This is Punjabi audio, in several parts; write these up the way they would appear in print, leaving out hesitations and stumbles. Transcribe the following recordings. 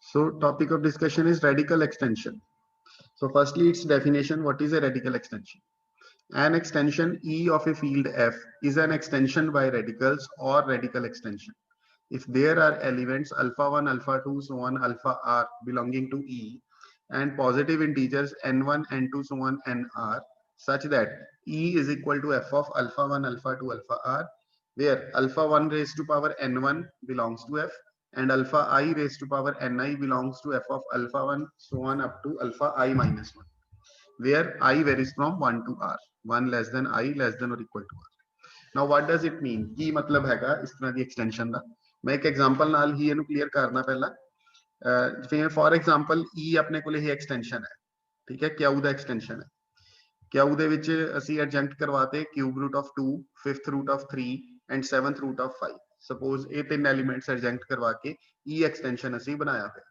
So topic of discussion is radical extension. So firstly, its definition. What is a radical extension? An extension E of a field F is an extension by radicals or radical extension if there are elements alpha 1, alpha 2, so on alpha r belonging to E and positive integers n1, n2, so on nr such that E is equal to f of alpha 1, alpha 2, alpha r, where alpha 1 raised to power n1 belongs to f and alpha I raised to power ni belongs to f of alpha 1, so on up to alpha I minus 1, where I varies from 1 to r, 1 less than I less than or equal to r. Now what does it mean? ਕੀ मतलब हैगा इस तरह ਦੀ extension ਦਾ? मैं एक एग्जांपल ਨਾਲ ਹੀ ਇਹਨੂੰ ਕਲੀਅਰ ਕਰਨਾ ਪਹਿਲਾਂ। ਜਿਵੇਂ ਫॉर ਐਗਜ਼ਾਮਪਲ E ਆਪਣੇ ਕੋਲ ਇਹ ਐਕਸਟੈਂਸ਼ਨ ਹੈ, ਠੀਕ ਹੈ, ਕਿਊ ਦਾ ਐਕਸਟੈਂਸ਼ਨ ਹੈ। ਕਿਊ ਦੇ ਵਿੱਚ ਅਸੀਂ ਐਡਜੰਕਟ ਕਰਵਾਤੇ cube root of 2, fifth root of 3 and seventh root of 5। Suppose ਇਹ ਤਿੰਨ ਐਲੀਮੈਂਟਸ ਐਡਜੰਕਟ ਕਰਵਾ ਕੇ E ਐਕਸਟੈਂਸ਼ਨ ਅਸੀਂ ਬਣਾਇਆ ਹੋਇਆ।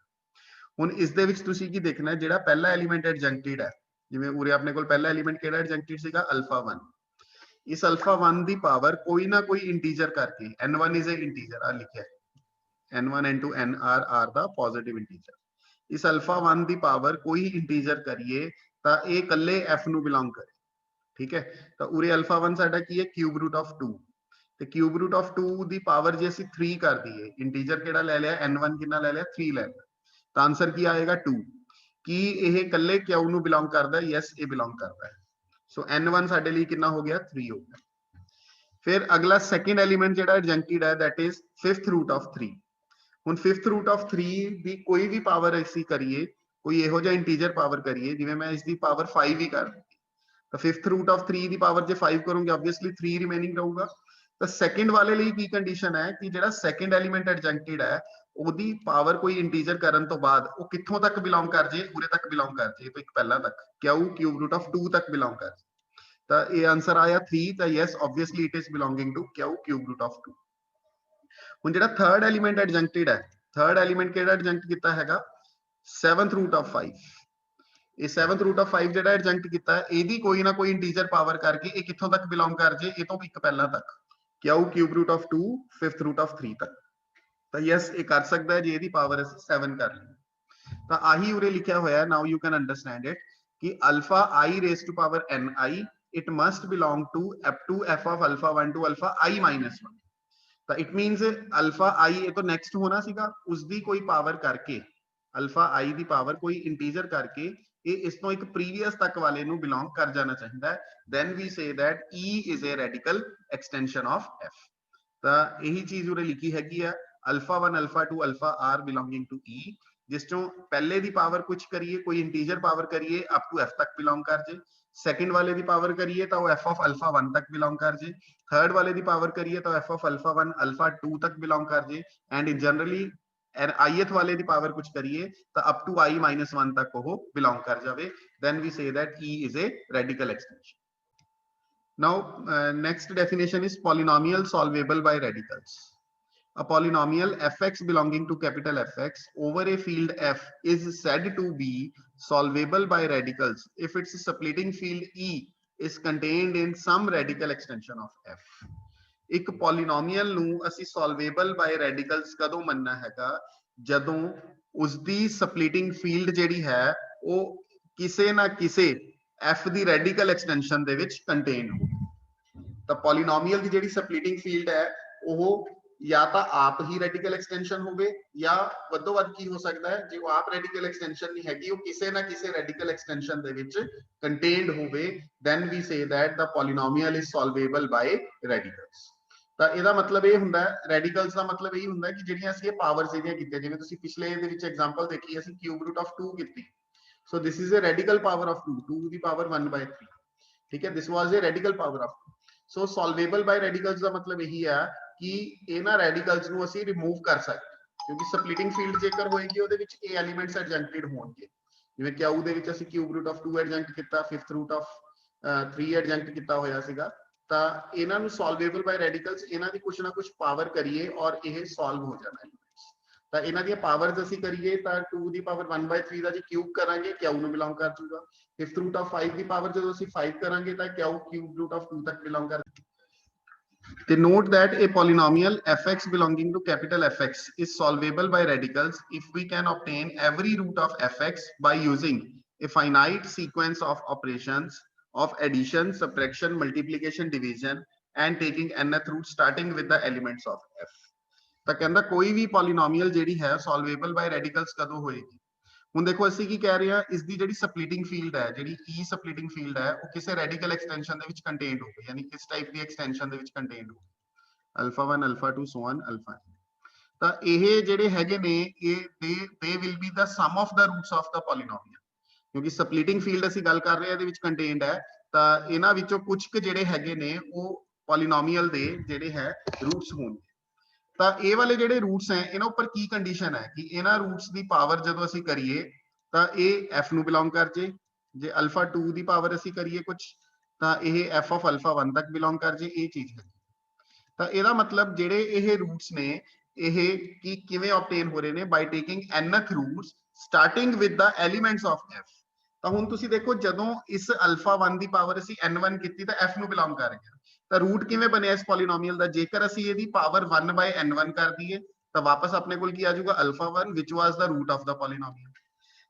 ਹੁਣ ਇਸ ਦੇ ਵਿੱਚ ਤੁਸੀਂ ਕੀ ਦੇਖਣਾ, ਜਿਹੜਾ ਪਹਿਲਾ ਐਲੀਮੈਂਟ ਐਡਜੰਕਟਡ ਹੈ, ਜਿਵੇਂ ਉਰੇ ਆਪਣੇ ਕੋਲ ਪਹਿਲਾ ਐਲੀਮੈਂਟ ਕਿਹੜਾ ਐਡਜੰਕਟਡ ਸੀਗਾ, ਅਲਫਾ 1। इस अल्फा 1 ਦੀ ਪਾਵਰ ਕੋਈ ਨਾ ਕੋਈ ਇੰਟੀਜਰ ਕਰਕੇ, n1 ਇਜ਼ ਅ ਇੰਟੀਜਰ ਆ ਲਿਖਿਆ ਹੈ, n1 n2 nr r ਦਾ ਪੋਜ਼ਿਟਿਵ ਇੰਟੀਜਰ। ਇਸ ਅਲਫਾ 1 ਦੀ ਪਾਵਰ ਕੋਈ ਇੰਟੀਜਰ ਕਰੀਏ ਤਾਂ ਇਹ ਇਕੱਲੇ f ਨੂੰ ਬਿਲੋਂਗ ਕਰੇ, ਠੀਕ ਹੈ। ਤਾਂ ਉਰੇ ਅਲਫਾ 1 ਸਾਡਾ ਕੀ ਹੈ, ਕਿਊਬ ਰੂਟ ਆਫ 2, ਤੇ ਕਿਊਬ ਰੂਟ ਆਫ 2 ਦੀ ਪਾਵਰ ਜੇ ਅਸੀਂ 3 ਕਰ ਦਈਏ, ਇੰਟੀਜਰ ਕਿਹੜਾ ਲੈ ਲਿਆ, n1 ਕਿੰਨਾ ਲੈ ਲਿਆ, 3 ਲੈ ਲਿਆ, ਤਾਂ ਆਨਸਰ ਕੀ ਆਏਗਾ 2। ਕੀ ਇਹ ਇਕੱਲੇ ਕਿਊ ਨੂੰ ਬਿਲੋਂਗ ਕਰਦਾ ਹੈ? ਯੈਸ, ਇਹ ਬਿਲੋਂਗ ਕਰਦਾ ਹੈ। ਸੋ n1 ਸਾਡੇ ਲਈ ਕਿੰਨਾ ਹੋ ਗਿਆ, 3 ਹੋ ਗਿਆ। फिर अगला सेकंड एलिमेंट ਜਿਹੜਾ ਐਡਜੰਕਟਡ ਹੈ, that is fifth root of 3। ਹੁਣ fifth root of 3 ਦੀ ਕੋਈ ਵੀ ਪਾਵਰ ਅਸੀਂ ਕਰੀਏ, ਕੋਈ ਇਹੋ ਜਿਹਾ ਇੰਟੀਜਰ ਪਾਵਰ ਕਰੀਏ, ਜਿਵੇਂ ਮੈਂ ਇਸ ਦੀ ਪਾਵਰ 5 ਹੀ ਕਰ ਦਿੱਤੀ, ਤਾਂ fifth root of 3 the power ਜੇ 5 ਕਰੋਗੇ ਆਬਵੀਅਸਲੀ 3 ਰਿਮੇਨਿੰਗ ਰਹੂਗਾ। ਤਾਂ ਸੈਕੰਡ ਵਾਲੇ ਲਈ ਕੀ ਕੰਡੀਸ਼ਨ ਹੈ ਕਿ ਜਿਹੜਾ ਸੈਕੰਡ ਐਲੀਮੈਂਟ ਐਡਜੰਕਟਡ ਹੈ ਉਹਦੀ ਪਾਵਰ ਕੋਈ ਇੰਟੀਜਰ ਕਰਨ ਤੋਂ ਬਾਅਦ ਉਹ ਕਿੱਥੋਂ ਤੱਕ ਬਿਲੋਂਗ ਕਰ ਜੇ, ਉਰੇ ਤੱਕ ਬਿਲੋਂਗ ਕਰ ਜੇ, ਤੋਂ ਇੱਕ ਪਹਿਲਾਂ ਤੱਕ ਕਿਊ ਕਿਊਬ ਰੂਟ ਆਫ 2 ਤੱਕ ਬਿਲੋਂਗ ਕਰ ਜੇ। ਤਾਂ ਇਹ ਆਨਸਰ ਆਇਆ 3। ਤਾਂ yes obviously it is belonging to Q cube root of 2। ਹੁਣ ਜਿਹੜਾ ਥਰਡ ਐਲੀਮੈਂਟ ਐਡਜੰਕਟਡ ਹੈ, ਥਰਡ ਐਲੀਮੈਂਟ ਕਿਹੜਾ ਐਡਜੰਕਟ ਕੀਤਾ ਹੈਗਾ, 7th ਰੂਟ ਆਫ 5। ਇਹ 7th ਰੂਟ ਆਫ 5 ਜਿਹੜਾ ਐਡਜੰਕਟ ਕੀਤਾ, ਇਹਦੀ ਕੋਈ ਨਾ ਕੋਈ ਇੰਟੀਜਰ ਪਾਵਰ ਕਰਕੇ ਇਹ ਕਿੱਥੋਂ ਤੱਕ ਬਿਲੋਂਗ ਕਰ ਜੇ, ਇਹ ਤੋਂ ਇੱਕ ਪਹਿਲਾਂ ਤੱਕ, Q cube root of 2 5th root of 3 ਤੱਕ। ਤਾਂ ਯੈਸ ਇਹ ਕਰ ਸਕਦਾ ਹੈ ਜੇ ਇਹਦੀ ਪਾਵਰ ਅਸੀਂ 7 ਕਰ ਲਈ। ਤਾਂ ਆਹੀ ਉਰੇ ਲਿਖਿਆ ਹੋਇਆ, now you can understand it ਕਿ alpha I raise to power ni it must belong to f of alpha 1 to alpha I minus 1। ਤਾਂ it means alpha I ਇਹ ਤੋਂ ਨੈਕਸਟ ਹੋਣਾ ਸੀਗਾ, ਉਸ ਦੀ ਕੋਈ ਪਾਵਰ ਕਰਕੇ, alpha I ਦੀ ਪਾਵਰ ਕੋਈ ਇੰਟੀਜਰ ਕਰਕੇ ਇਹ ਇਸ ਤੋਂ ਇੱਕ ਪ੍ਰੀਵੀਅਸ ਤੱਕ ਵਾਲੇ ਨੂੰ ਬਿਲੋਂਗ ਕਰ ਜਾਣਾ ਚਾਹੀਦਾ ਹੈ। then we say that E is a radical extension of f। ਤਾਂ ਇਹੀ ਚੀਜ਼ ਉਰੇ ਲਿਖੀ ਹੈਗੀ ਆ, alpha 1 alpha 2 alpha r belonging to E, ਜਿਸ ਚੋਂ ਪਹਿਲੇ ਦੀ ਪਾਵਰ ਕੁਝ ਕਰੀਏ, ਕੋਈ ਇੰਟੀਜਰ ਪਾਵਰ ਕਰੀਏ ਅਪ ਟੂ f ਤੱਕ ਬਿਲੋਂਗ ਕਰ ਜੇ, सेकंड वाले की पावर करिए तो वो f of alpha 1 तक बिलोंग कर जे, थर्ड वाले की पावर करिए तो f of alpha 1 alpha 2 तक बिलोंग कर जे, एंड जनरली ith वाले की पावर कुछ करिए तो अप टू I minus 1 तक वो बिलोंग कर जावे। then we say that E is a radical extension। now next definition is polynomial solvable by radicals। A polynomial fx belonging to capital Fx over a field f is said to be solvable by radicals if its splitting field E is contained in some radical extension of f। ਇੱਕ polynomial ਨੂੰ ਅਸੀਂ solvable by radicals ਕਦੋਂ ਮੰਨਣਾ ਹੈਗਾ, ਜਦੋਂ ਉਸਦੀ splitting field ਜਿਹੜੀ ਹੈ ਉਹ ਕਿਸੇ ਨਾ ਕਿਸੇ f ਦੀ radical extension ਦੇ ਵਿੱਚ contained ਹੋ। ਤਾਂ polynomial ਦੀ ਜਿਹੜੀ splitting field ਹੈ ਉਹ या तो आप ही रेडिकल एक्सटेंशन होवे, या वधो वध की हो सकता है जे वो आप रेडिकल एक्सटेंशन नहीं हैगी, वो किसी ना किसी रेडिकल एक्सटेंशन दे विच कंटेन्ड होवे, then we say that the polynomial is solvable by radicals। ਤਾਂ ਇਹਦਾ ਮਤਲਬ ਇਹ ਹੁੰਦਾ ਹੈ, ਰੈਡੀਕਲਸ ਦਾ ਮਤਲਬ ਇਹ ਹੁੰਦਾ ਕਿ ਜਿਹੜੀਆਂ ਅਸੀਂ ਇਹ ਪਾਵਰਸ ਇਹਦੀਆਂ ਕੀਤੀਆਂ, ਜਿਵੇਂ ਤੁਸੀਂ ਪਿਛਲੇ ਦੇ ਵਿੱਚ ਐਗਜ਼ਾਮਪਲ ਦੇਖੀ, ਅਸੀਂ ਕਿਊਬ ਰੂਟ ਆਫ 2 ਕੀਤੀ, so this is a radical power of 2, 2 ਦੀ ਪਾਵਰ 1/3, ਠੀਕ ਹੈ, this was a radical power of 2। So solvable by radicals ਦਾ ਮਤਲਬ ਇਹੀ ਹੈ ਕਿ ਇਹਨਾਂ ਰੈਡੀਕਲਸ ਨੂੰ ਅਸੀਂ ਰਿਮੂਵ ਕਰ ਸਕਦੇ, ਕਿਉਂਕਿ ਸਪਲਿਟਿੰਗ ਫੀਲਡ ਜੇਕਰ ਹੋਏਗੀ ਉਹਦੇ ਵਿੱਚ ਇਹ ਐਲੀਮੈਂਟਸ ਐਡਜੰਕਟਡ ਹੋਣਗੇ। ਜਿਵੇਂ ਕਿਊ ਦੇ ਵਿੱਚ ਅਸੀਂ ਕਿਊਬ ਰੂਟ ਆਫ 2 ਐਡਜੰਕਟ ਕੀਤਾ, ਫਿਫਥ ਰੂਟ ਆਫ 3 ਐਡਜੰਕਟ ਕੀਤਾ ਹੋਇਆ ਸੀਗਾ, ਤਾਂ ਇਹਨਾਂ ਨੂੰ ਸੋਲਵੇਬਲ ਬਾਈ ਰੈਡੀਕਲਸ, ਇਹਨਾਂ ਦੀ ਕੁਛ ਨਾ ਕੁਛ ਪਾਵਰ ਕਰੀਏ ਔਰ ਇਹ ਸੋਲਵ ਹੋ ਜਾਣਾ ਐਲੀਮੈਂਟਸ। ਤਾਂ ਇਹਨਾਂ ਦੀਆਂ ਪਾਵਰਸ ਅਸੀਂ ਕਰੀਏ ਤਾਂ 2 ਦੀ ਪਾਵਰ 1/3 ਦਾ ਜੇ ਕਿਊਬ ਕਰਾਂਗੇ ਕਿਊ ਨੂੰ ਬਿਲੋਂਗ ਕਰ ਜੂਗਾ, fifth root of 5 the power ਜਦੋਂ ਅਸੀਂ 5 ਕਰਾਂਗੇ ਤਾਂ ਕਿਊ ਕਿਊਬ ਰੂਟ ਆਫ 2 ਤੱਕ ਬਿਲੋਂਗ ਕਰ। They note that a polynomial fx belonging to capital Fx is solvable by radicals if we can obtain every root of fx by using a finite sequence of operations of addition, subtraction, multiplication, division, and taking nth root starting with the elements of f. ਤਾਂ ਕਹਿੰਦਾ ਕੋਈ ਵੀ ਪੋਲੀਨੋਮੀਅਲ ਜਿਹੜੀ ਹੈ ਸੋਲਵੇਬਲ ਬਾਈ ਰੈਡੀਕਲਸ ਕਦੋਂ ਹੋਏਗੀ। ਹੁਣ ਦੇਖੋ ਅਸੀਂ ਕੀ ਕਹਿ ਰਹੇ ਹਾਂ, ਇਸ ਦੀ ਜਿਹੜੀ ਸਪਲਿਟਿੰਗ ਫੀਲਡ ਹੈ, ਜਿਹੜੀ E ਸਪਲਿਟਿੰਗ ਫੀਲਡ ਹੈ, ਉਹ ਕਿਸੇ ਰੈਡੀਕਲ ਐਕਸਟੈਂਸ਼ਨ ਦੇ ਵਿੱਚ ਕੰਟੇਨਡ ਹੋਵੇ, ਯਾਨੀ ਕਿਸ ਟਾਈਪ ਦੀ ਐਕਸਟੈਂਸ਼ਨ ਦੇ ਵਿੱਚ ਕੰਟੇਨਡ ਹੋਵੇ, alpha 1 alpha 2 so on alpha. ਤਾਂ ਇਹ ਜਿਹੜੇ ਹੈਗੇ ਨੇ ਇਹ ਦੇ will be the sum of the roots of the polynomial, ਕਿਉਂਕਿ ਸਪਲਿਟਿੰਗ ਫੀਲਡ ਅਸੀਂ ਗੱਲ ਕਰ ਰਹੇ ਹਾਂ ਇਹਦੇ ਵਿੱਚ ਕੰਟੇਨਡ ਹੈ। ਤਾਂ ਇਹਨਾਂ ਵਿੱਚੋਂ ਕੁਝ ਕੁ ਜਿਹੜੇ ਹੈਗੇ ਨੇ ਉਹ ਪੋਲੀਨੋਮੀਅਲ ਦੇ ਜਿਹੜੇ ਹੈ ਰੂਟਸ ਹੋਣਗੇ। ਤਾਂ ਇਹ ਵਾਲੇ ਜਿਹੜੇ ਰੂਟਸ ਹੈ ਇਹਨਾਂ ਉੱਪਰ ਕੀ ਕੰਡੀਸ਼ਨ ਹੈ ਕਿ ਇਹਨਾਂ ਰੂਟਸ ਦੀ ਪਾਵਰ ਜਦੋਂ ਅਸੀਂ ਕਰੀਏ ਤਾਂ ਇਹ f ਨੂੰ ਬਿਲੋਂਗ ਕਰ ਜੇ ਅਲਫਾ 2 ਦੀ ਪਾਵਰ ਅਸੀਂ ਕਰੀਏ ਕੁਝ ਤਾਂ ਇਹ f ਆਫ ਅਲਫਾ 1 ਤੱਕ ਬਿਲੋਂਗ ਕਰ ਜੇ, ਇਹ ਚੀਜ਼ ਹੈ। ਤਾਂ ਇਹਦਾ ਮਤਲਬ ਜਿਹੜੇ ਇਹ ਰੂਟਸ ਨੇ ਇਹ ਕੀ ਕਿਵੇਂ ਆਬਟੇਨ ਹੋ ਰਹੇ ਨੇ, by taking nth roots starting with the elements of f। ਤਾਂ ਹੁਣ ਤੁਸੀਂ ਦੇਖੋ ਜਦੋਂ ਇਸ ਅਲਫਾ 1 ਦੀ ਪਾਵਰ ਅਸੀਂ n1 ਕੀਤੀ ਤਾਂ f ਨੂੰ ਬਿਲੋਂਗ ਕਰ ਗਿਆ। ਤਾਂ ਰੂਟ ਕਿਵੇਂ ਬਣਿਆ ਇਸ ਪੋਲੀਨੋਮੀਅਲ ਦਾ, ਜੇਕਰ ਅਸੀਂ ਇਹਦੀ ਪਾਵਰ 1 ਬਾਈ n1 ਕਰ ਦਈਏ ਤਾਂ ਵਾਪਸ ਆਪਣੇ ਕੋਲ ਕੀ ਆ ਜਾਊਗਾ, alpha 1 which was the root of the polynomial.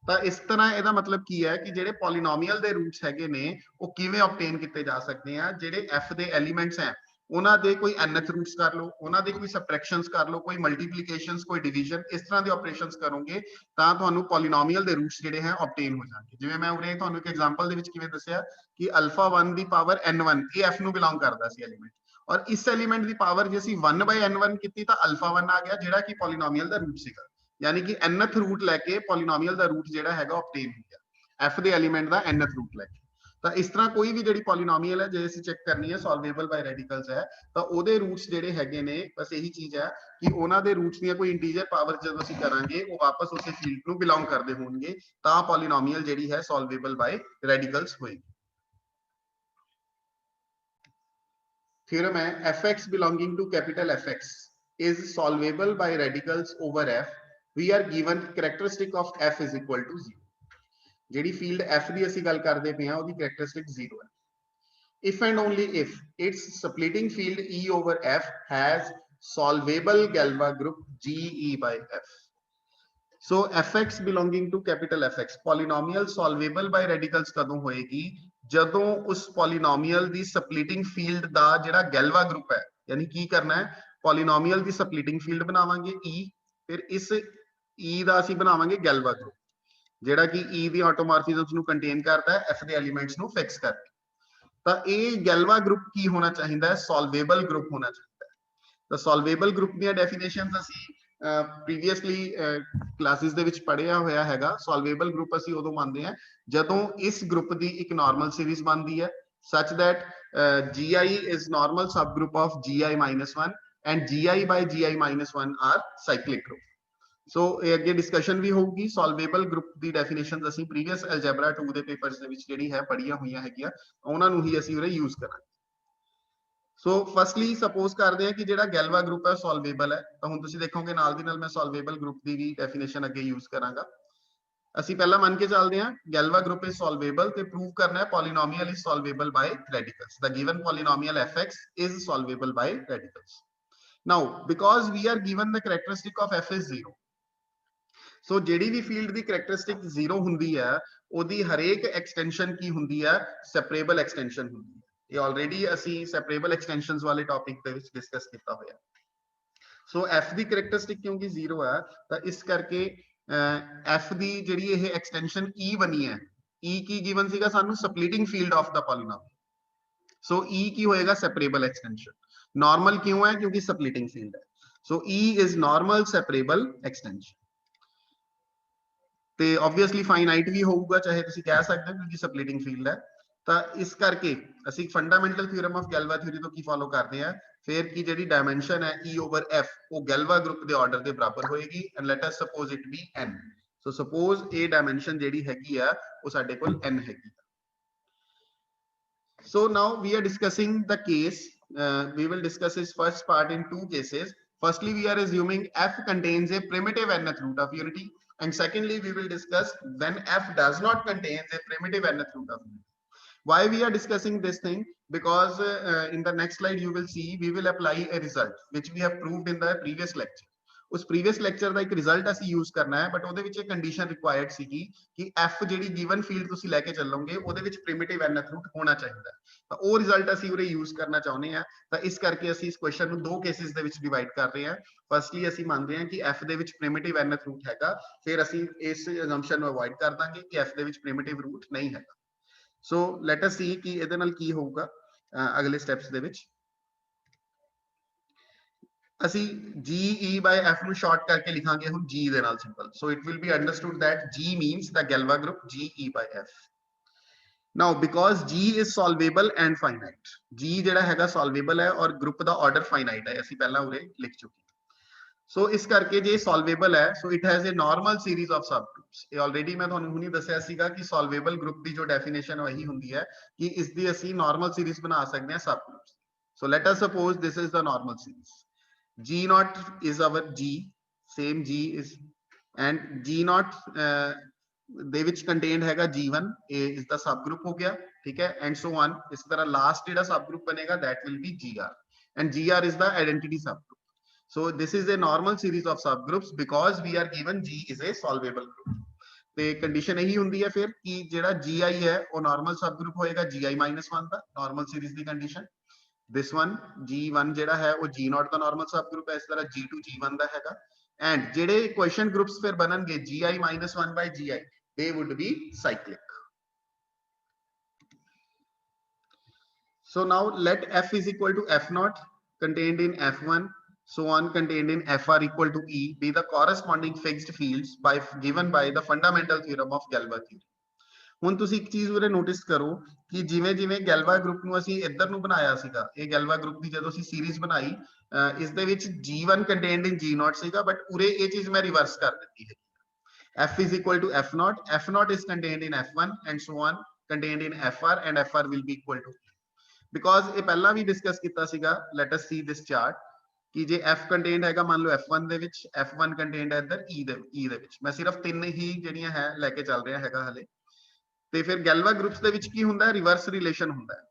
ਤਾਂ ਇਸ ਤਰ੍ਹਾਂ ਇਹਦਾ ਮਤਲਬ ਕੀ ਹੈ ਕਿ ਜਿਹੜੇ ਪੋਲੀਨੋਮੀਅਲ ਦੇ ਰੂਟਸ ਹੈਗੇ ਨੇ ਉਹ ਕਿਵੇਂ ਆਬਟੇਨ ਕੀਤੇ ਜਾ ਸਕਦੇ ਆ, ਜਿਹੜੇ f ਦੇ ਐਲੀਮੈਂਟਸ ਹੈ ਉਹਨਾਂ ਦੇ ਕੋਈ nth ਰੂਟਸ ਕਰ ਲਓ, ਉਹਨਾਂ ਦੇ ਕੋਈ ਸਬਟ੍ਰੈਕਸ਼ਨਸ ਕਰ ਲਓ, ਕੋਈ ਮਲਟੀਪਲੀਕੇਸ਼ਨਸ, ਕੋਈ ਡਿਵੀਜ਼ਨ, ਇਸ ਤਰ੍ਹਾਂ ਦੇ ਆਪਰੇਸ਼ਨਸ ਕਰੋਗੇ ਤਾਂ ਤੁਹਾਨੂੰ ਪੋਲੀਨੋਮੀਅਲ ਦੇ ਰੂਟਸ ਜਿਹੜੇ ਹੈ ਆਬਟੇਨ ਹੋ ਜਾਣਗੇ। ਜਿਵੇਂ ਮੈਂ ਉਰੇ ਤੁਹਾਨੂੰ ਇੱਕ ਐਗਜ਼ਾਮਪਲ ਦੇ ਵਿੱਚ ਕਿਵੇਂ ਦੱਸਿਆ ਕਿ ਅਲਫਾ 1 ਦੀ ਪਾਵਰ n1 ਇਹ f ਨੂੰ ਬਿਲੋਂਗ ਕਰਦਾ ਸੀ ਐਲੀਮੈਂਟ, ਔਰ ਇਸ ਐਲੀਮੈਂਟ ਦੀ ਪਾਵਰ ਜੇ ਅਸੀਂ 1 ਬਾਈ n1 ਕੀਤੀ ਤਾਂ ਅਲਫਾ 1 ਆ ਗਿਆ ਜਿਹੜਾ ਕਿ ਪੋਲੀਨੋਮੀਅਲ ਦਾ ਰੂਟ ਸੀਗਾ, ਯਾਨੀ ਕਿ nth ਰੂਟ ਲੈ ਕੇ ਪੋਲੀਨੋਮੀਅਲ ਦਾ ਰੂਟ ਜਿਹੜਾ ਹੈਗਾ ਆਬਟੇਨ ਹੋ ਗਿਆ f ਦੇ ਐਲੀਮੈਂਟ ਦਾ nth ਰੂਟ ਲੈ ਕੇ। ਤਾਂ ਇਸ ਤਰ੍ਹਾਂ ਕੋਈ ਵੀ ਜਿਹੜੀ ਪੋਲੀਨੋਮੀਅਲ ਹੈ ਜੇ ਅਸੀਂ ਚੈੱਕ ਕਰਨੀ ਹੈ ਸੋਲਵੇਬਲ ਬਾਈ ਰੈਡੀਕਲਸ ਹੈ ਤਾਂ ਉਹਦੇ ਰੂਟਸ ਜਿਹੜੇ ਹੈਗੇ ਨੇ ਬਸ ਇਹੀ ਚੀਜ਼ ਹੈ ਕਿ ਉਹਨਾਂ ਦੇ ਰੂਟਸ ਦੀਆਂ ਕੋਈ ਇੰਟੀਜਰ ਪਾਵਰ ਜਦੋਂ ਅਸੀਂ ਕਰਾਂਗੇ ਉਹ ਵਾਪਸ ਉਸੇ ਫੀਲਡ ਨੂੰ ਬਿਲੋਂਗ ਕਰਦੇ ਹੋਣਗੇ ਤਾਂ ਪੋਲੀਨੋਮੀਅਲ ਜਿਹੜੀ ਹੈ ਸੋਲਵੇਬਲ ਬਾਈ ਰੈਡੀਕਲਸ ਹੋਏਗੀ। ਥਿਓਰਮ ਹੈ fx belonging to capital Fx is solvable by radicals over f, we are given characteristic of f is equal to 0। ਜਿਹੜੀ ਫੀਲਡ f ਦੀ ਅਸੀਂ ਗੱਲ ਕਰਦੇ ਪਏ ਹਾਂ ਉਹਦੀ ਕੈਰੈਕਟਰਿਸਟਿਕ 0 ਹੈ। if and only if its splitting field E over f has solvable Galois group GE by f। so fx belonging to capital Fx polynomial solvable by radicals ਕਦੋਂ ਹੋਏਗੀ, ਜਦੋਂ ਉਸ ਪੋਲੀਨੋਮੀਅਲ ਦੀ ਸਪਲਿਟਿੰਗ ਫੀਲਡ ਦਾ ਜਿਹੜਾ ਗੈਲਵਾ ਗਰੁੱਪ ਹੈ, ਯਾਨੀ ਕੀ ਕਰਨਾ ਹੈ ਪੋਲੀਨੋਮੀਅਲ ਦੀ ਸਪਲਿਟਿੰਗ ਫੀਲਡ ਬਣਾਵਾਂਗੇ E, ਫਿਰ ਇਸ E ਦਾ ਅਸੀਂ ਬਣਾਵਾਂਗੇ ਗੈਲਵਾ ਗਰੁੱਪ ਜਿਹੜਾ ਕਿ E ਦੀ ਆਟੋਮੋਰਫਿਜ਼ਮਸ ਨੂੰ ਕੰਟੇਨ ਕਰਦਾ ਹੈ f ਦੇ ਐਲੀਮੈਂਟਸ ਨੂੰ ਫਿਕਸ ਕਰਕੇ। ਤਾਂ ਇਹ ਗੈਲਵਾ ਗਰੁੱਪ ਕੀ ਹੋਣਾ ਚਾਹੀਦਾ ਹੈ, ਸੋਲਵੇਬਲ ਗਰੁੱਪ ਹੋਣਾ ਚਾਹੀਦਾ ਹੈ। ਤਾਂ ਸੋਲਵੇਬਲ ਗਰੁੱਪ ਦੀਆਂ ਡੈਫੀਨੇਸ਼ਨਸ ਅਸੀਂ ਪ੍ਰੀਵੀਅਸਲੀ ਕਲਾਸਿਸ ਦੇ ਵਿੱਚ ਪੜ੍ਹਿਆ ਹੋਇਆ ਹੈਗਾ। ਸੋਲਵੇਬਲ ਗਰੁੱਪ ਅਸੀਂ ਉਦੋਂ ਮੰਨਦੇ ਹਾਂ ਜਦੋਂ ਇਸ ਗਰੁੱਪ ਦੀ ਇੱਕ ਨਾਰਮਲ ਸੀਰੀਜ਼ ਬਣਦੀ ਹੈ such that gi is normal subgroup of gi minus 1 and gi by gi minus 1 are cyclic group। ਸੋ ਇਹ ਅੱਗੇ ਡਿਸਕਸ਼ਨ ਵੀ ਹੋਊਗੀ। ਸੋਲਵੇਬਲ ਗਰੁੱਪ ਦੀ ਡੈਫੀਨੇਸ਼ਨਸ ਅਸੀਂ ਪ੍ਰੀਵੀਅਸ ਅਲਜੈਬਰਾ 2 ਦੇ ਪੇਪਰਸ ਦੇ ਵਿੱਚ ਜਿਹੜੀ ਹੈ ਪੜ੍ਹੀਆਂ ਹੋਈਆਂ ਹੈਗੀਆਂ, ਉਹਨਾਂ ਨੂੰ ਹੀ ਅਸੀਂ ਉਰੇ ਯੂਜ਼ ਕਰਾਂਗੇ। ਸੋ ਫਸਟਲੀ ਸਪੋਜ਼ ਕਰਦੇ ਹਾਂ ਕਿ ਜਿਹੜਾ ਗੈਲਵਾ ਗਰੁੱਪ ਹੈ ਸੋਲਵੇਬਲ ਹੈ, ਤਾਂ ਹੁਣ ਤੁਸੀਂ ਦੇਖੋਗੇ ਨਾਲ ਦੀ ਨਾਲ ਮੈਂ ਸੋਲਵੇਬਲ ਗਰੁੱਪ ਦੀ ਵੀ ਡੈਫੀਨੇਸ਼ਨ ਅੱਗੇ ਯੂਜ਼ ਕਰਾਂਗਾ। ਅਸੀਂ ਪਹਿਲਾਂ ਮੰਨ ਕੇ ਚੱਲਦੇ ਹਾਂ ਗੈਲਵਾ ਗਰੁੱਪ ਇਜ਼ ਸੋਲਵੇਬਲ ਤੇ ਪ੍ਰੂਵ ਕਰਨਾ ਹੈ polynomial is solvable by radicals. the given polynomial fx is solvable by radicals। now because we are given the characteristic of f is 0, ਸੋ ਜਿਹੜੀ ਵੀ ਫੀਲਡ ਦੀ ਕੈਰੈਕਟਰਿਸਟਿਕ 0 ਹੁੰਦੀ ਹੈ ਉਹਦੀ ਹਰੇਕ ਐਕਸਟੈਂਸ਼ਨ ਕੀ ਹੁੰਦੀ ਹੈ, ਸੈਪਰੇਬਲ ਐਕਸਟੈਂਸ਼ਨ ਹੁੰਦੀ ਹੈ। ਇਹ ਆਲਰੇਡੀ ਅਸੀਂ ਸੈਪਰੇਬਲ ਐਕਸਟੈਂਸ਼ਨਸ ਵਾਲੇ ਟੌਪਿਕ ਦੇ ਵਿੱਚ ਡਿਸਕਸ ਕੀਤਾ ਹੋਇਆ। ਸੋ f ਦੀ ਕੈਰੈਕਟਰਿਸਟਿਕ ਕਿਉਂਕਿ 0 ਹੈ ਤਾਂ ਇਸ ਕਰਕੇ f ਦੀ ਜਿਹੜੀ ਇਹ ਐਕਸਟੈਂਸ਼ਨ E ਬਣੀ ਹੈ, E ਕੀ ਗਿਵਨ ਸੀਗਾ ਸਾਨੂੰ, splitting field of the polynomial. So E ਕੀ ਹੋਏਗਾ, ਸੈਪਰੇਬਲ ਐਕਸਟੈਂਸ਼ਨ। ਨਾਰਮਲ ਕਿਉਂ ਹੈ, ਕਿਉਂਕਿ ਸਪਲਿਟਿੰਗ ਫੀਲਡ ਹੈ। ਸੋ E ਇਜ਼ ਨਾਰਮਲ ਸੈਪਰੇਬਲ ਐਕਸਟੈਂਸ਼ਨ ਤੇ ਆਬਵੀਅਸਲੀ ਫਾਈਨਾਈਟ ਵੀ ਹੋਊਗਾ, ਚਾਹੇ ਤੁਸੀਂ ਕਹਿ ਸਕਦੇ ਹੋ ਕਿਉਂਕਿ ਸਪਲਿਟਿੰਗ ਫੀਲਡ ਹੈ। ਤਾਂ ਇਸ ਕਰਕੇ ਅਸੀਂ fundamental theorem of Galois theory ਤੋਂ ਕੀ ਫਾਲੋ ਕਰਦੇ ਹਾਂ, ਫਿਰ ਕੀ ਜਿਹੜੀ ਡਾਇਮੈਂਸ਼ਨ ਹੈ E over f ਉਹ ਗੈਲਵਾ ਗਰੁੱਪ ਦੇ ਆਰਡਰ ਦੇ ਬਰਾਬਰ ਹੋਏਗੀ and let us suppose it be n। So suppose ਇਹ ਡਾਇਮੈਂਸ਼ਨ ਜਿਹੜੀ ਹੈਗੀ ਆ ਉਹ ਸਾਡੇ ਕੋਲ n ਹੈਗੀ। So now we are discussing the case, we will discuss this first part in two cases. Firstly, we are assuming f contains a primitive nth root of unity, and secondly we will discuss when f does not contain a primitive nth root of unity. Why we are discussing this thing, because in the next slide you will see we will apply a result which we have proved in the previous lecture. उस प्रीवियस ਲੈਕਚਰ ਦਾ ਇੱਕ ਰਿਜ਼ਲਟ ਅਸੀਂ ਯੂਜ਼ ਕਰਨਾ ਹੈ, ਬਟ ਉਹਦੇ ਵਿੱਚ ਇਹ ਕੰਡੀਸ਼ਨ ਰਿਕੁਆਇਰਡ ਸੀਗੀ ਕਿ f ਜਿਹੜੀ ਗਿਵਨ ਫੀਲਡ ਤੁਸੀਂ ਲੈ ਕੇ ਚੱਲੋਗੇ ਉਹਦੇ ਵਿੱਚ ਪ੍ਰਿਮਿਟਿਵ nth ਰੂਟ ਹੋਣਾ ਚਾਹੀਦਾ, ਤਾਂ ਉਹ ਰਿਜ਼ਲਟ ਅਸੀਂ ਉਰੇ ਯੂਜ਼ ਕਰਨਾ ਚਾਹੁੰਦੇ ਹਾਂ। ਤਾਂ ਇਸ ਕਰਕੇ ਅਸੀਂ ਇਸ ਕੁਐਸਚਨ ਨੂੰ ਦੋ ਕੇਸਿਸ ਦੇ ਵਿੱਚ ਡਿਵਾਈਡ ਕਰ ਰਹੇ ਹਾਂ। ਫਰਸਟਲੀ ਅਸੀਂ ਮੰਨਦੇ ਹਾਂ ਕਿ f ਦੇ ਵਿੱਚ ਪ੍ਰਿਮਿਟਿਵ nth ਰੂਟ ਹੈਗਾ, ਫਿਰ ਅਸੀਂ ਇਸ ਅਸੰਪਸ਼ਨ ਨੂੰ ਅਵੋਇਡ ਕਰ ਦਾਂਗੇ ਕਿ f ਦੇ ਵਿੱਚ ਪ੍ਰਿਮਿਟਿਵ ਰੂਟ ਨਹੀਂ ਹੈਗਾ। ਸੋ ਲੈਟ ਅਸ ਸੀ ਕਿ ਇਹਦੇ ਨਾਲ ਕੀ ਹੋਊਗਾ ਅਗਲੇ ਸਟੈਪਸ ਦੇ ਵਿੱਚ। ਅਸੀਂ GE by F ਨੂੰ ਸ਼ਾਰਟ ਕਰਕੇ ਲਿਖਾਂਗੇ ਹੁਣ G ਦੇ ਨਾਲ simple. So it will be understood that G means the Galois group GE by F. Now because G is solvable and finite, G ਜਿਹੜਾ ਹੈਗਾ solvable ਹੈ ਔਰ group ਦਾ order finite ਹੈ, ਅਸੀਂ ਪਹਿਲਾਂ ਉਰੇ ਲਿਖ ਚੁੱਕੇ। ਸੋ ਇਸ ਕਰਕੇ ਜੇ solvable ਹੈ so it has a normal series of subgroups। ਇਹ ਆਲਰੇਡੀ ਮੈਂ ਤੁਹਾਨੂੰ ਹੁਣੀ ਦੱਸਿਆ ਸੀਗਾ ਕਿ solvable group ਦੀ ਜੋ ਡੈਫੀਨੇਸ਼ਨ ਉਹ ਇਹੀ ਹੁੰਦੀ ਹੈ ਕਿ ਇਸ ਦੀ ਅਸੀਂ normal series ਬਣਾ ਸਕਦੇ ਹਾਂ subgroups। So let us suppose this is the normal series. G naught is our G, same G is, and G naught ਦੇ ਵਿੱਚ contained ਹੈਗਾ G1, ਇਹ is the subgroup ਹੋ ਗਿਆ, ਠੀਕ ਹੈ, and so on। ਇਸ ਤਰ੍ਹਾਂ last ਜਿਹੜਾ subgroup ਬਣੇਗਾ that will be GR, and GR is the identity subgroup। So this is a normal series of subgroups because we are given G is a solvable group। ਤੇ ਕੰਡੀਸ਼ਨ ਇਹੀ ਹੁੰਦੀ ਹੈ ਫਿਰ ਕਿ ਜਿਹੜਾ GI ਹੈ ਉਹ normal subgroup ਹੋਏਗਾ GI-1 the, normal series the condition. this one G1 ਜਿਹੜਾ ਹੈ ਉਹ G0 ਦਾ ਨਾਰਮਲ ਸਬ ਗਰੁੱਪ ਹੈ, ਇਸ ਤਰ੍ਹਾਂ G2 G1 ਦਾ ਹੈਗਾ। ਐਂਡ ਜਿਹੜੇ ਇਕੁਏਸ਼ਨ ਗਰੁੱਪਸ ਫਿਰ ਬਣਨਗੇ GI-1 by GI they would be cyclic। so now let F is equal to F0 contained in F1 so on contained in FR equal to E be the corresponding fixed fields by given by the fundamental theorem of Galois theory। ਹੁਣ ਤੁਸੀਂ ਇੱਕ ਚੀਜ਼ ਉਰੇ ਨੋਟਿਸ ਕਰੋ ਕਿ ਜਿਵੇਂ ਜਿਵੇਂ ਗੈਲਵਾ ਗਰੁੱਪ ਨੂੰ ਅਸੀਂ ਇੱਧਰ ਨੂੰ ਬਣਾਇਆ ਸੀਗਾ, ਇਹ ਗੈਲਵਾ ਗਰੁੱਪ ਦੀ ਜਦੋਂ ਅਸੀਂ ਸੀਰੀਜ਼ ਬਣਾਈ ਇਸ ਦੇ ਵਿੱਚ G1 ਕੰਟੇਨਡ ਇਨ G0 ਸੀਗਾ, ਬਟ ਉਰੇ ਇਹ ਚੀਜ਼ ਮੈਂ ਰਿਵਰਸ ਕਰ ਦਿੱਤੀ ਹੈ। F is equal to F0, F0 is contained in F1 and so on contained in FR and FR will be equal to E। because ਇਹ ਪਹਿਲਾਂ ਵੀ ਡਿਸਕਸ ਕੀਤਾ ਸੀਗਾ, let us see this chart ਕਿ ਜੇ F ਕੰਟੇਨਡ ਹੈਗਾ ਮੰਨ ਲਓ F1 ਦੇ ਵਿੱਚ, F1 ਕੰਟੇਨਡ ਹੈ ਇੱਧਰ E ਦੇ ਵਿੱਚ, ਮੈਂ ਸਿਰਫ ਤਿੰਨ ਹੀ ਜਿਹੜੀਆਂ ਹੈ ਲੈ ਕੇ ਚੱਲ ਰਿਹਾ ਹੈਗਾ ਹਲੇ। ਤੇ ਫਿਰ ਗੈਲਵਾ ਗਰੁੱਪਸ ਦੇ ਵਿੱਚ ਕੀ ਹੁੰਦਾ ਹੈ, ਰਿਵਰਸ ਰਿਲੇਸ਼ਨ ਹੁੰਦਾ ਹੈ,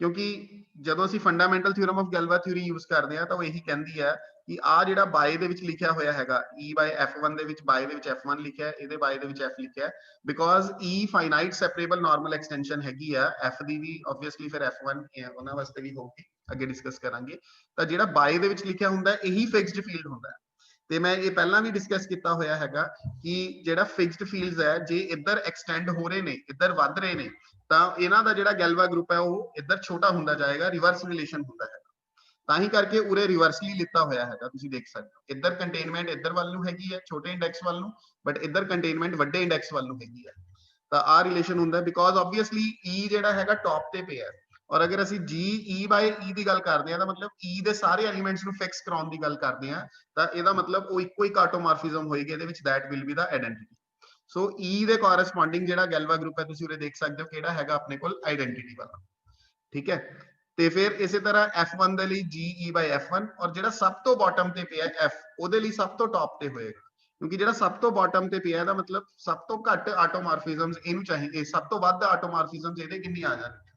ਕਿਉਂਕਿ ਜਦੋਂ ਅਸੀਂ fundamental theorem of Galois theory use ਕਰਦੇ ਹਾਂ ਤਾਂ ਉਹ ਇਹੀ ਕਹਿੰਦੀ ਹੈ ਕਿ ਆ ਜਿਹੜਾ ਬਾਏ ਦੇ ਵਿੱਚ ਲਿਖਿਆ ਹੋਇਆ ਹੈਗਾ E by F1 ਦੇ ਵਿੱਚ ਬਾਏ ਦੇ ਵਿੱਚ F1 ਲਿਖਿਆ ਹੈ, ਇਹਦੇ ਬਾਏ ਦੇ ਵਿੱਚ F ਲਿਖਿਆ ਹੈ, because E finite separable normal extension ਹੈਗੀ ਆ, F ਦੀ ਵੀ ਆਬਵੀਅਸਲੀ ਫਿਰ F1 ਉਹਨਾਂ ਵਾਸਤੇ ਵੀ ਹੋਊਗੀ, ਅੱਗੇ ਡਿਸਕਸ ਕਰਾਂਗੇ। ਤਾਂ ਜਿਹੜਾ ਬਾਏ ਦੇ ਵਿੱਚ ਲਿਖਿਆ ਹੁੰਦਾ ਇਹੀ ਫਿਕਸਡ ਫੀਲਡ ਹੁੰਦਾ ਹੈ। ਤੇ ਮੈਂ ਇਹ ਪਹਿਲਾਂ ਵੀ ਡਿਸਕਸ ਕੀਤਾ ਹੋਇਆ ਹੈਗਾ ਕਿ ਜਿਹੜਾ ਫਿਕਸਡ ਫੀਲਡਸ ਹੈ ਜੇ ਇੱਧਰ ਐਕਸਟੈਂਡ ਹੋ ਰਹੇ ਨੇ, ਇੱਧਰ ਵੱਧ ਰਹੇ ਨੇ, ਤਾਂ ਇਹਨਾਂ ਦਾ ਜਿਹੜਾ ਗੈਲਵਾ ਗਰੁੱਪ ਹੈ ਉਹ ਇੱਧਰ ਛੋਟਾ ਹੁੰਦਾ ਜਾਏਗਾ, ਰਿਵਰਸ ਰਿਲੇਸ਼ਨ ਹੁੰਦਾ ਹੈ। ਤਾਂ ਹੀ ਕਰਕੇ ਉਰੇ ਰਿਵਰਸਲੀ ਲਿੱਤਾ ਹੋਇਆ ਹੈਗਾ, ਤੁਸੀਂ ਦੇਖ ਸਕਦੇ ਹੋ ਇੱਧਰ ਕੰਟੇਨਮੈਂਟ ਇੱਧਰ ਵੱਲ ਨੂੰ ਹੈਗੀ ਹੈ ਛੋਟੇ ਇੰਡੈਕਸ ਵੱਲ ਨੂੰ, ਬਟ ਇੱਧਰ ਕੰਟੇਨਮੈਂਟ ਵੱਡੇ ਇੰਡੈਕਸ ਵੱਲ ਨੂੰ ਹੈਗੀ ਹੈ। ਤਾਂ ਆਹ ਰਿਲੇਸ਼ਨ ਹੁੰਦਾ ਬਿਕੋਜ਼ ਆਬਵੀਅਸਲੀ E ਜਿਹੜਾ ਹੈਗਾ ਟੌਪ ਤੇ ਪਿਆ, ਔਰ ਅਗਰ ਅਸੀਂ GE by E ਦੀ ਗੱਲ ਕਰਦੇ ਹਾਂ ਤਾਂ ਮਤਲਬ E ਦੇ ਸਾਰੇ ਐਲੀਮੈਂਟਸ ਨੂੰ ਫਿਕਸ ਕਰਾਉਣ ਦੀ ਗੱਲ ਕਰਦੇ ਹਾਂ, ਤਾਂ ਇਹਦਾ ਮਤਲਬ ਉਹ ਇੱਕੋ ਹੀ ਆਟੋਮੋਰਫਿਜ਼ਮ ਹੋਏਗੀ ਇਹਦੇ ਵਿੱਚ, that will be the identity। So E ਦੇ ਕੋਰਸਪੋਂਡਿੰਗ ਜਿਹੜਾ ਗੈਲਵਾ ਗਰੁੱਪ ਹੈ ਤੁਸੀਂ ਉਰੇ ਦੇਖ ਸਕਦੇ ਹੋ ਕਿਹੜਾ ਹੈਗਾ ਆਪਣੇ ਕੋਲ, ਆਇਡੈਂਟੀਟੀ ਵਾਲਾ, ਠੀਕ ਹੈ। ਤੇ ਫਿਰ ਇਸੇ ਤਰ੍ਹਾਂ F1 ਦੇ ਲਈ GE by F1, ਔਰ ਜਿਹੜਾ ਸਭ ਤੋਂ ਬਾਟਮ ਤੇ ਪਿਆ F ਉਹਦੇ ਲਈ ਸਭ ਤੋਂ ਟੌਪ ਤੇ ਹੋਏਗਾ, ਕਿਉਂਕਿ ਜਿਹੜਾ ਸਭ ਤੋਂ ਬਾਟਮ ਤੇ ਪਿਆ ਇਹਦਾ ਮਤਲਬ ਸਭ ਤੋਂ ਘੱਟ ਆਟੋਮੋਰਫਿਜ਼ਮਸ ਇਹਨੂੰ ਚਾਹੀਦੇ, ਸਭ ਤੋਂ ਵੱਧ ਆਟੋਮੋਰਫਿਜ਼ਮਸ ਇਹਦੇ ਕਿੰਨੀ ਆ ਜਾਣਗੇ,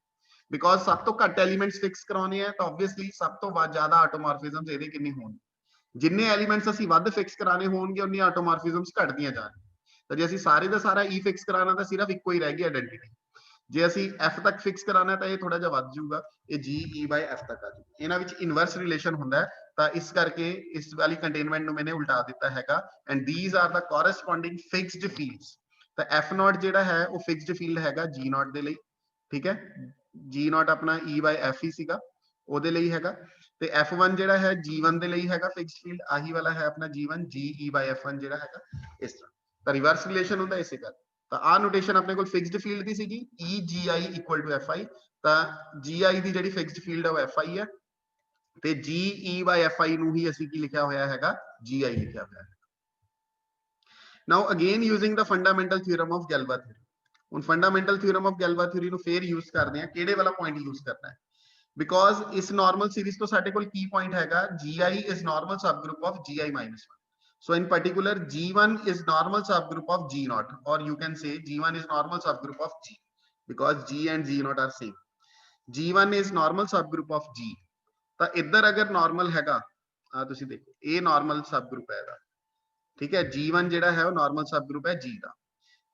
ਬਿਕੋਜ਼ ਸਭ ਤੋਂ ਘੱਟ ਐਲੀਮੈਂਟਸ ਫਿਕਸ ਕਰਾਉਣੇ ਆ ਤਾਂ ਆਬਵੀਅਸਲੀ ਸਭ ਤੋਂ ਵੱਧ ਜ਼ਿਆਦਾ ਆਟੋਮੋਰਫਿਜ਼ਮਸ ਇਹਦੇ ਕਿੰਨੀ ਹੋਣਗੇ, ਜਿੰਨੇ ਐਲੀਮੈਂਟਸ ਅਸੀਂ ਵੱਧ ਫਿਕਸ ਕਰਾਣੇ ਹੋਣਗੇ ਉਨੀ ਆਟੋਮੋਰਫਿਜ਼ਮਸ ਘਟਦੀਆਂ ਜਾਣਗੀਆਂ। ਤਾਂ ਜੇ ਅਸੀਂ ਸਾਰੇ ਦਾ ਸਾਰਾ E ਫਿਕਸ ਕਰਾਣਾ ਤਾਂ ਸਿਰਫ ਇੱਕੋ ਹੀ ਰਹਿ ਗਈ ਆਇਡੈਂਟੀਟੀ, ਜੇ ਅਸੀਂ F ਤੱਕ ਫਿਕਸ ਕਰਾਣਾ ਤਾਂ ਇਹ ਥੋੜਾ ਜਿਹਾ ਵੱਧ ਜਾਊਗਾ, ਇਹ GE by F ਤੱਕ ਆ ਜਾਊਗਾ। ਇਹਨਾਂ ਵਿੱਚ ਇਨਵਰਸ ਰਿਲੇਸ਼ਨ ਹੁੰਦਾ, ਤਾਂ ਇਸ ਕਰਕੇ ਇਸ ਵਾਲੀ ਕੰਟੇਨਮੈਂਟ ਨੂੰ ਮੈंने ਉਲਟਾ ਦਿੱਤਾ ਹੈਗਾ, and these are the corresponding fixed fields। ਤਾਂ F0 ਜਿਹੜਾ ਹੈ ਉਹ ਫਿਕਸਡ ਫੀਲਡ ਹੈਗਾ G0 ਦੇ ਲਈ, ਠੀਕ ਹੈ, G0 ਆਪਣਾ E by F ਹੀ ਸੀਗਾ ਉਹਦੇ ਲਈ ਹੈਗਾ, ਤੇ F1 ਜਿਹੜਾ ਹੈ G1 ਦੇ ਲਈ ਹੈਗਾ ਫਿਕਸਡ ਫੀਲਡ, ਆਹੀ ਵਾਲਾ ਹੈ ਆਪਣਾ G1 GE by F1 ਜਿਹੜਾ ਹੈਗਾ ਇਸ ਤਰ੍ਹਾਂ। ਤਾਂ ਰਿਵਰਸ ਰਿਲੇਸ਼ਨ ਹੁੰਦਾ ਇਸੇ ਕਰਕੇ। ਤਾਂ ਆਹ ਨੋਟੇਸ਼ਨ ਆਪਣੇ ਕੋਲ ਫਿਕਸਡ ਫੀਲਡ ਦੀ ਸੀਗੀ EGI equal to FI, ਤਾਂ GI ਦੀ ਜਿਹੜੀ ਫਿਕਸਡ ਫੀਲਡ ਹੈ ਉਹ FI ਹੈ, ਤੇ GE by FI ਨੂੰ ਹੀ ਅਸੀਂ ਕੀ ਲਿਖਿਆ ਹੋਇਆ ਹੈਗਾ, GI ਲਿਖਿਆ ਹੋਇਆ ਹੈ। Now again using the fundamental theorem of Galois theory, ਹੁਣ fundamental theorem of Galois theory ਨੂੰ ਫੇਰ ਯੂਜ਼ ਕਰਦੇ ਆ, ਕਿਹੜੇ ਵਾਲਾ ਪੁਆਇੰਟ ਯੂਜ਼ ਕਰਨਾ ਹੈ, ਬਿਕੋਜ਼ ਇਸ ਨਾਰਮਲ ਸੀਰੀਜ਼ ਤੋਂ ਸਾਡੇ ਕੋਲ ਕੀ ਪੁਆਇੰਟ ਹੈਗਾ, GI is normal subgroup of GI-1। so in particular G1 is normal subgroup of G0, or you can say G1 is normal subgroup of G, because G and G0 are same। G1 is normal subgroup of G, ਤਾਂ ਇੱਧਰ ਅਗਰ ਨਾਰਮਲ ਹੈਗਾ ਆ ਤੁਸੀਂ ਦੇਖੋ ਇਹ ਨਾਰਮਲ ਸਬਗਰੁੱਪ ਹੈ ਇਹਦਾ, ਠੀਕ ਹੈ। G1 ਜਿਹੜਾ ਹੈ ਉਹ ਨਾਰਮਲ ਸਬਗਰੁੱਪ ਹੈ G ਦਾ।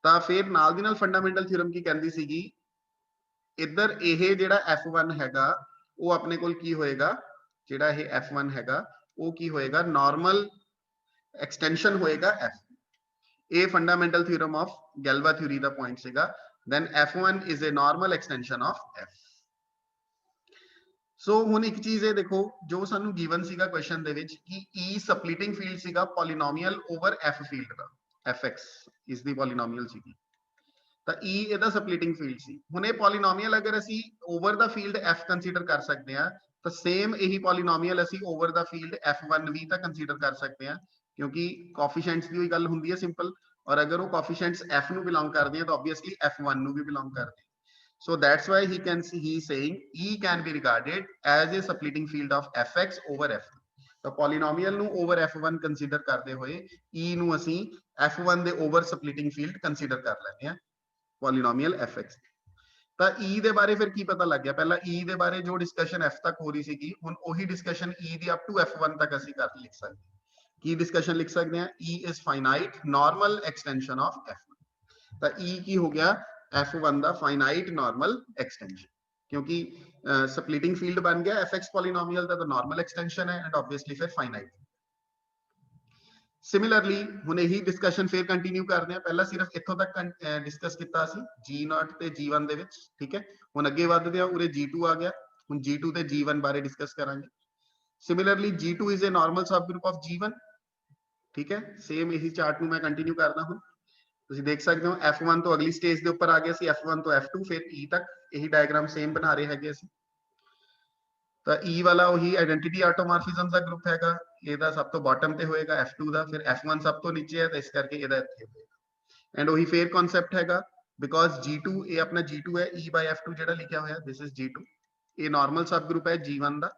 ਤਾਂ ਫਿਰ ਨਾਲ ਦੀ ਨਾਲ ਫੰਡਾਮੈਂਟਲ ਥਿਊਰਮ ਕੀ ਕਹਿੰਦੀ ਸੀਗੀ, ਇੱਧਰ ਇਹ ਜਿਹੜਾ F1 ਹੈਗਾ ਉਹ ਆਪਣੇ ਕੋਲ ਕੀ ਹੋਏਗਾ, ਜਿਹੜਾ ਇਹ F1 ਹੈਗਾ ਉਹ ਕੀ ਹੋਏਗਾ, ਨਾਰਮਲ ਐਕਸਟੈਂਸ਼ਨ ਹੋਏਗਾ F। ਇਹ fundamental theorem of Galois theory ਦਾ ਪੁਆਇੰਟ ਸੀਗਾ। then F1 is a normal extension of F। So ਹੁਣ ਇੱਕ ਚੀਜ਼ ਇਹ ਦੇਖੋ ਜੋ ਸਾਨੂੰ ਗਿਵਨ ਸੀਗਾ ਕੁਐਸਚਨ ਦੇ ਵਿੱਚ ਕਿ E ਸਪਲਿਟਿੰਗ ਫੀਲਡ ਸੀਗਾ ਪੋਲੀਨੋਮੀਅਲ ਓਵਰ F ਫੀਲਡ ਦਾ, Fx ਇਸ ਦੀ ਪੋਲੀਨੋਮੀਅਲ ਸੀਗੀ, ਤਾਂ E ਇਹਦਾ ਸਪਲਿਟਿੰਗ ਫੀਲਡ ਸੀ। ਹੁਣ ਇਹ ਪੋਲੀਨੋਮੀਅਲ ਅਗਰ ਅਸੀਂ ਓਵਰ ਦਾ ਫੀਲਡ F ਕੰਸੀਡਰ ਕਰ ਸਕਦੇ ਹਾਂ ਤਾਂ ਸੇਮ ਇਹੀ ਪੋਲੀਨੋਮੀਅਲ ਅਸੀਂ ਓਵਰ ਦਾ ਫੀਲਡ F1 ਵੀ ਤਾਂ ਕੰਸੀਡਰ ਕਰ ਸਕਦੇ ਹਾਂ, ਕਿਉਂਕਿ ਕੋਐਫੀਸ਼ੀਐਂਟਸ ਦੀ ਉਹੀ ਗੱਲ ਹੁੰਦੀ ਹੈ ਸਿੰਪਲ, ਔਰ ਅਗਰ ਉਹ ਕੋਐਫੀਸ਼ੀਐਂਟਸ F ਨੂੰ ਬਿਲੋਂਗ ਕਰਦੇ ਆ ਤਾਂ ਆਬਵੀਅਸਲੀ F1 ਨੂੰ ਵੀ ਬਿਲੋਂਗ ਕਰਦੇ ਆ। So that's why he is saying E can be regarded as a splitting field of Fx over F। ਤਾਂ ਪੋਲੀਨੋਮੀਅਲ ਨੂੰ ਓਵਰ F1 ਕੰਸੀਡਰ ਕਰਦੇ ਹੋਏ E ਨੂੰ ਅਸੀਂ F1 ਦੇ ਓਵਰ ਸਪਲਿਟਿੰਗ ਫੀਲਡ ਕੰਸੀਡਰ ਕਰ ਲੈਂਦੇ ਹਾਂ ਪੋਲੀਨੋਮੀਅਲ Fx। ਤਾਂ E ਦੇ ਬਾਰੇ ਫਿਰ ਕੀ ਪਤਾ ਲੱਗ ਗਿਆ, ਪਹਿਲਾਂ E ਦੇ ਬਾਰੇ ਜੋ ਡਿਸਕਸ਼ਨ F ਤੱਕ ਹੋ ਰਹੀ ਸੀਗੀ, ਹੁਣ ਉਹੀ discussion E the up to F1 ਤੱਕ ਅਸੀਂ ਕਰ ਲਿਖ ਸਕਦੇ ਹਾਂ। ਕੀ ਡਿਸਕਸ਼ਨ ਲਿਖ ਸਕਦੇ ਹਾਂ, E is finite normal extension of F1। ਤਾਂ E ਕੀ ਹੋ ਗਿਆ, F1 ਦਾ finite normal extension, क्योंकि splitting field बन गया Fx polynomial ਦਾ normal extension है and obviously फिर finite। Similarly ਹੁਣ ਇਹੀ ਡਿਸਕਸ਼ਨ ਫਿਰ ਕੰਟੀਨਿਊ ਕਰਦੇ ਹਾਂ, ਪਹਿਲਾਂ ਸਿਰਫ ਇੱਥੋਂ ਤੱਕ ਡਿਸਕਸ ਕੀਤਾ ਸੀ G0 ਤੇ G1 ਦੇ ਵਿੱਚ, ਠੀਕ ਹੈ। ਹੁਣ ਅੱਗੇ ਵੱਧਦੇ ਹਾਂ, ਉਰੇ G2 ਆ ਗਿਆ, ਹੁਣ G2 ਤੇ G1 ਬਾਰੇ ਡਿਸਕਸ ਕਰਾਂਗੇ। Similarly G2 is a normal subgroup of G1, ਠੀਕ ਹੈ। ਸੇਮ ਇਹੀ ਚਾਰਟ ਨੂੰ ਮੈਂ ਕੰਟੀਨਿਊ ਕਰਦਾ ਹੁਣ, ਤੁਸੀਂ ਦੇਖ ਸਕਦੇ ਹੋ F1 ਤੋਂ ਅਗਲੀ ਸਟੇਜ ਦੇ ਉੱਪਰ ਆ ਗਏ ਸੀ, F1 ਤੋਂ F2 ਫਿਰ E ਤੱਕ, ਇਹੀ ਡਾਇਗਰਾਮ ਸੇਮ ਬਣਾ ਰਹੇ ਹੈਗੇ ਅਸੀਂ। ਤਾਂ E ਵਾਲਾ ਉਹੀ ਆਇਡੈਂਟੀਟੀ ਆਟੋਮੋਰਫਿਜ਼ਮ ਦਾ ਗਰੁੱਪ ਹੈਗਾ, ਇਹਦਾ ਸਭ ਤੋਂ ਬਾਟਮ ਤੇ ਹੋਏਗਾ F2 ਦਾ, ਫਿਰ F1 ਸਭ ਤੋਂ ਨੀਚੇ ਹੈ ਤਾਂ ਇਸ ਕਰਕੇ ਇਹਦਾ ਇੱਥੇ ਹੋਏਗਾ। ਐਂਡ ਉਹੀ ਫੇਰ ਕਨਸੈਪਟ ਹੈਗਾ, ਬਿਕੋਜ਼ G2 ਇਹ ਆਪਣਾ G2 ਹੈ, E by F2 ਜਿਹੜਾ ਲਿਖਿਆ ਹੋਇਆ ਦਿਸ ਇਜ਼ G2, ਇਹ ਨਾਰਮਲ ਸਬ ਗਰੁੱਪ ਹੈ G1 ਦਾ,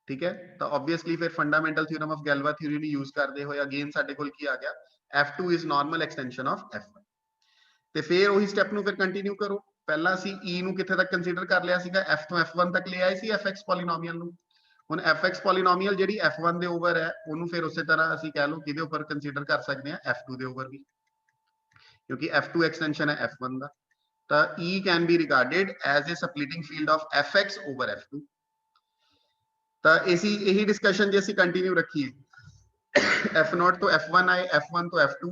ਠੀਕ ਹੈ। ਤਾਂ ਆਬਵੀਅਸਲੀ ਫਿਰ fundamental theorem of Galois theory ਨੂੰ ਯੂਜ਼ ਕਰਦੇ ਹੋਏ ਅਗੇਨ ਸਾਡੇ ਕੋਲ ਕੀ ਆ ਗਿਆ, F2 is normal extension of F1। ਤੇ ਫਿਰ ਉਹੀ ਸਟੈਪ ਨੂੰ ਫਿਰ ਕੰਟੀਨਿਊ ਕਰੋ, ਪਹਿਲਾਂ ਅਸੀਂ E ਨੂੰ ਕਿੱਥੇ ਤੱਕ ਕੰਸੀਡਰ ਕਰ ਲਿਆ ਸੀਗਾ, F ਤੋਂ F1 ਤੱਕ ਲੈ ਆਏ ਸੀ Fx ਪੋਲੀਨੋਮੀਅਲ ਨੂੰ। ਹੁਣ Fx ਪੋਲੀਨੋਮੀਅਲ ਜਿਹੜੀ F1 ਦੇ ਓਵਰ ਹੈ ਉਹਨੂੰ ਫਿਰ ਉਸੇ ਤਰ੍ਹਾਂ ਅਸੀਂ ਕਹਿ ਲਓ ਕਿਹਦੇ ਉੱਪਰ ਕੰਸੀਡਰ ਕਰ ਸਕਦੇ ਹਾਂ, F2 ਦੇ ਓਵਰ ਵੀ, ਕਿਉਂਕਿ F2 ਐਕਸਟੈਂਸ਼ਨ ਹੈ F1 ਦਾ। ਤਾਂ E can be regarded as a splitting field of Fx over F2। ਤਾਂ ਇਹੀ ਡਿਸਕਸ਼ਨ ਜੇ ਅਸੀਂ ਕੰਟੀਨਿਊ ਰੱਖੀਏ, F0 ਤੋਂ F1 ਆਏ, F1 ਤੋਂ F2,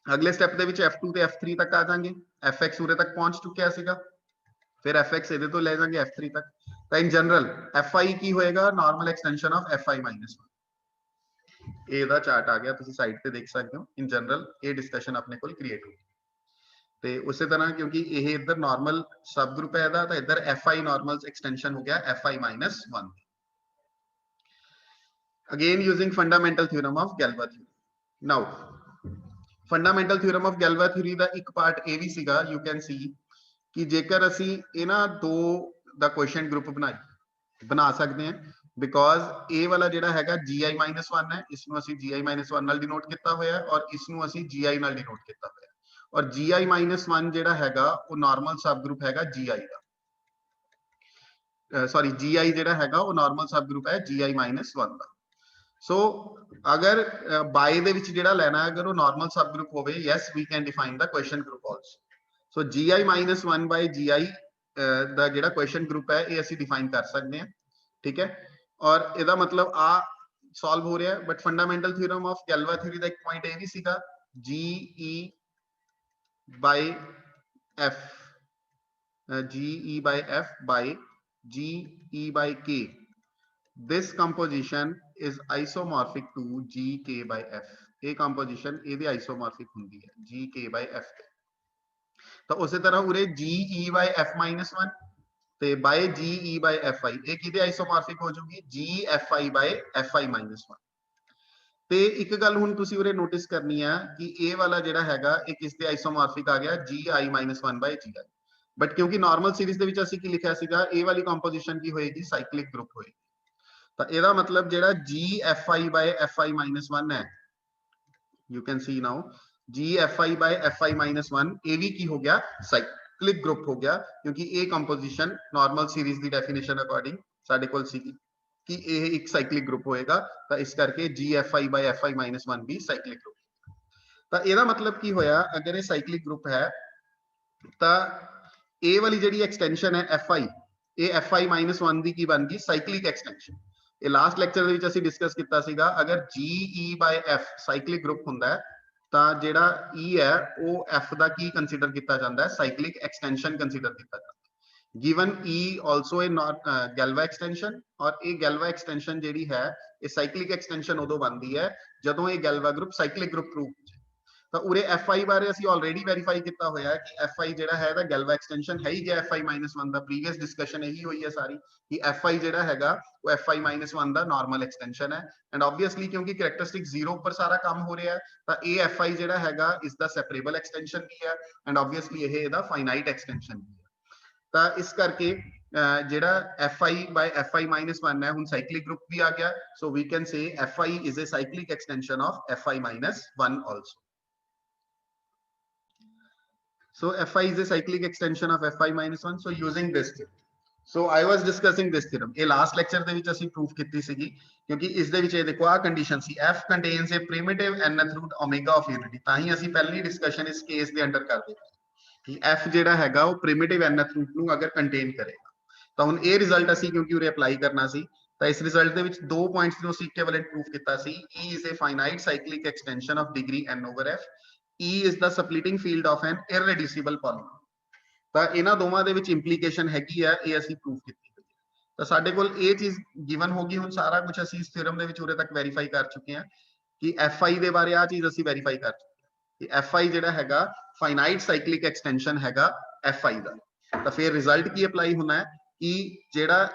ਅਗਲੇ ਸਟੈਪ ਦੇ ਵਿੱਚ F2 ਤੇ F3 ਤੱਕ ਆ ਜਾਾਂਗੇ, Fx ਉਰੇ ਤੱਕ ਪਹੁੰਚ ਚੁੱਕਿਆ ਸੀਗਾ, ਫਿਰ Fx ਇਹਦੇ ਤੋਂ ਲੈ ਜਾਾਂਗੇ F3 ਤੱਕ। ਤਾਂ ਇਨ ਜਨਰਲ Fi ਕੀ ਹੋਏਗਾ, ਨਾਰਮਲ ਐਕਸਟੈਂਸ਼ਨ ਆਫ Fi -1। ਇਹਦਾ ਚਾਰਟ ਆ ਗਿਆ, ਤੁਸੀਂ ਸਾਈਡ ਤੇ ਦੇਖ ਸਕਦੇ ਹੋ। ਇਨ ਜਨਰਲ ਇਹ ਡਿਸਕਸ਼ਨ ਆਪਣੇ ਕੋਲ ਕ੍ਰੀਏਟ ਹੋ ਗਈ, ਤੇ ਉਸੇ ਤਰ੍ਹਾਂ ਕਿਉਂਕਿ ਇਹ ਇੱਧਰ ਨਾਰਮਲ ਸਬ ਗਰੁੱਪ ਹੈ ਇਹਦਾ, ਤਾਂ ਇੱਧਰ Fi ਨਾਰਮਲ ਐਕਸਟੈਂਸ਼ਨ ਹੋ ਗਿਆ Fi -1। again using fundamental theorem of Galois theory। now fundamental theorem of Galois theory ਦਾ ਇੱਕ ਪਾਰਟ ਇਹ ਵੀ ਸੀਗਾ, ਯੂ ਕੈਨ ਸੀ ਕਿ ਜੇਕਰ ਅਸੀਂ ਇਹਨਾਂ ਦੋ ਦਾ ਕੁਐਸਚਨ ਗਰੁੱਪ ਬਣਾ ਸਕਦੇ ਹਾਂ, ਬਿਕੋਜ਼ ਇਹ ਵਾਲਾ ਜਿਹੜਾ ਹੈਗਾ Gi-1 ਹੈ, ਇਸ ਨੂੰ ਅਸੀਂ Gi-1 ਨਾਲ ਡਿਨੋਟ ਕੀਤਾ ਹੋਇਆ ਔਰ ਇਸ ਨੂੰ ਅਸੀਂ Gi ਨਾਲ ਡਿਨੋਟ ਕੀਤਾ ਹੋਇਆ, ਔਰ Gi-1 ਜਿਹੜਾ ਹੈਗਾ ਉਹ ਨਾਰਮਲ ਸਬ ਗਰੁੱਪ ਹੈਗਾ Gi ਦਾ, ਸੌਰੀ Gi ਜਿਹੜਾ ਹੈਗਾ ਉਹ ਨਾਰਮਲ ਸਬ ਗਰੁੱਪ ਹੈ Gi-1 ਦਾ। ਸੋ ਅਗਰ ਬਾਈ ਦੇ ਵਿੱਚ ਜਿਹੜਾ ਲੈਣਾ ਹੈ, ਅਗਰ ਉਹ ਨਾਰਮਲ ਸਬ ਗਰੁੱਪ ਹੋਵੇ, yes we can define the quotient group also. So Gi-1 by Gi ਦਾ ਜਿਹੜਾ ਕੁਐਸਚਨ ਗਰੁੱਪ ਹੈ ਇਹ ਅਸੀਂ ਡਿਫਾਈਨ ਕਰ ਸਕਦੇ ਹਾਂ, ਠੀਕ ਹੈ। ਔਰ ਇਹਦਾ ਮਤਲਬ ਆ ਸੋਲਵ ਹੋ ਰਿਹਾ, but fundamental theorem of Galois theory ਦਾ ਇੱਕ ਪੁਆਇੰਟ ਇਹ ਵੀ ਸੀਗਾ, Ge by F by Ge by K, this composition is isomorphic to Gk by F। ਇਹ composition ਇਹਦੀ isomorphic ਹੁੰਦੀ ਹੈ Gk by F ਤੇ। ਤਾਂ ਉਸੇ ਤਰ੍ਹਾਂ ਉਰੇ Ge by F -1 ਤੇ by Ge by Fi, ਇਹ ਕਿਹਦੇ isomorphic ਹੋ ਜਾਊਗੀ, Gfi by Fi -1। ਤੇ ਇੱਕ ਗੱਲ ਹੁਣ ਤੁਸੀਂ ਉਰੇ ਨੋਟਿਸ ਕਰਨੀ ਆ ਕਿ ਇਹ ਵਾਲਾ ਜਿਹੜਾ ਹੈਗਾ ਇਹ ਕਿਸ ਦੇ isomorphic ਆ ਗਿਆ, Gi -1 by Gi। ਬਟ ਕਿਉਂਕਿ ਨਾਰਮਲ ਸੀਰੀਜ਼ ਦੇ ਵਿੱਚ ਅਸੀਂ ਕੀ ਲਿਖਿਆ ਸੀਗਾ, ਇਹ ਵਾਲੀ ਕੰਪੋਜੀਸ਼ਨ ਕੀ ਹੋਏਗੀ, ਸਾਈਕਲਿਕ ਗਰੁੱਪ ਹੋਏਗੀ। ਤਾਂ ਇਹਦਾ ਮਤਲਬ ਜਿਹੜਾ Gfi by Fi -1 ਹੈ, you can see now Gfi by Fi -1 ਇਹ ਵੀ ਕੀ ਹੋ ਗਿਆ, साइक्लिक ग्रुप हो गया क्योंकि ए कंपोजिशन नॉर्मल सीरीज की डेफिनेशन अकॉर्डिंग साडे कोल सीगी कि ये एक साइक्लिक ग्रुप होएगा, तो इस करके GFI/FI-1 भी साइक्लिक ग्रुप। तो ਇਹਦਾ मतलब की होया अगर ये साइक्लिक ग्रुप है तो ए वाली ਜਿਹੜੀ एक्सटेंशन है FI, ये FI-1 ਦੀ ਕੀ ਬਣ ਗਈ साइक्लिक एक्सटेंशन। ਇਹ ਲਾਸਟ ਲੈਕਚਰ ਦੇ ਵਿੱਚ ਅਸੀਂ ਡਿਸਕਸ ਕੀਤਾ ਸੀਗਾ ਅਗਰ GE/F ਸਾइक्लिक ग्रुप ਹੁੰਦਾ ਹੈ ਤਾਂ ਜਿਹੜਾ E ਹੈ ਉਹ F ਦਾ ਕੀ ਕੰਸੀਡਰ ਕੀਤਾ ਜਾਂਦਾ ਹੈ साइक्लिक एक्सटेंशन कंसीडर ਕੀਤਾ ਜਾਂਦਾ है। Given E also a Galois extension और ये गैल्वा एक्सटेंशन ਜਿਹੜੀ है ये साइक्लिक एक्सटेंशन ਉਦੋਂ ਬਣਦੀ है ਜਦੋਂ ਇਹ गैल्वा ग्रुप साइक्लिक ग्रुप प्रूव हो जाए। तो उरे FI बारे ਅਸੀਂ ऑलरेडी वेरीफाई किया होया है कि FI ਜਿਹੜਾ है दा गैल्वा एक्सटेंशन है ही गया FI-1 ਦਾ प्रीवियस डिस्कशन यही हुई है सारी कि FI ਜਿਹੜਾ ਹੈਗਾ वो FI-1 ਦਾ नॉर्मल एक्सटेंशन है एंड ऑब्वियसली क्योंकि कैरेक्टरिस्टिक 0 पर सारा काम हो रहा है तो ये FI ਜਿਹੜਾ ਹੈਗਾ इस दा सेपरेबल एक्सटेंशन भी है एंड ऑब्वियसली ये ਇਹਦਾ फाइनाइट एक्सटेंशन भी है। तो इस करके ਜਿਹੜਾ FI/FI-1 है ਹੁਣ साइक्लिक ग्रुप भी आ गया, so we can say FI is a cyclic extension of FI-1 also। So FI is a cyclic extension of FI-1, so using this theorem, so I was discussing this theorem ये last lecture ਦੇ ਵਿੱਚ ਅਸੀਂ proof ਕੀਤੀ ਸੀਗੀ ਕਿਉਂਕਿ ਇਸ ਦੇ ਵਿੱਚ ਇਹ ਦੇਖੋ ਆ condition C F contains a primitive nth root omega of unity, ਤਾਂ ਹੀ ਅਸੀਂ ਪਹਿਲੀ ਡਿਸਕਸ਼ਨ ਇਸ ਕੇਸ ਦੇ ਅੰਡਰ ਕਰਦੇ ਕਿ F ਜਿਹੜਾ ਹੈਗਾ ਉਹ primitive nth root ਨੂੰ ਅਗਰ ਕੰਟੇਨ ਕਰੇਗਾ ਤਾਂ ਹੁਣ ਇਹ ਰਿਜ਼ਲਟ ਅਸੀਂ ਕਿਉਂਕਿ ਉਰੇ ਅਪਲਾਈ ਕਰਨਾ ਸੀ ਤਾਂ ਇਸ ਰਿਜ਼ਲਟ ਦੇ ਵਿੱਚ ਦੋ ਪੁਆਇੰਟਸ ਨੂੰ ਅਸੀਂ ਇਕੁਇਵਲੈਂਟ ਪ੍ਰੂਫ ਕੀਤਾ ਸੀ। E is a finite cyclic extension of degree n over F, E is the splitting field of an irreducible polynomial। ਤਾਂ ਇਹਨਾਂ ਦੋਵਾਂ ਦੇ ਵਿੱਚ ਇੰਪਲੀਕੇਸ਼ਨ ਹੈਗੀ ਆ, ਇਹ ਅਸੀਂ ਪ੍ਰੂਫ ਕੀਤੀ ਹੋਈ ਹੈ। ਤਾਂ ਸਾਡੇ ਕੋਲ ਇਹ ਚੀਜ਼ ਗਿਵਨ ਹੋ ਗਈ, ਹੁਣ ਸਾਰਾ ਕੁਝ ਅਸੀਂ ਇਸ ਥਿਓਰਮ ਦੇ ਵਿੱਚ ਉਰੇ ਤੱਕ ਵੈਰੀਫਾਈ ਕਰ ਚੁੱਕੇ ਹਾਂ ਕਿ FI ਦੇ ਬਾਰੇ ਆ ਚੀਜ਼ ਅਸੀਂ ਵੈਰੀਫਾਈ ਕਰ ਚੁੱਕੇ ਹਾਂ ਕਿ FI ਜਿਹੜਾ ਹੈਗਾ ਫਾਈਨਾਈਟ ਸਾਈਕਲਿਕ ਐਕਸਟੈਂਸ਼ਨ ਹੈਗਾ FI ਦਾ। ਤਾਂ ਫਿਰ ਰਿਜ਼ਲਟ ਕੀ ਅਪਲਾਈ ਹੋਣਾ ਹੈ ਕਿ ਜਿਹੜਾ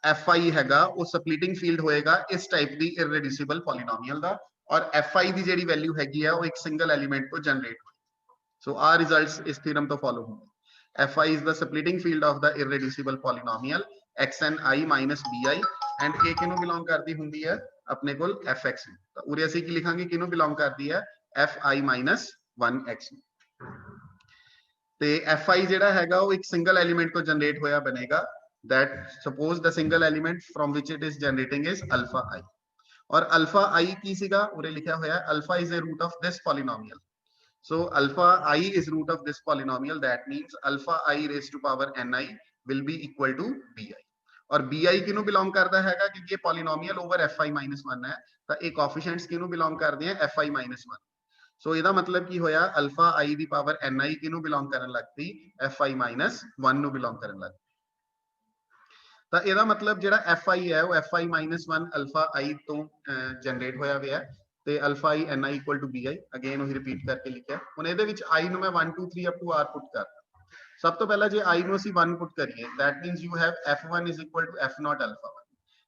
FI ਹੈਗਾ ਉਹ ਸਪਲਿਟਿੰਗ ਫੀਲਡ ਹੋਏਗਾ ਇਸ ਟਾਈਪ ਦੀ ਇਰਰੀਡਿਊਸਿਬਲ ਪੋਲੀਨੋਮੀਅਲ ਦਾ और FI ਦੀ ਜਿਹੜੀ ਵੈਲਿਊ ਹੈਗੀ ਹੈ ਉਹ ਇੱਕ ਸਿੰਗਲ ਐਲੀਮੈਂਟ ਤੋਂ ਜਨਰੇਟ ਹੋਈ। ਸੋ ਆ ਰਿਜ਼ਲਟਸ ਇਸ ਥਿਓਰਮ ਤੋਂ ਫਾਲੋ ਹੋਣਗੇ। FI is the splitting field of the irreducible polynomial xni minus bi and ਇਹ ਕਿਹਨੂੰ ਬਿਲੋਂਗ ਕਰਦੀ ਹੁੰਦੀ ਹੈ ਆਪਣੇ ਕੋਲ fx ਨੂੰ। ਤਾਂ ਉਰੇ ਅਸੀਂ ਕੀ ਲਿਖਾਂਗੇ ਕਿਹਨੂੰ ਬਿਲੋਂਗ ਕਰਦੀ ਹੈ fi minus 1x ਨੂੰ। ਤੇ FI ਜਿਹੜਾ ਹੈਗਾ ਉਹ ਇੱਕ ਸਿੰਗਲ ਐਲੀਮੈਂਟ ਤੋਂ ਜਨਰੇਟ ਹੋਇਆ ਬਣੇਗਾ that suppose the single element from which it is generating is alpha I और अल्फा आई की सीगा उरे लिखा हुआ है alpha is a root of this polynomial, so alpha I is root of this polynomial that means alpha I raise to power ni will be equal to bi और bi किनु बिलोंग करता हैगा क्योंकि ये पॉलिनोमियल ओवर fi-1 है तो ये कोएफिशिएंट्स किनु बिलोंग करदे हैं fi-1। सो ਇਹਦਾ मतलब की होया alpha I the power ni किनु बिलोंग करन लगती fi-1 नु बिलोंग करन लगती। ਤਾਂ ਇਹਦਾ ਮਤਲਬ ਜਿਹੜਾ FI ਹੈ ਉਹ FI-1 ਅਲਫਾ I ਤੋਂ ਜਨਰੇਟ ਹੋਇਆ ਹੋਇਆ ਹੈ ਤੇ alpha I ni equal to bi again ਉਹੀ ਰਿਪੀਟ ਕਰਕੇ ਲਿਖਿਆ। ਹੁਣ ਇਹਦੇ ਵਿੱਚ I ਨੂੰ ਮੈਂ 1 2 3 ਅਪ ਟੂ r ਪੁੱਟ ਕਰਦਾ। ਸਭ ਤੋਂ ਪਹਿਲਾਂ ਜੇ I ਨੂੰ ਅਸੀਂ 1 ਪੁੱਟ ਕਰੀਏ that means you have F1 is equal to F0 alpha 1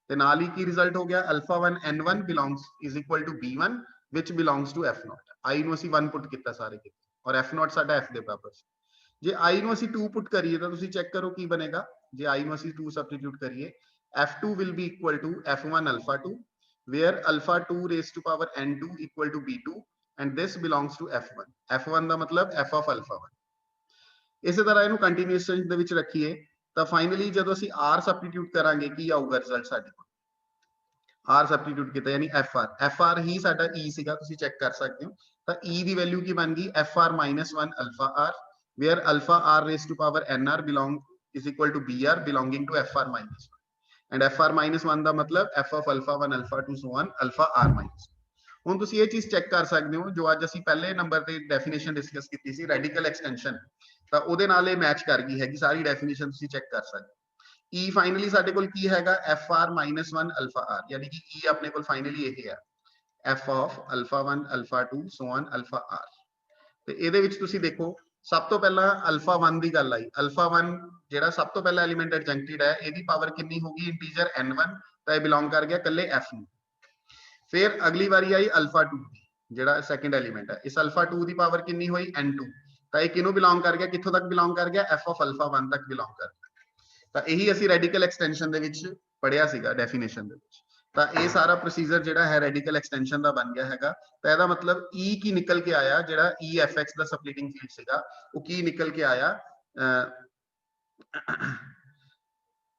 ਤੇ ਨਾਲ ਹੀ ਕੀ ਰਿਜ਼ਲਟ ਹੋ ਗਿਆ alpha 1 n1 belongs is equal to b1 which belongs to F0। I ਨੂੰ ਅਸੀਂ 1 ਪੁੱਟ ਕੀਤਾ ਸਾਰੇ ਕਿਤੇ ਔਰ F0 ਸਾਡਾ F ਦੇ ਬਰਾਬਰ ਸੀ। ਜੇ I ਨੂੰ ਅਸੀਂ 2 ਪੁੱਟ ਕਰੀਏ ਤਾਂ ਤੁਸੀਂ ਚੈੱਕ ਕਰੋ ਕੀ ਬਣੇਗਾ। ਜੇ I ਨੂੰ ਅਸੀਂ 2 ਸਬਸਟੀਟਿਊਟ ਕਰੀਏ F2 will be equal to F1 alpha 2 where alpha 2 raised to power n2 equal to b2 and this belongs to F1। F1 ਦਾ ਮਤਲਬ F of alpha 1। ਇਸੇ ਤਰ੍ਹਾਂ ਇਹਨੂੰ ਕੰਟੀਨਿਊਏਸ਼ਨ ਦੇ ਵਿੱਚ ਰੱਖੀਏ ਤਾਂ ਫਾਈਨਲੀ ਜਦੋਂ ਅਸੀਂ R ਸਬਸਟੀਟਿਊਟ ਕਰਾਂਗੇ ਕੀ ਆਊਗਾ ਰਿਜ਼ਲਟ ਸਾਡੇ ਕੋਲ। R ਸਬਸਟੀਟਿਊਟ ਕੀਤਾ ਯਾਨੀ FR ਹੀ ਸਾਡਾ E ਸੀਗਾ ਤੁਸੀਂ ਚੈੱਕ ਕਰ ਸਕਦੇ ਹੋ। ਤਾਂ E ਦੀ ਵੈਲਿਊ ਕੀ ਬਣ ਗਈ FR-1 alpha R where alpha R raised to power nr belong is equal to br belonging to FR-1 and FR-1 ਦਾ ਮਤਲਬ F of alpha 1 alpha 2 so on alpha R-1। ਹੁਣ ਤੁਸੀਂ ਇਹ ਚੀਜ਼ ਚੈੱਕ ਕਰ ਸਕਦੇ ਹੋ ਜੋ ਅੱਜ ਅਸੀਂ ਪਹਿਲੇ ਨੰਬਰ ਤੇ ਡੈਫੀਨੇਸ਼ਨ ਡਿਸਕਸ ਕੀਤੀ ਸੀ ਰੈਡੀਕਲ ਐਕਸਟੈਂਸ਼ਨ ਤਾਂ ਉਹਦੇ ਨਾਲ ਇਹ ਮੈਚ ਕਰ ਗਈ ਹੈਗੀ ਸਾਰੀ ਡੈਫੀਨੇਸ਼ਨ ਤੁਸੀਂ ਚੈੱਕ ਕਰ ਸਕਦੇ। E ਫਾਈਨਲੀ ਸਾਡੇ ਕੋਲ ਕੀ ਹੈਗਾ FR-1 alpha R ਯਾਨੀ ਕਿ E ਆਪਣੇ ਕੋਲ ਫਾਈਨਲੀ ਇਹ ਹੈ F of alpha 1 alpha 2 so on alpha R। ਤੇ ਇਹਦੇ ਵਿੱਚ ਤੁਸੀਂ ਦੇਖੋ ਸਭ ਤੋਂ ਪਹਿਲਾਂ ਅਲਫਾ 1 ਦੀ ਗੱਲ ਆਈ। ਅਲਫਾ 1 ਜਿਹੜਾ ਸਭ ਤੋਂ ਪਹਿਲਾ ਐਲੀਮੈਂਟ ਐਡਜੰਕਟਿਡ ਹੈ ਇਹਦੀ ਪਾਵਰ ਕਿੰਨੀ ਹੋਗੀ ਇੰਟੀਜਰ n1 ਤਾਂ ਇਹ ਬਿਲੋਂਗ ਕਰ ਗਿਆ ਕੱਲੇ f ਨੂੰ। ਫਿਰ ਅਗਲੀ ਵਾਰੀ ਆਈ ਅਲਫਾ 2 ਜਿਹੜਾ ਸੈਕੰਡ ਐਲੀਮੈਂਟ ਹੈ ਇਸ ਅਲਫਾ 2 ਦੀ ਪਾਵਰ ਕਿੰਨੀ ਹੋਈ n2 ਤਾਂ ਇਹ ਕਿਹਨੂੰ ਬਿਲੋਂਗ ਕਰ ਗਿਆ ਕਿੱਥੋਂ ਤੱਕ ਬਿਲੋਂਗ ਕਰ ਗਿਆ f of alpha 1 ਤੱਕ ਬਿਲੋਂਗ ਕਰ ਗਿਆ। ਤਾਂ ਇਹੀ ਅਸੀਂ ਰੈਡੀਕਲ ਐਕਸਟੈਂਸ਼ਨ ਦੇ ਵਿੱਚ ਪੜਿਆ ਸੀਗਾ ਡੈਫੀਨੇਸ਼ਨ ਦੇ ਵਿੱਚ। ਤਾਂ ਇਹ ਸਾਰਾ ਪ੍ਰੋਸੀਜਰ ਜਿਹੜਾ ਹੈ ਰੈਡੀਕਲ ਐਕਸਟੈਂਸ਼ਨ ਦਾ ਬਣ ਗਿਆ ਹੈਗਾ। ਤਾਂ ਇਹਦਾ ਮਤਲਬ E ਕੀ ਨਿਕਲ ਕੇ ਆਇਆ ਜਿਹੜਾ EFX ਦਾ ਸਪਲਿਟਿੰਗ ਫੀਲਡ ਸੀਗਾ ਉਹ ਕੀ ਨਿਕਲ ਕੇ ਆਇਆ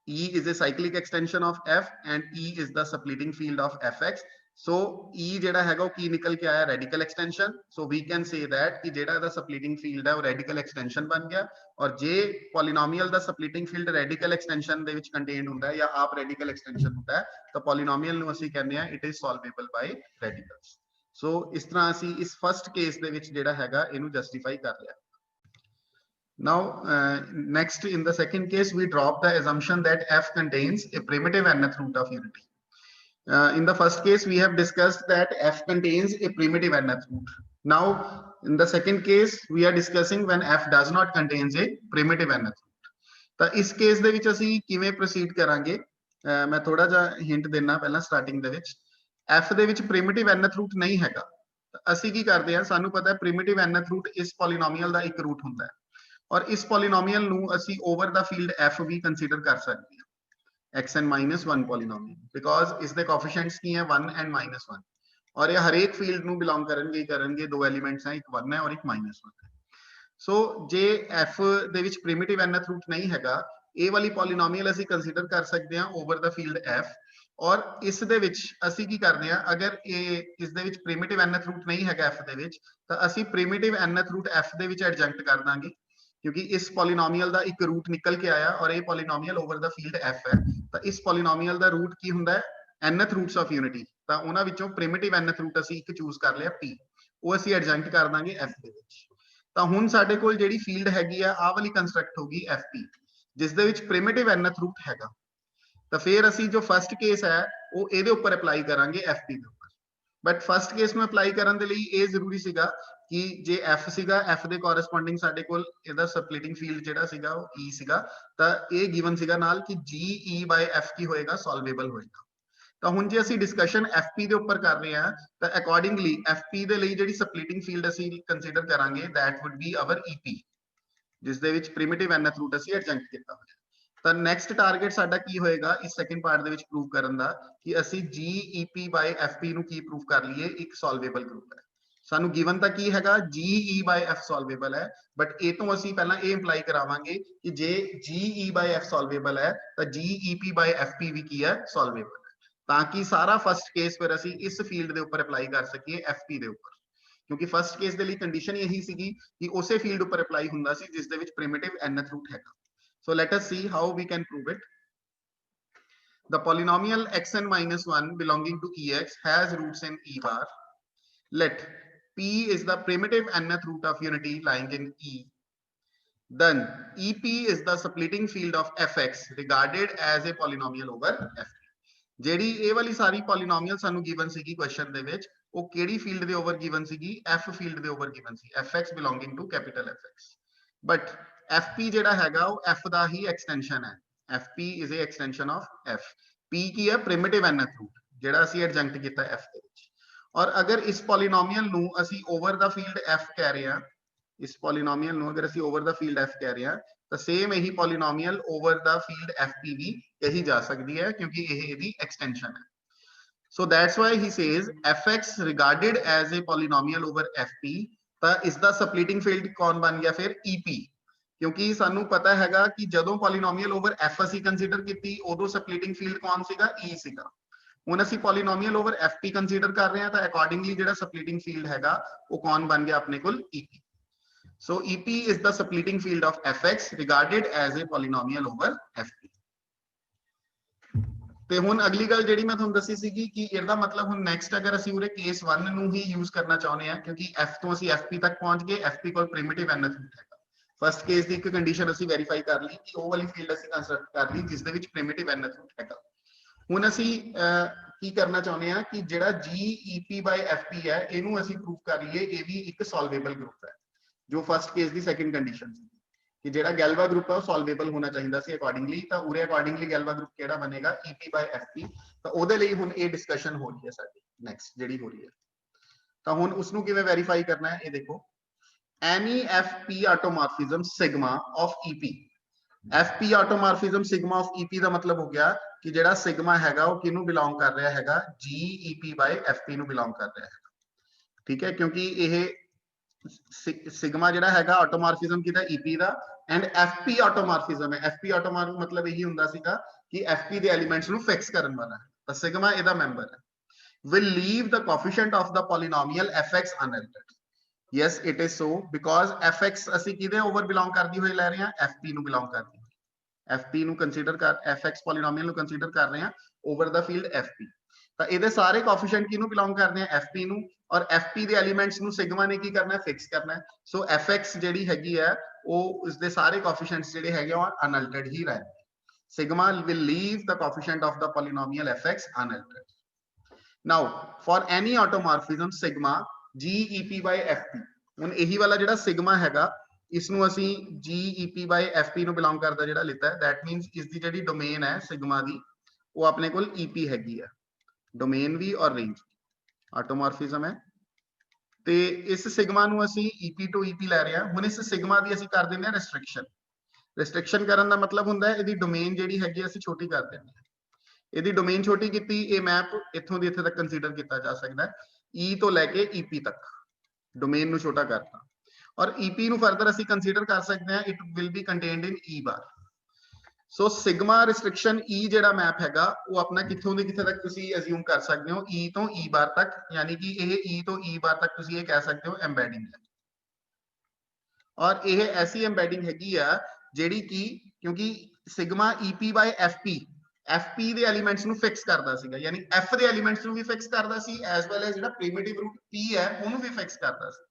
E is a cyclic extension of F and E is the splitting field of Fx. So E जेड़ा हैगा वो की निकल के आया radical extension. So we can say that कि जेड़ा दा splitting field है वो radical extension बन गया और जे polynomial दा splitting field radical extension दे विच contained ਹੁੰਦਾ है या आप radical extension ਹੁੰਦਾ है तो polynomial ਨੂੰ ਅਸੀਂ ਕਹਿੰਦੇ ਆ it is solvable by radicals. So ਇਸ ਤਰ੍ਹਾਂ ਅਸੀਂ ਇਸ first case ਦੇ ਵਿੱਚ ਜਿਹੜਾ ਹੈਗਾ ਇਹਨੂੰ justify ਕਰ ਲਿਆ. Now, next in the second case, we drop the assumption that F contains a primitive nth root of unity. In the first case, we have discussed that F contains a primitive nth root. Now, in the second case, we are discussing when F does not contains a primitive nth root. तो इस केस ਦੇ ਵਿੱਚ ਅਸੀਂ ਕਿਵੇਂ ਪ੍ਰੋਸੀਡ ਕਰਾਂਗੇ ਮੈਂ ਥੋੜਾ ਜਿਹਾ ਹਿੰਟ ਦੇਣਾ ਪਹਿਲਾਂ ਸਟਾਰਟਿੰਗ ਦੇ ਵਿੱਚ F ਦੇ ਵਿੱਚ primitive nth root ਨਹੀਂ ਹੈਗਾ ਅਸੀਂ ਕੀ ਕਰਦੇ ਹਾਂ ਸਾਨੂੰ ਪਤਾ ਹੈ primitive nth root ਇਸ ਪੋਲੀਨੋਮੀਅਲ ਦਾ ਇੱਕ ਰੂਟ ਹੁੰਦਾ ਹੈ और इस पॉलिनोमियल ਨੂੰ ਅਸੀਂ ओवर द फील्ड f भी कंसीडर कर सकते हैं xn - 1 पॉलिनोमियल बिकॉज ਇਸ ਦੇ ਕੋਐਫੀਸ਼ੀਐਂਟਸ ਕੀ ਹੈ 1 and -1 और ये हर एक फील्ड ਨੂੰ ਬਿਲੋਂਗ ਕਰਨਗੇ ਦੋ ਐਲੀਮੈਂਟਸ ਹੈ ਇੱਕ 1 है और एक -1 है ਸੋ ਜੇ f ਦੇ ਵਿੱਚ ਪ੍ਰਿਮਿਟਿਵ nth ਰੂਟ ਨਹੀਂ ਹੈਗਾ ਇਹ ਵਾਲੀ ਪੋਲੀਨੋਮੀਅਲ ਅਸੀਂ ਕੰਸੀਡਰ ਕਰ ਸਕਦੇ ਹਾਂ ਓਵਰ ਦਾ ਫੀਲਡ f और ਇਸ ਦੇ ਵਿੱਚ ਅਸੀਂ ਕੀ ਕਰਦੇ ਹਾਂ ਅਗਰ ਇਹ ਇਸ ਦੇ ਵਿੱਚ ਪ੍ਰਿਮਿਟਿਵ nth ਰੂਟ ਨਹੀਂ ਹੈਗਾ f ਦੇ ਵਿੱਚ ਤਾਂ ਅਸੀਂ ਪ੍ਰਿਮਿਟਿਵ nth ਰੂਟ f ਦੇ ਵਿੱਚ ਐਡਜੰਕਟ ਕਰ ਦਾਂਗੇ क्योंकि इस पॉलिनोमियल का एक रूट निकल के आया और ये polynomial over the field f है तो इस पॉलिनोमियल का रूट की हुंदा है nth रूट्स ऑफ यूनिटी तो उन्हां विचों प्रिमिटिव nth रूट ਅਸੀਂ ਇੱਕ ਚੂਜ਼ ਕਰ ਲਿਆ p ਉਹ ਅਸੀਂ ਐਡਜੰਕਟ ਕਰ ਦਾਂਗੇ f ਦੇ ਵਿੱਚ ਤਾਂ ਹੁਣ ਸਾਡੇ ਕੋਲ ਜਿਹੜੀ ਫੀਲਡ ਹੈਗੀ ਆ ਆਹ ਵਾਲੀ ਕੰਸਟਰਕਟ ਹੋਗੀ fp ਜਿਸ ਦੇ ਵਿੱਚ ਪ੍ਰਿਮਿਟਿਵ nth रूट ਹੈਗਾ ਤਾਂ ਫਿਰ ਅਸੀਂ ਜੋ ਫਸਟ ਕੇਸ ਹੈ ਉਹ ਇਹਦੇ ਉੱਪਰ ਅਪਲਾਈ ਕਰਾਂਗੇ fp ਦੇ ਉੱਪਰ ਬਟ ਫਸਟ ਕੇਸ ਨੂੰ ਅਪਲਾਈ ਕਰਨ ਦੇ ਲਈ ਇਹ ਜ਼ਰੂਰੀ ਸੀਗਾ कि जे f ਸੀਗਾ f ਦੇ ਕੋਰਸਪੋਂਡਿੰਗ ਸਾਡੇ ਕੋਲ ਇਹਦਾ ਸਪਲਿਟਿੰਗ ਫੀਲਡ ਜਿਹੜਾ ਸੀਗਾ ਉਹ e ਸੀਗਾ ਤਾਂ ਇਹ ਗਿਵਨ ਸੀਗਾ ਨਾਲ ਕਿ ge/f ਕੀ ਹੋਏਗਾ ਸੋਲਵੇਬਲ ਹੋਏਗਾ ਤਾਂ ਹੁਣ ਜੇ ਅਸੀਂ ਡਿਸਕਸ਼ਨ fp ਦੇ ਉੱਪਰ ਕਰ ਰਹੇ ਹਾਂ ਤਾਂ ਅਕੋਰਡਿੰਗਲੀ fp ਦੇ ਲਈ ਜਿਹੜੀ ਸਪਲਿਟਿੰਗ ਫੀਲਡ ਅਸੀਂ ਕੰਸੀਡਰ ਕਰਾਂਗੇ that would be our ep ਜਿਸ ਦੇ ਵਿੱਚ ਪ੍ਰਿਮਿਟਿਵ nth ਰੂਟ ਅਸੀਂ ਐਡਜੰਕਟ ਕੀਤਾ ਹੋਇਆ ਤਾਂ ਨੈਕਸਟ ਟਾਰਗੇਟ ਸਾਡਾ ਕੀ ਹੋਏਗਾ ਇਸ ਸੈਕੰਡ ਪਾਰਟ ਦੇ ਵਿੱਚ ਪ੍ਰੂਵ ਕਰਨ ਦਾ ਕਿ ਅਸੀਂ ge/fp ਨੂੰ ਕੀ ਪ੍ਰੂਵ ਕਰ ਲਈਏ ਇੱਕ ਸੋਲਵੇਬਲ ਗਰੁੱਪ ਹੈ ਸਾਨੂੰ ਗਿਵਨ ਤਾਂ ਕੀ ਹੈਗਾ ge/f ਸੋਲਵੇਬਲ ਹੈ ਬਟ ਇਹ ਤੋਂ ਅਸੀਂ ਪਹਿਲਾਂ ਇਹ ਇੰਪਲਾਈ ਕਰਾਵਾਂਗੇ ਕਿ ਜੇ ge/f ਸੋਲਵੇਬਲ ਹੈ ਤਾਂ gep/fp ਵੀ ਕੀ ਹੈ ਸੋਲਵੇਬਲ ਹੈ ਤਾਂ ਕਿ ਸਾਰਾ ਫਸਟ ਕੇਸ ਫਿਰ ਅਸੀਂ ਇਸ ਫੀਲਡ ਦੇ ਉੱਪਰ ਅਪਲਾਈ ਕਰ ਸਕੀਏ fp ਦੇ ਉੱਪਰ ਕਿਉਂਕਿ ਫਸਟ ਕੇਸ ਦੇ ਲਈ ਕੰਡੀਸ਼ਨ ਇਹੀ ਸੀਗੀ ਕਿ ਉਸੇ ਫੀਲਡ ਉੱਪਰ ਅਪਲਾਈ ਹੁੰਦਾ ਸੀ ਜਿਸ ਦੇ ਵਿੱਚ ਪ੍ਰਿਮਿਟਿਵ nth ਰੂਟ ਹੈਗਾ so let us see how we can prove it the polynomial xn - 1 belonging to ex has roots in e bar let p is the primitive nth root of unity lying in E. Then EP is the splitting field of fx regarded as a polynomial over f. ਜਿਹੜੀ ਇਹ ਵਾਲੀ ਸਾਰੀ ਪੋਲੀਨੋਮੀਅਲ ਸਾਨੂੰ ਗਿਵਨ ਸੀਗੀ ਕੁਐਸਚਨ ਦੇ ਵਿੱਚ ਉਹ ਕਿਹੜੀ ਫੀਲਡ ਦੇ ਓਵਰ ਗਿਵਨ ਸੀਗੀ f ਫੀਲਡ ਦੇ over given C fx belonging to capital Fx but fp ਜਿਹੜਾ ਹੈਗਾ ਉਹ f ਦਾ ਹੀ ਐਕਸਟੈਂਸ਼ਨ ਹੈ fp is a extension of f p ਕੀ ਹੈ primitive nth root ਜਿਹੜਾ ਅਸੀਂ ਐਡਜੰਕਟ ਕੀਤਾ f ਦੇ ਵਿੱਚ और अगर इस पॉलिनोमियल ਨੂੰ ਅਸੀਂ ओवर द फील्ड f कह रहे हैं इस पॉलिनोमियल ਨੂੰ अगर ਅਸੀਂ ओवर द फील्ड f कह रहे हैं ਤਾਂ ਸੇਮ ਇਹੀ polynomial over the field fp ਵੀ ਕਹੀ ਜਾ ਸਕਦੀ ਹੈ ਕਿਉਂਕਿ ਇਹ ਇਹਦੀ ਐਕਸਟੈਂਸ਼ਨ ਹੈ so that's why he says fx regarded as a polynomial over fp ਤਾਂ ਇਸ ਦਾ ਸਪਲਿਟਿੰਗ ਫੀਲਡ ਕੌਣ ਬਣ ਗਿਆ ਫਿਰ ep ਕਿਉਂਕਿ ਸਾਨੂੰ ਪਤਾ ਹੈਗਾ ਕਿ ਜਦੋਂ ਪੋਲੀਨੋਮੀਅਲ ਓਵਰ f ਅਸੀਂ ਕੰਸੀਡਰ ਕੀਤੀ ਉਦੋਂ ਸਪਲਿਟਿੰਗ ਫੀਲਡ ਕੌਣ ਸੀਗਾ e ਸੀਗਾ ਹੁਣ ਅਸੀਂ ਪੋਲੀਨੋਮੀਅਲ ਓਵਰ fp ਕੰਸੀਡਰ ਕਰ ਰਹੇ ਹਾਂ ਤਾਂ ਅਕੋਰਡਿੰਗਲੀ ਜਿਹੜਾ ਸਪਲਿਟਿੰਗ ਫੀਲਡ ਹੈਗਾ ਉਹ ਕੌਣ ਬਣ ਗਿਆ ਆਪਣੇ ਕੋਲ ep so ep is the splitting field of fx regarded as a polynomial over fp ਤੇ ਹੁਣ ਅਗਲੀ ਗੱਲ ਜਿਹੜੀ ਮੈਂ ਤੁਹਾਨੂੰ ਦੱਸੀ ਸੀਗੀ ਕਿ ਇਹਦਾ ਮਤਲਬ ਹੁਣ ਨੈਕਸਟ ਅਗਰ ਅਸੀਂ ਉਰੇ ਕੇਸ 1 ਨੂੰ ਹੀ ਯੂਜ਼ ਕਰਨਾ ਚਾਹੁੰਦੇ ਹਾਂ ਕਿਉਂਕਿ f ਤੋਂ ਅਸੀਂ fp ਤੱਕ ਪਹੁੰਚ ਗਏ fp ਕੋਲ ਪ੍ਰਿਮਿਟਿਵ nth ਰੂਟ ਹੈਗਾ ਫਸਟ ਕੇਸ ਦੀ ਇੱਕ ਕੰਡੀਸ਼ਨ ਅਸੀਂ ਵੈਰੀਫਾਈ ਕਰ ਲਈ ਕਿ ਉਹ ਵਾਲੀ ਫੀਲਡ ਅਸੀਂ ਕੰਸਟਰਕਟ ਕਰ ਲਈ ਜਿਸ ਦੇ ਵਿੱਚ ਪ੍ਰਿਮਿਟਿਵ nth ਰੂਟ ਹੈਗਾ ਹੁਣ ਅਸੀਂ ਕੀ ਕਰਨਾ ਚਾਹੁੰਦੇ ਹਾਂ ਕਿ ਜਿਹੜਾ gep/fp ਹੈ ਇਹਨੂੰ ਅਸੀਂ ਪ੍ਰੂਵ ਕਰ ਲਈਏ ਇਹ ਵੀ ਇੱਕ ਸੋਲਵੇਬਲ ਗਰੁੱਪ ਹੈ ਜੋ ਫਸਟ ਕੇਸ ਦੀ ਸੈਕੰਡ ਕੰਡੀਸ਼ਨ ਸੀ ਕਿ ਜਿਹੜਾ ਗੈਲਵਾ ਗਰੁੱਪ ਹੈ ਉਹ ਸੋਲਵੇਬਲ ਹੋਣਾ ਚਾਹੀਦਾ ਸੀ ਅਕੋਰਡਿੰਗਲੀ ਤਾਂ ਉਰੇ ਅਕੋਰਡਿੰਗਲੀ ਗੈਲਵਾ ਗਰੁੱਪ ਕਿਹੜਾ ਬਣੇਗਾ ep/fp ਤਾਂ ਉਹਦੇ ਲਈ ਹੁਣ ਇਹ ਡਿਸਕਸ਼ਨ ਹੋ ਰਹੀ ਹੈ ਸਾਡੀ ਨੈਕਸਟ ਜਿਹੜੀ ਹੋ ਰਹੀ ਹੈ ਤਾਂ ਹੁਣ ਉਸ ਨੂੰ ਕਿਵੇਂ ਵੈਰੀਫਾਈ ਕਰਨਾ ਹੈ ਇਹ ਦੇਖੋ any fp automorphism sigma of ep fp automorphism sigma of ep ਦਾ ਮਤਲਬ ਹੋ ਗਿਆ ਕਿ ਜਿਹੜਾ ਸਿਗਮਾ ਹੈਗਾ ਉਹ ਕਿਹਨੂੰ ਬਿਲੋਂਗ ਕਰ ਰਿਹਾ ਹੈਗਾ gep/fp ਨੂੰ ਬਿਲੋਂਗ ਕਰ ਰਿਹਾ ਹੈਗਾ ਠੀਕ ਹੈ ਕਿਉਂਕਿ ਇਹ सिग्मा जिहड़ा हैगा ऑटोमॉर्फिज्म किहदा ईपी दा एंड एफपी ऑटोमॉर्फिज्म है एफपी ऑटोमॉर्फ मतलब यही हुंदा सीगा कि एफपी दे एलिमेंट्स नु फिक्स करन वाला है तो सिग्मा इहदा मेंबर है will leave the coefficient of the polynomial fx unaltered. Yes, it is so because fx ਅਸੀਂ ਕਿਹਦੇ ਓਵਰ ਬਿਲੋਂਗ ਕਰਦੀ ਹੋਈ ਲੈ ਰਹੇ ਹਾਂ fp ਨੂੰ ਬਿਲੋਂਗ ਕਰਦੀ ਹੈ fp ਨੂੰ ਕੰਸੀਡਰ ਕਰ fx ਪੋਲੀਨੋਮੀਅਲ ਨੂੰ ਕੰਸੀਡਰ ਕਰ ਰਹੇ ਹਾਂ ਓਵਰ ਦਾ ਫੀਲਡ fp ਤਾਂ ਇਹਦੇ ਸਾਰੇ ਕੋਐਫੀਸ਼ੀਐਂਟ ਕਿਹਨੂੰ ਬਿਲੋਂਗ ਕਰਦੇ ਆ fp ਨੂੰ ਔਰ fp ਦੇ ਐਲੀਮੈਂਟਸ ਨੂੰ ਸਿਗਮਾ ਨੇ ਕੀ ਕਰਨਾ ਹੈ ਫਿਕਸ ਕਰਨਾ ਹੈ ਸੋ fx ਜਿਹੜੀ ਹੈਗੀ ਹੈ ਉਹ ਇਸ ਦੇ ਸਾਰੇ ਕੋਐਫੀਸ਼ੀਐਂਟਸ ਜਿਹੜੇ ਹੈਗੇ ਆ ਅਨਅਲਟਰਡ ਹੀ ਰਹਿਣਗੇ sigma will leave the coefficient of the polynomial fx unaltered. Now for any automorphism sigma gep by fp ਹੁਣ ਇਹੀ ਵਾਲਾ ਜਿਹੜਾ ਸਿਗਮਾ ਹੈਗਾ ਇਸ ਨੂੰ ਅਸੀਂ gep by fp ਨੂੰ ਬਿਲੋਂਗ ਕਰਦਾ ਜਿਹੜਾ ਲਿੱਤਾ ਹੈ that means ਇਸ ਦੀ ਜਿਹੜੀ ਡੋਮੇਨ ਹੈ ਸਿਗਮਾ ਦੀ ਉਹ ਆਪਣੇ ਕੋਲ ep ਹੈਗੀ ਹੈ ਡੋਮੇਨ ਵੀ ਔਰ ਰੇਂਜ ਆਟੋਮੋਰਫਿਜ਼ਮ ਹੈ ਤੇ ਇਸ ਸਿਗਮਾ ਨੂੰ ਅਸੀਂ ep ਤੋਂ ep ਲੈ ਰਹੇ ਹਾਂ ਹੁਣ ਇਸ ਸਿਗਮਾ ਦੀ ਅਸੀਂ ਕਰ ਦਿੰਦੇ ਹਾਂ ਰਿਸਟ੍ਰਿਕਸ਼ਨ ਕਰਨ ਦਾ ਮਤਲਬ ਹੁੰਦਾ ਹੈ ਇਹਦੀ ਡੋਮੇਨ ਜਿਹੜੀ ਹੈਗੀ ਅਸੀਂ ਛੋਟੀ ਕਰ ਦਿੰਦੇ ਹਾਂ ਇਹਦੀ ਡੋਮੇਨ ਛੋਟੀ ਕੀਤੀ ਇਹ ਮੈਪ ਇੱਥੋਂ ਦੀ ਇੱਥੇ ਤੱਕ ਕੰਸੀਡਰ ਕੀਤਾ ਜਾ ਸਕਦਾ ਹੈ E ਤੋਂ ਲੈ ਕੇ EP ਤੱਕ ਡੋਮੇਨ ਨੂੰ ਛੋਟਾ ਕਰਤਾ ਔਰ EP ਨੂੰ ਫਰਦਰ ਅਸੀਂ ਕੰਸੀਡਰ ਕਰ ਸਕਦੇ ਹਾਂ it will be contained in E bar so sigma restriction E ਜਿਹੜਾ ਮੈਪ ਹੈਗਾ ਉਹ ਆਪਣਾ ਕਿੱਥੋਂ ਦੇ ਕਿੱਥੇ ਤੱਕ ਤੁਸੀਂ ਅਸਿਊਮ ਕਰ ਸਕਦੇ ਹੋ E ਤੋਂ E ਬਾਰ ਤੱਕ ਯਾਨੀ ਕਿ ਇਹ E ਤੋਂ E ਬਾਰ ਤੱਕ ਤੁਸੀਂ ਇਹ ਕਹਿ ਸਕਦੇ ਹੋ ਐਮਬੈਡਿੰਗ ਹੈ ਔਰ ਇਹ ਐਸੀ ਐਮਬੈਡਿੰਗ ਹੈਗੀ ਆ ਜਿਹੜੀ ਕਿ ਕਿਉਂਕਿ sigma EP by FP fp ਦੇ ਐਲੀਮੈਂਟਸ ਨੂੰ ਫਿਕਸ ਕਰਦਾ ਸੀਗਾ ਯਾਨੀ f ਦੇ ਐਲੀਮੈਂਟਸ ਨੂੰ ਵੀ ਫਿਕਸ ਕਰਦਾ ਸੀ ਐਸ ਵੈਲ ਐਸ ਜਿਹੜਾ ਪ੍ਰਿਮਿਟਿਵ ਰੂਟ p ਹੈ ਉਹਨੂੰ ਵੀ ਫਿਕਸ ਕਰਦਾ ਸੀ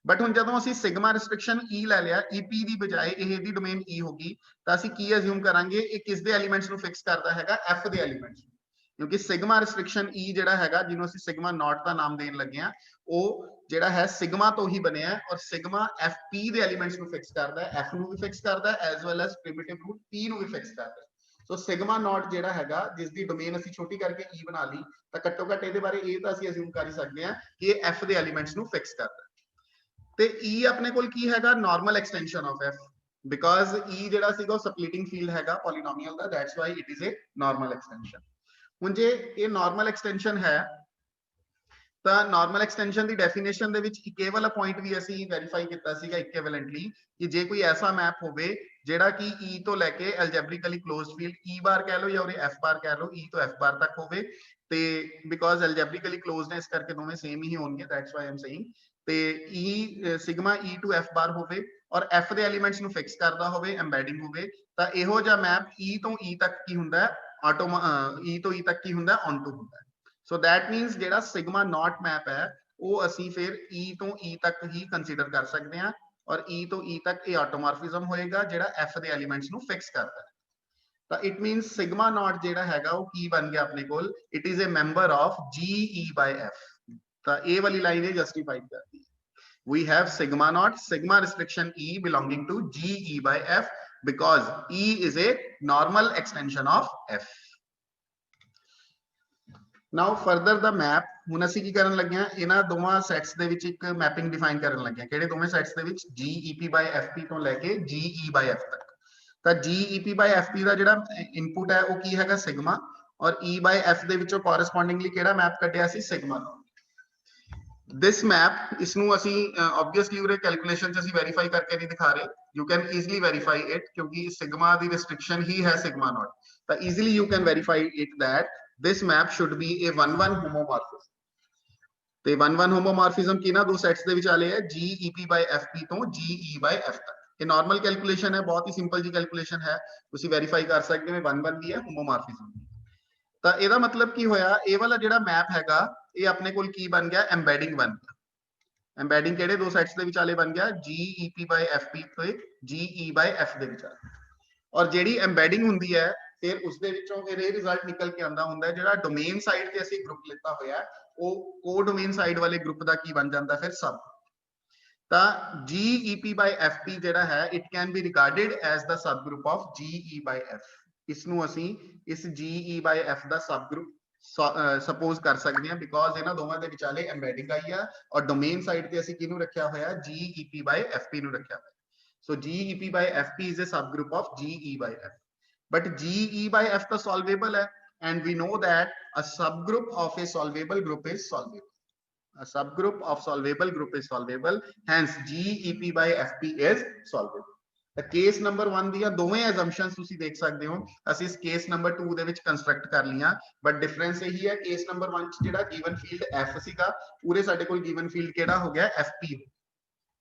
ਬਟ ਹੁਣ ਜਦੋਂ ਅਸੀਂ ਸਿਗਮਾ ਰਿਸਟ੍ਰਿਕਸ਼ਨ e ਲੈ ਲਿਆ ep ਦੀ ਬਜਾਏ ਇਹ ਦੀ ਡੋਮੇਨ e ਹੋਗੀ ਤਾਂ ਅਸੀਂ ਕੀ ਅਸਿਊਮ ਕਰਾਂਗੇ ਇਹ ਕਿਸ ਦੇ ਐਲੀਮੈਂਟਸ ਨੂੰ ਫਿਕਸ ਕਰਦਾ ਹੈਗਾ f ਦੇ ਐਲੀਮੈਂਟਸ ਕਿਉਂਕਿ ਸਿਗਮਾ ਰਿਸਟ੍ਰਿਕਸ਼ਨ e ਜਿਹੜਾ ਹੈਗਾ ਜਿਹਨੂੰ ਅਸੀਂ ਸਿਗਮਾ ਨੋਟ ਦਾ ਨਾਮ ਦੇਣ ਲੱਗੇ ਆ ਉਹ ਜਿਹੜਾ ਹੈ ਸਿਗਮਾ ਤੋਂ ਹੀ ਬਣਿਆ ਔਰ ਸਿਗਮਾ fp ਦੇ ਐਲੀਮੈਂਟਸ ਨੂੰ ਫਿਕਸ ਕਰਦਾ ਹੈ f ਨੂੰ ਵੀ ਫਿਕਸ ਕਰਦਾ ਹੈ as well as primitive root p ਨੂੰ ਵੀ ਫਿਕਸ ਕਰਦਾ ਹੈ ਸੋ ਸਿਗਮਾ ਨੋਟ ਜਿਹੜਾ ਹੈਗਾ ਜਿਸ ਦੀ ਡੋਮੇਨ ਅਸੀਂ ਛੋਟੀ ਕਰਕੇ e ਬਣਾ ਲਈ ਤਾਂ ਘੱਟੋ ਘੱਟ ਇਹਦੇ ਬਾਰੇ ਇਹ ਤਾਂ ਅਸੀਂ ਅਸਿਊਮ ਕਰ ਹੀ ਸਕਦੇ ਹਾਂ ਕਿ ਇਹ f ਦੇ ਐਲੀਮੈਂਟਸ ਨੂੰ ਫਿਕਸ ਕਰਦਾ ਤੇ e ਆਪਣੇ ਕੋਲ ਕੀ ਹੈਗਾ normal extension of f because e ਜਿਹੜਾ ਸੀਗਾ ਉਹ ਸਪਲਿਟਿੰਗ ਫੀਲਡ ਹੈਗਾ ਪੋਲੀਨੋਮੀਅਲ ਦਾ that's why it is a normal extension ਹੁਣ ਜੇ ਇਹ ਨਾਰਮਲ ਐਕਸਟੈਂਸ਼ਨ ਹੈ ਤਾਂ ਨਾਰਮਲ ਐਕਸਟੈਂਸ਼ਨ ਦੀ ਡੈਫੀਨੇਸ਼ਨ ਦੇ ਵਿੱਚ ਇੱਕ ਇਹ ਵਾਲਾ ਪੁਆਇੰਟ ਵੀ ਅਸੀਂ ਵੈਰੀਫਾਈ ਕੀਤਾ ਸੀਗਾ ਇਕੁਇਵਲੈਂਟਲੀ ਕਿ ਜੇ ਕੋਈ ਐਸਾ ਮੈਪ ਹੋਵੇ ਜਿਹੜਾ ਕਿ E ਤੋਂ ਲੈ ਕੇ ਐਲਜੈਬਰਿਕਲੀ ਕਲੋਜ਼ਡ ਫੀਲਡ E ਬਾਰ ਕਹਿ ਲਓ ਜਾਂ ਉਹਦੇ F ਬਾਰ ਕਹਿ ਲਓ E ਤੋਂ F ਬਾਰ ਤੱਕ ਹੋਵੇ ਤੇ ਬਿਕਾਜ਼ ਐਲਜੈਬਰਿਕਲੀ ਕਲੋਜ਼ਡ ਹੈ ਇਸ ਕਰਕੇ ਦੋਵੇਂ ਸੇਮ ਹੀ ਹੋਣਗੇ ਦੈਟਸ ਵਾਈ ਆਮ ਸੇਇੰਗ ਤੇ E sigma E to F bar ਹੋਵੇ ਔਰ F ਦੇ ਐਲੀਮੈਂਟਸ ਨੂੰ ਫਿਕਸ ਕਰਦਾ ਹੋਵੇ ਐਮਬੈਡਿੰਗ ਹੋਵੇ ਤਾਂ ਇਹੋ ਜਿਹਾ ਮੈਪ E ਤੋਂ E ਤੱਕ ਕੀ ਹੁੰਦਾ ਆਟੋ E ਤੋਂ E ਤੱਕ ਕੀ ਹੁੰਦਾ ਔਨ ਟੂ ਹੁੰਦਾ ਸੋ ਦੈਟ ਮੀਨਸ ਜਿਹੜਾ ਸਿਗਮਾ ਨੋਟ ਮੈਪ ਹੈ ਉਹ ਅਸੀਂ ਫਿਰ E ਤੋਂ E ਤੱਕ ਹੀ ਕੰਸੀਡਰ ਕਰ ਸਕਦੇ ਹਾਂ ਔਰ E ਤੋਂ E ਤੱਕ ਇਹ ਆਟੋਮੋਰਫਿਜ਼ਮ ਹੋਏਗਾ ਜਿਹੜਾ F ਦੇ ਐਲੀਮੈਂਟਸ ਨੂੰ ਫਿਕਸ ਕਰਦਾ ਹੈ ਤਾਂ ਇਟ ਮੀਨਸ ਸਿਗਮਾ ਨੋਟ ਜਿਹੜਾ ਹੈਗਾ ਉਹ ਕੀ ਬਣ ਗਿਆ ਆਪਣੇ ਕੋਲ it is a member of GE by F ਤਾਂ ਇਹ ਵਾਲੀ ਲਾਈਨ ਇਹ ਜਸਟੀਫਾਈ ਕਰਦੀ ਹੈ we have sigma naught sigma restriction E belonging to GE by F because E is a normal extension of F now further the map ਹੁਣ ਅਸੀਂ ਕੀ ਕਰਨ ਲੱਗੇ ਆ ਇਹਨਾਂ ਦੋਵਾਂ ਸੈਟਸ ਦੇ ਵਿੱਚ ਇੱਕ ਮੈਪਿੰਗ ਡਿਫਾਈਨ ਕਰਨ ਲੱਗੇ ਆ ਕਿਹੜੇ ਦੋਵੇਂ ਸੈਟਸ ਦੇ ਵਿੱਚ GEP by FP ਤੋਂ ਲੈ ਕੇ GE by F ਤੱਕ ਤਾਂ GEP by FP ਦਾ ਜਿਹੜਾ ਇਨਪੁਟ ਹੈ ਉਹ ਕੀ ਹੈਗਾ ਸਿਗਮਾ ਔਰ E by F ਦੇ ਵਿੱਚੋਂ ਕੋਰਸਪੋਂਡਿੰਗਲੀ ਕਿਹੜਾ ਮੈਪ ਕੱਢਿਆ ਸੀ ਸਿਗਮਾ this map इसनू ਅਸੀਂ obviously ਉਰੇ ਕੈਲਕੂਲੇਸ਼ਨ ਚ ਅਸੀਂ ਵੈਰੀਫਾਈ ਕਰਕੇ ਨਹੀਂ ਦਿਖਾ ਰਹੇ you can easily verify it ਕਿਉਂਕਿ ਸਿਗਮਾ ਦੀ restriction ਹੀ ਹੈ ਸਿਗਮਾ ਨੋਟ ਤਾਂ easily you can verify it that this map should be a 1-1 homomorphism ਤੇ 1-1 homomorphism ਕੀ ਨਾ ਦੋ ਸੈਟਸ ਦੇ ਵਿੱਚ ਆਲੇ ਹੈ GEP by FP ਤੋਂ GE by F ਤੱਕ ਇਹ ਨਾਰਮਲ ਕੈਲਕੂਲੇਸ਼ਨ ਹੈ ਬਹੁਤ ਹੀ ਸਿੰਪਲ ਜੀ ਕੈਲਕੂਲੇਸ਼ਨ ਹੈ ਤੁਸੀਂ ਵੈਰੀਫਾਈ ਕਰ ਸਕਦੇ ਹੋ 1-1 ਵੀ ਹੈ homomorphism ਤਾਂ ਇਹਦਾ ਮਤਲਬ ਕੀ ਹੋਇਆ ਇਹ ਵਾਲਾ ਜਿਹੜਾ ਮੈਪ ਹੈਗਾ ਇਹ ਆਪਣੇ ਕੋਲ ਕੀ ਬਣ ਗਿਆ ਐਮਬੈਡਿੰਗ ਬਣ ਗਿਆ ਐਮਬੈਡਿੰਗ ਕਿਹੜੇ ਦੋ ਸੈਟਸ ਦੇ ਵਿਚਾਲੇ ਬਣ ਗਿਆ GEP by FP ਤੇ GE by F ਦੇ ਵਿਚਾਲੇ ਔਰ ਜਿਹੜੀ ਐਮਬੈਡਿੰਗ ਹੁੰਦੀ ਹੈ ਫਿਰ ਉਸ ਦੇ ਵਿੱਚੋਂ ਫਿਰ ਇਹ ਰਿਜ਼ਲਟ ਨਿਕਲ ਕੇ ਆਉਂਦਾ ਹੁੰਦਾ ਹੈ ਜਿਹੜਾ ਡੋਮੇਨ ਸਾਈਡ ਤੇ ਅਸੀਂ ਗਰੁੱਪ ਲਿੱਤਾ ਹੋਇਆ ਉਹ ਕੋ ਡੋਮੇਨ ਸਾਈਡ ਵਾਲੇ ਗਰੁੱਪ ਦਾ ਕੀ ਬਣ ਜਾਂਦਾ ਫਿਰ ਸਬ ਤਾਂ GEP by FP ਜਿਹੜਾ ਹੈ it can be regarded as the sub group of GE by F ਇਸ ਨੂੰ ਅਸੀਂ ਇਸ GE by F the sub group suppose ਕਰ ਸਕਦੇ ਹਾਂ ਬਿਕੋਜ਼ ਇਹਨਾਂ ਦੋਵਾਂ ਦੇ ਵਿਚਾਲੇ ਐਮਬੈਡਿੰਗ ਆਈ ਆ ਔਰ ਡੋਮੇਨ ਸਾਈਡ ਤੇ ਅਸੀਂ ਕਿਹਨੂੰ ਰੱਖਿਆ ਹੋਇਆ GEP by FP ਨੂੰ ਰੱਖਿਆ ਹੋਇਆ so GEP by FP is a subgroup of GE by F but GE by F ਤਾਂ solvable ਹੈ and we know that a subgroup of a solvable group is solvable A subgroup of solvable group is solvable, hence GEP by FP is solvable. ਤਾਂ ਕੇਸ ਨੰਬਰ 1 ਦੀਆਂ ਦੋਵੇਂ ਅਸੰਪਸ਼ਨਸ ਤੁਸੀਂ ਦੇਖ ਸਕਦੇ ਹੋ, ਅਸੀਂ ਇਸ ਕੇਸ ਨੰਬਰ 2 ਦੇ ਵਿੱਚ ਕੰਸਟਰਕਟ ਕਰ ਲੀਆਂ, ਬਟ ਡਿਫਰੈਂਸ ਇਹੀ ਹੈ, ਕੇਸ ਨੰਬਰ 1 ਚ ਜਿਹੜਾ ਗਿਵਨ ਫੀਲਡ F ਸੀਗਾ, ਪੂਰੇ ਸਾਡੇ ਕੋਲ ਗਿਵਨ ਫੀਲਡ ਕਿਹੜਾ ਹੋ ਗਿਆ, FP।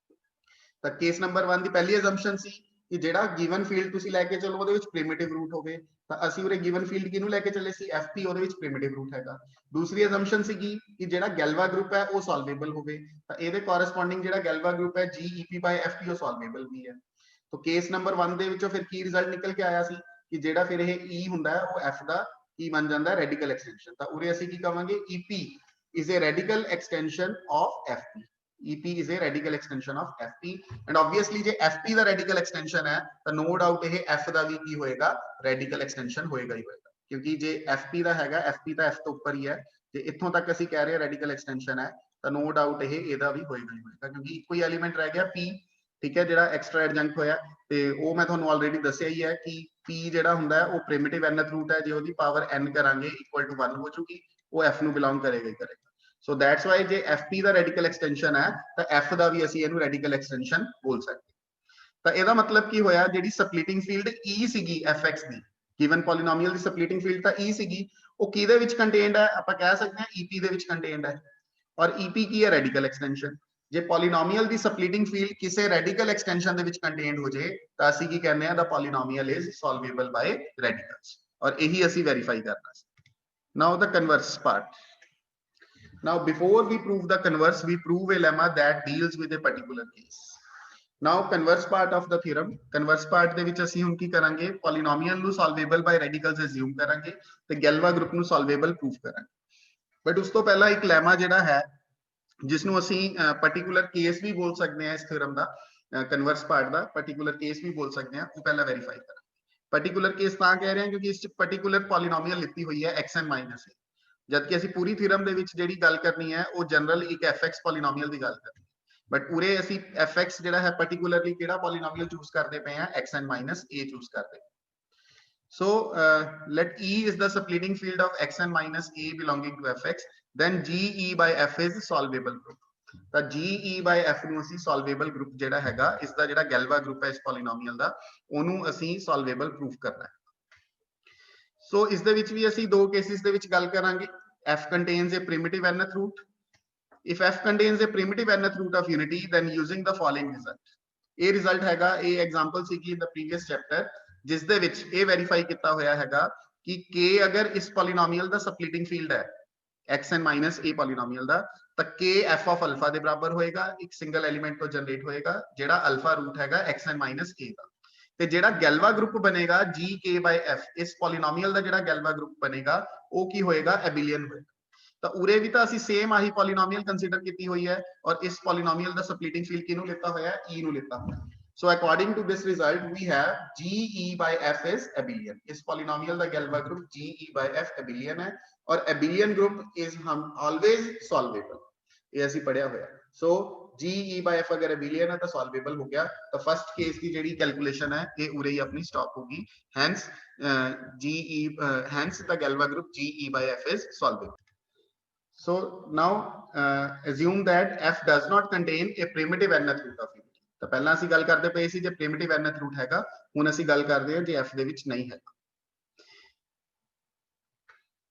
ਤਾਂ ਕੇਸ ਨੰਬਰ 1 ਦੀ ਪਹਿਲੀ ਅਸੰਪਸ਼ਨ ਸੀ ਕਿ ਜਿਹੜਾ ਗਿਵਨ ਫੀਲਡ ਤੁਸੀਂ ਲੈ ਕੇ ਚਲੋ ਉਹਦੇ ਵਿੱਚ ਪ੍ਰਿਮਿਟਿਵ ਰੂਟ ਹੋਵੇ, ਤਾਂ ਅਸੀਂ ਉਰੇ ਗਿਵਨ ਫੀਲਡ ਕਿਹਨੂੰ ਲੈ ਕੇ ਚੱਲੇ ਸੀ, FP, ਉਹਦੇ ਵਿੱਚ ਪ੍ਰਿਮਿਟਿਵ ਰੂਟ ਹੈਗਾ। ਦੂਸਰੀ ਅਸੰਪਸ਼ਨ ਸੀਗੀ ਕਿ ਜਿਹੜਾ ਗੈਲਵਾ ਗਰੁੱਪ ਹੈ ਉਹ ਸੋਲਵੇਬਲ ਹੋਵੇ, ਤਾਂ ਇਹਦੇ ਕੋਰਸਪੋਂਡਿੰਗ ਜਿਹੜਾ ਗੈਲਵਾ ਗਰੁੱਪ ਹੈ GEP by FP ਉਹ ਸੋਲਵੇਬਲ ਵੀ ਹੈ। तो केस नंबर 1 ਦੇ ਵਿੱਚੋਂ ਫਿਰ ਕੀ ਰਿਜ਼ਲਟ ਨਿਕਲ ਕੇ ਆਇਆ ਸੀ ਕਿ ਜਿਹੜਾ ਫਿਰ ਇਹ E ਹੁੰਦਾ ਹੈ ਉਹ F ਦਾ ਕੀ ਬਣ ਜਾਂਦਾ ਹੈ, ਰੈਡੀਕਲ ਐਕਸਟੈਂਸ਼ਨ। ਤਾਂ ਉਰੇ ਅਸੀਂ ਕੀ ਕਹਾਂਗੇ, EP is a radical extension of FP। EP is a radical extension of FP and obviously ਜੇ FP ਦਾ radical extension ਹੈ ਤਾਂ no doubt ਇਹ F ਦਾ ਵੀ ਕੀ ਹੋਏਗਾ, radical extension ਹੋਏਗਾ ਹੀ ਹੋਏਗਾ, ਕਿਉਂਕਿ ਜੇ FP ਦਾ ਹੈਗਾ, FP ਤਾਂ F ਤੋਂ ਉੱਪਰ ਹੀ ਹੈ, ਤੇ ਇੱਥੋਂ ਤੱਕ ਅਸੀਂ ਕਹਿ ਰਹੇ ਹਾਂ radical extension ਹੈ, ਤਾਂ no doubt ਇਹ ਇਹਦਾ ਵੀ ਹੋਏਗਾ ਹੀ ਹੋਏਗਾ, ਕਿਉਂਕਿ ਇੱਕੋ ਹੀ ਐਲੀਮੈਂਟ ਰਹਿ ਗਿਆ P, ਠੀਕ ਹੈ, ਜਿਹੜਾ ਐਕਸਟਰਾ ਐਡਜੰਕਟ ਹੋਇਆ, ਤੇ ਉਹ ਮੈਂ ਤੁਹਾਨੂੰ ਆਲਰੇਡੀ ਦੱਸਿਆ ਹੀ ਹੈ ਕਿ P ਜਿਹੜਾ ਹੁੰਦਾ ਹੈ ਉਹ ਪ੍ਰਿਮਿਟਿਵ nth ਰੂਟ ਹੈ, ਜੇ ਉਹਦੀ ਪਾਵਰ n ਕਰਾਂਗੇ ਇਕੁਅਲ ਟੂ 1 ਹੋ ਚੁੱਕੀ, ਉਹ F ਨੂੰ ਬਿਲੋਂਗ ਕਰੇਗਾ ਹੀ ਕਰੇਗਾ। ਸੋ ਦੈਟਸ ਵਾਈ ਜੇ FP ਦਾ ਰੈਡੀਕਲ ਐਕਸਟੈਂਸ਼ਨ ਹੈ ਤਾਂ F ਦਾ ਵੀ ਅਸੀਂ ਇਹਨੂੰ ਰੈਡੀਕਲ ਐਕਸਟੈਂਸ਼ਨ ਬੋਲ ਸਕਦੇ। ਤਾਂ ਇਹਦਾ ਮਤਲਬ ਕੀ ਹੋਇਆ, ਜਿਹੜੀ ਸਪਲਿਟਿੰਗ ਫੀਲਡ E ਸੀਗੀ Fx ਦੀ, ਗਿਵਨ ਪੋਲੀਨੋਮੀਅਲ ਦੀ ਸਪਲਿਟਿੰਗ ਫੀਲਡ ਤਾਂ E ਸੀਗੀ, ਉਹ ਕਿਹਦੇ ਵਿੱਚ ਕੰਟੇਨਡ ਹੈ, ਆਪਾਂ ਕਹਿ ਸਕਦੇ ਹਾਂ EP ਦੇ ਵਿੱਚ ਕੰਟੇਨਡ ਹੈ, ਔਰ EP ਕੀ ਹੈ, ਰੈਡੀਕਲ ਐਕਸਟੈਂਸ਼ਨ। ਜੇ ਪੋਲੀਨੋਮੀਅਲ ਦੀ ਸਪਲਿਟਿੰਗ ਫੀਲਡ ਕਿਸੇ ਰੈਡੀਕਲ ਐਕਸਟੈਂਸ਼ਨ ਦੇ ਵਿੱਚ ਕੰਟੇਨਡ ਹੋ ਜੇ ਤਾਂ ਅਸੀਂ ਕੀ ਕਹਿੰਦੇ ਆ, the polynomial is solvable by radicals, ਔਰ ਇਹੀ ਅਸੀਂ ਵੈਰੀਫਾਈ ਕਰਨਾ ਸੀ। Now the converse part. Now, before we prove the converse, we prove a lemma that deals with a particular case. Now, converse part of the theorem. Converse part ਦੇ ਵਿੱਚ ਅਸੀਂ ਹੁਣ ਕੀ ਕਰਾਂਗੇ, polynomial ਨੂੰ solvable by radicals assume ਕਰਾਂਗੇ ਤੇ Galois group ਨੂੰ solvable prove ਕਰਾਂਗੇ। ਬਟ ਉਸ ਤੋਂ ਪਹਿਲਾਂ ਇੱਕ ਲੈਮਾ ਜਿਹੜਾ ਹੈ, ਜਿਸਨੂੰ ਅਸੀਂ particular case ਵੀ ਬੋਲ ਸਕਦੇ ਹਾਂ, ਇਸ theorem ਦਾ converse part ਦਾ particular case ਵੀ ਬੋਲ ਸਕਦੇ ਹਾਂ, ਉਹ ਪਹਿਲਾਂ verify ਕਰਾਂਗੇ। particular case ਤਾਂ ਕਹਿ ਰਹੇ ਹਾਂ ਕਿਉਂਕਿ ਇਸ ਚ particular polynomial ਲਿੱਤੀ ਹੋਈ ਹੈ xn minus a, ਜਦਕਿ ਅਸੀਂ ਪੂਰੀ ਥਿਊਰਮ ਦੇ ਵਿੱਚ ਜਿਹੜੀ ਗੱਲ ਕਰਨੀ ਹੈ ਉਹ ਜਨਰਲ ਇੱਕ fx ਪੋਲੀਨੋਮੀਅਲ ਦੀ ਗੱਲ ਕਰਨੀ ਹੈ, ਬਟ ਉਰੇ ਅਸੀਂ fx ਜਿਹੜਾ ਹੈ ਪਾਰਟਿਕੂਲਰਲੀ ਕਿਹੜਾ ਪੋਲੀਨੋਮੀਅਲ ਚੂਜ਼ ਕਰਦੇ ਪਏ ਆ, xn minus a ਚੂਜ਼ ਕਰਦੇ। So let E is the splitting field of xn minus a belonging to fx, then GE by f is solvable group। ਤਾਂ GE by f ਨੂੰ ਅਸੀਂ solvable group ਜਿਹੜਾ ਹੈਗਾ, ਇਸ ਦਾ ਜਿਹੜਾ ਗੈਲਵਾ ਗਰੁੱਪ ਹੈ ਇਸ ਪੋਲੀਨੋਮੀਅਲ ਦਾ, ਉਹਨੂੰ ਅਸੀਂ solvable proof ਕਰਨਾ ਹੈ। ਸੋ ਇਸ ਦੇ ਵਿੱਚ ਵੀ ਅਸੀਂ ਦੋ ਕੇਸਿਸ ਦੇ ਵਿੱਚ ਗੱਲ ਕਰਾਂਗੇ। F contains a primitive nth root. If F contains a primitive nth root of unity, then using the following result। ਇਹ ਰਿਜ਼ਲਟ ਹੈਗਾ, ਇਹ ਐਗਜ਼ਾਮਪਲ ਸੀਗੀ ਇਨ ਦਾ ਪ੍ਰੀਵੀਅਸ ਚੈਪਟਰ, ਜਿਸ ਦੇ ਵਿੱਚ ਇਹ ਵੈਰੀਫਾਈ ਕੀਤਾ ਹੋਇਆ ਹੈਗਾ ਕਿ K ਅਗਰ ਇਸ ਪੋਲੀਨੋਮੀਅਲ ਦਾ ਸਪਲਿਟਿੰਗ ਫੀਲਡ ਹੈ xn minus a ਪੋਲੀਨੋਮੀਅਲ ਦਾ, ਤਾਂ K f of alpha ਦੇ ਬਰਾਬਰ ਹੋਏਗਾ, ਇੱਕ ਸਿੰਗਲ ਐਲੀਮੈਂਟ ਤੋਂ ਜਨਰੇਟ ਹੋਏਗਾ ਜਿਹੜਾ ਅਲਫਾ ਰੂਟ ਹੈਗਾ xn minus a ਦਾ, ਤੇ ਜਿਹੜਾ ਗੈਲਵਾ ਗਰੁੱਪ ਬਣੇਗਾ GK by f, ਇਸ ਪੋਲੀਨੋਮੀਅਲ ਦਾ ਜਿਹੜਾ ਗੈਲਵਾ ਗਰੁੱਪ ਬਣੇਗਾ ਉਹ ਕੀ ਹੋਏਗਾ, ਐਬਿਲੀਅਨ ਹੋਏਗਾ। ਤਾਂ ਉਰੇ ਵੀ ਤਾਂ ਅਸੀਂ ਸੇਮ ਆਹੀ ਪੋਲੀਨੋਮੀਅਲ ਕੰਸੀਡਰ ਕੀਤੀ ਹੋਈ ਹੈ, ਔਰ ਇਸ ਪੋਲੀਨੋਮੀਅਲ ਦਾ ਸਪਲਿਟਿੰਗ ਫੀਲਡ ਕਿਹਨੂੰ ਲਿੱਤਾ ਹੋਇਆ ਹੈ, E ਨੂੰ ਲਿੱਤਾ ਹੋਇਆ। So according to this result, we have GE by f is abelian। ਇਸ ਪੋਲੀਨੋਮੀਅਲ ਦਾ Galois group GE by f abelian ਹੈ, ਔਰ abelian group is always solvable, ਇਹ ਅਸੀਂ ਪੜਿਆ ਹੋਇਆ। So GE by f अगर abelian है तो solvable हो गया, तो फर्स्ट केस की जेडी कैलकुलेशन है ये उरे ही अपनी स्टॉप होगी, hence hence the Galois group GE by f is solvable। So now assume that f does not contain a primitive nth root of unity। तो पहला ਅਸੀਂ ਗੱਲ ਕਰਦੇ ਪਏ ਸੀ ਜੇ primitive nth root ਹੈਗਾ, ਹੁਣ ਅਸੀਂ ਗੱਲ ਕਰਦੇ ਹਾਂ ਜੇ f ਦੇ ਵਿੱਚ ਨਹੀਂ ਹੈਗਾ,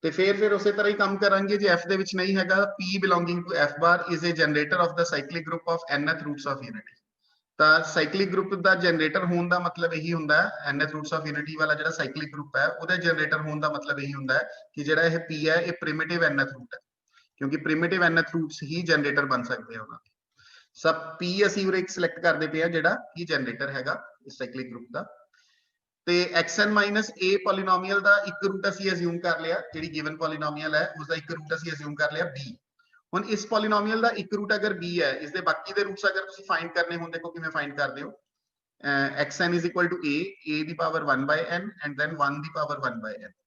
ਤੇ ਫਿਰ ਉਸੇ ਤਰ੍ਹਾਂ ਹੀ ਕੰਮ ਕਰਾਂਗੇ। ਜੇ f ਦੇ ਵਿੱਚ ਨਹੀਂ ਹੈਗਾ, p belonging to f bar is a generator of the cyclic group of nth roots of unity। ਤਾਂ ਸਾਈਕਲਿਕ ਗਰੁੱਪ ਦਾ ਜਨਰੇਟਰ ਹੋਣ ਦਾ ਮਤਲਬ ਇਹੀ ਹੁੰਦਾ ਹੈ, nth roots of unity ਵਾਲਾ ਜਿਹੜਾ ਸਾਈਕਲਿਕ ਗਰੁੱਪ ਹੈ ਉਹਦੇ ਜਨਰੇਟਰ ਹੋਣ ਦਾ ਮਤਲਬ ਇਹੀ ਹੁੰਦਾ ਹੈ ਕਿ ਜਿਹੜਾ ਇਹ p ਹੈ ਇਹ ਪ੍ਰਿਮਿਟਿਵ nth ਰੂਟ ਹੈ, ਕਿਉਂਕਿ ਪ੍ਰਿਮਿਟਿਵ nth ਰੂਟਸ ਹੀ ਜਨਰੇਟਰ ਬਣ ਸਕਦੇ ਆ ਉਹਨਾਂ ਦੇ। ਸਭ p ਅਸੀਂ ਉਰੇ ਇੱਕ ਸਿਲੈਕਟ ਕਰਦੇ ਪਏ ਆ ਜਿਹੜਾ ਕੀ ਜਨਰੇਟਰ ਹੈਗਾ ਇਸ ਸਾਈਕਲਿਕ ਗਰੁੱਪ ਦਾ, ਤੇ xn minus a ਪੋਲੀਨੋਮੀਅਲ ਦਾ ਇੱਕ ਰੂਟ ਅਸੀਂ ਅਸਿਊਮ ਕਰ ਲਿਆ, ਜਿਹੜੀ ਗਿਵਨ ਪੋਲੀਨੋਮੀਅਲ ਹੈ ਉਸ ਦਾ ਇੱਕ ਰੂਟ ਅਸੀਂ ਅਸਿਊਮ ਕਰ ਲਿਆ b। ਹੁਣ ਇਸ ਪੋਲੀਨੋਮੀਅਲ ਦਾ ਇੱਕ ਰੂਟ ਅਗਰ b ਹੈ, ਇਸ ਦੇ ਬਾਕੀ ਦੇ ਰੂਟਸ ਅਗਰ ਤੁਸੀਂ ਫਾਈਂਡ ਕਰਨੇ ਹੋਣ, ਦੇਖੋ ਕਿਵੇਂ ਫਾਈਂਡ ਕਰਦੇ ਹੋ। xn is equal to a the power 1 by n and then 1 the power 1 by n।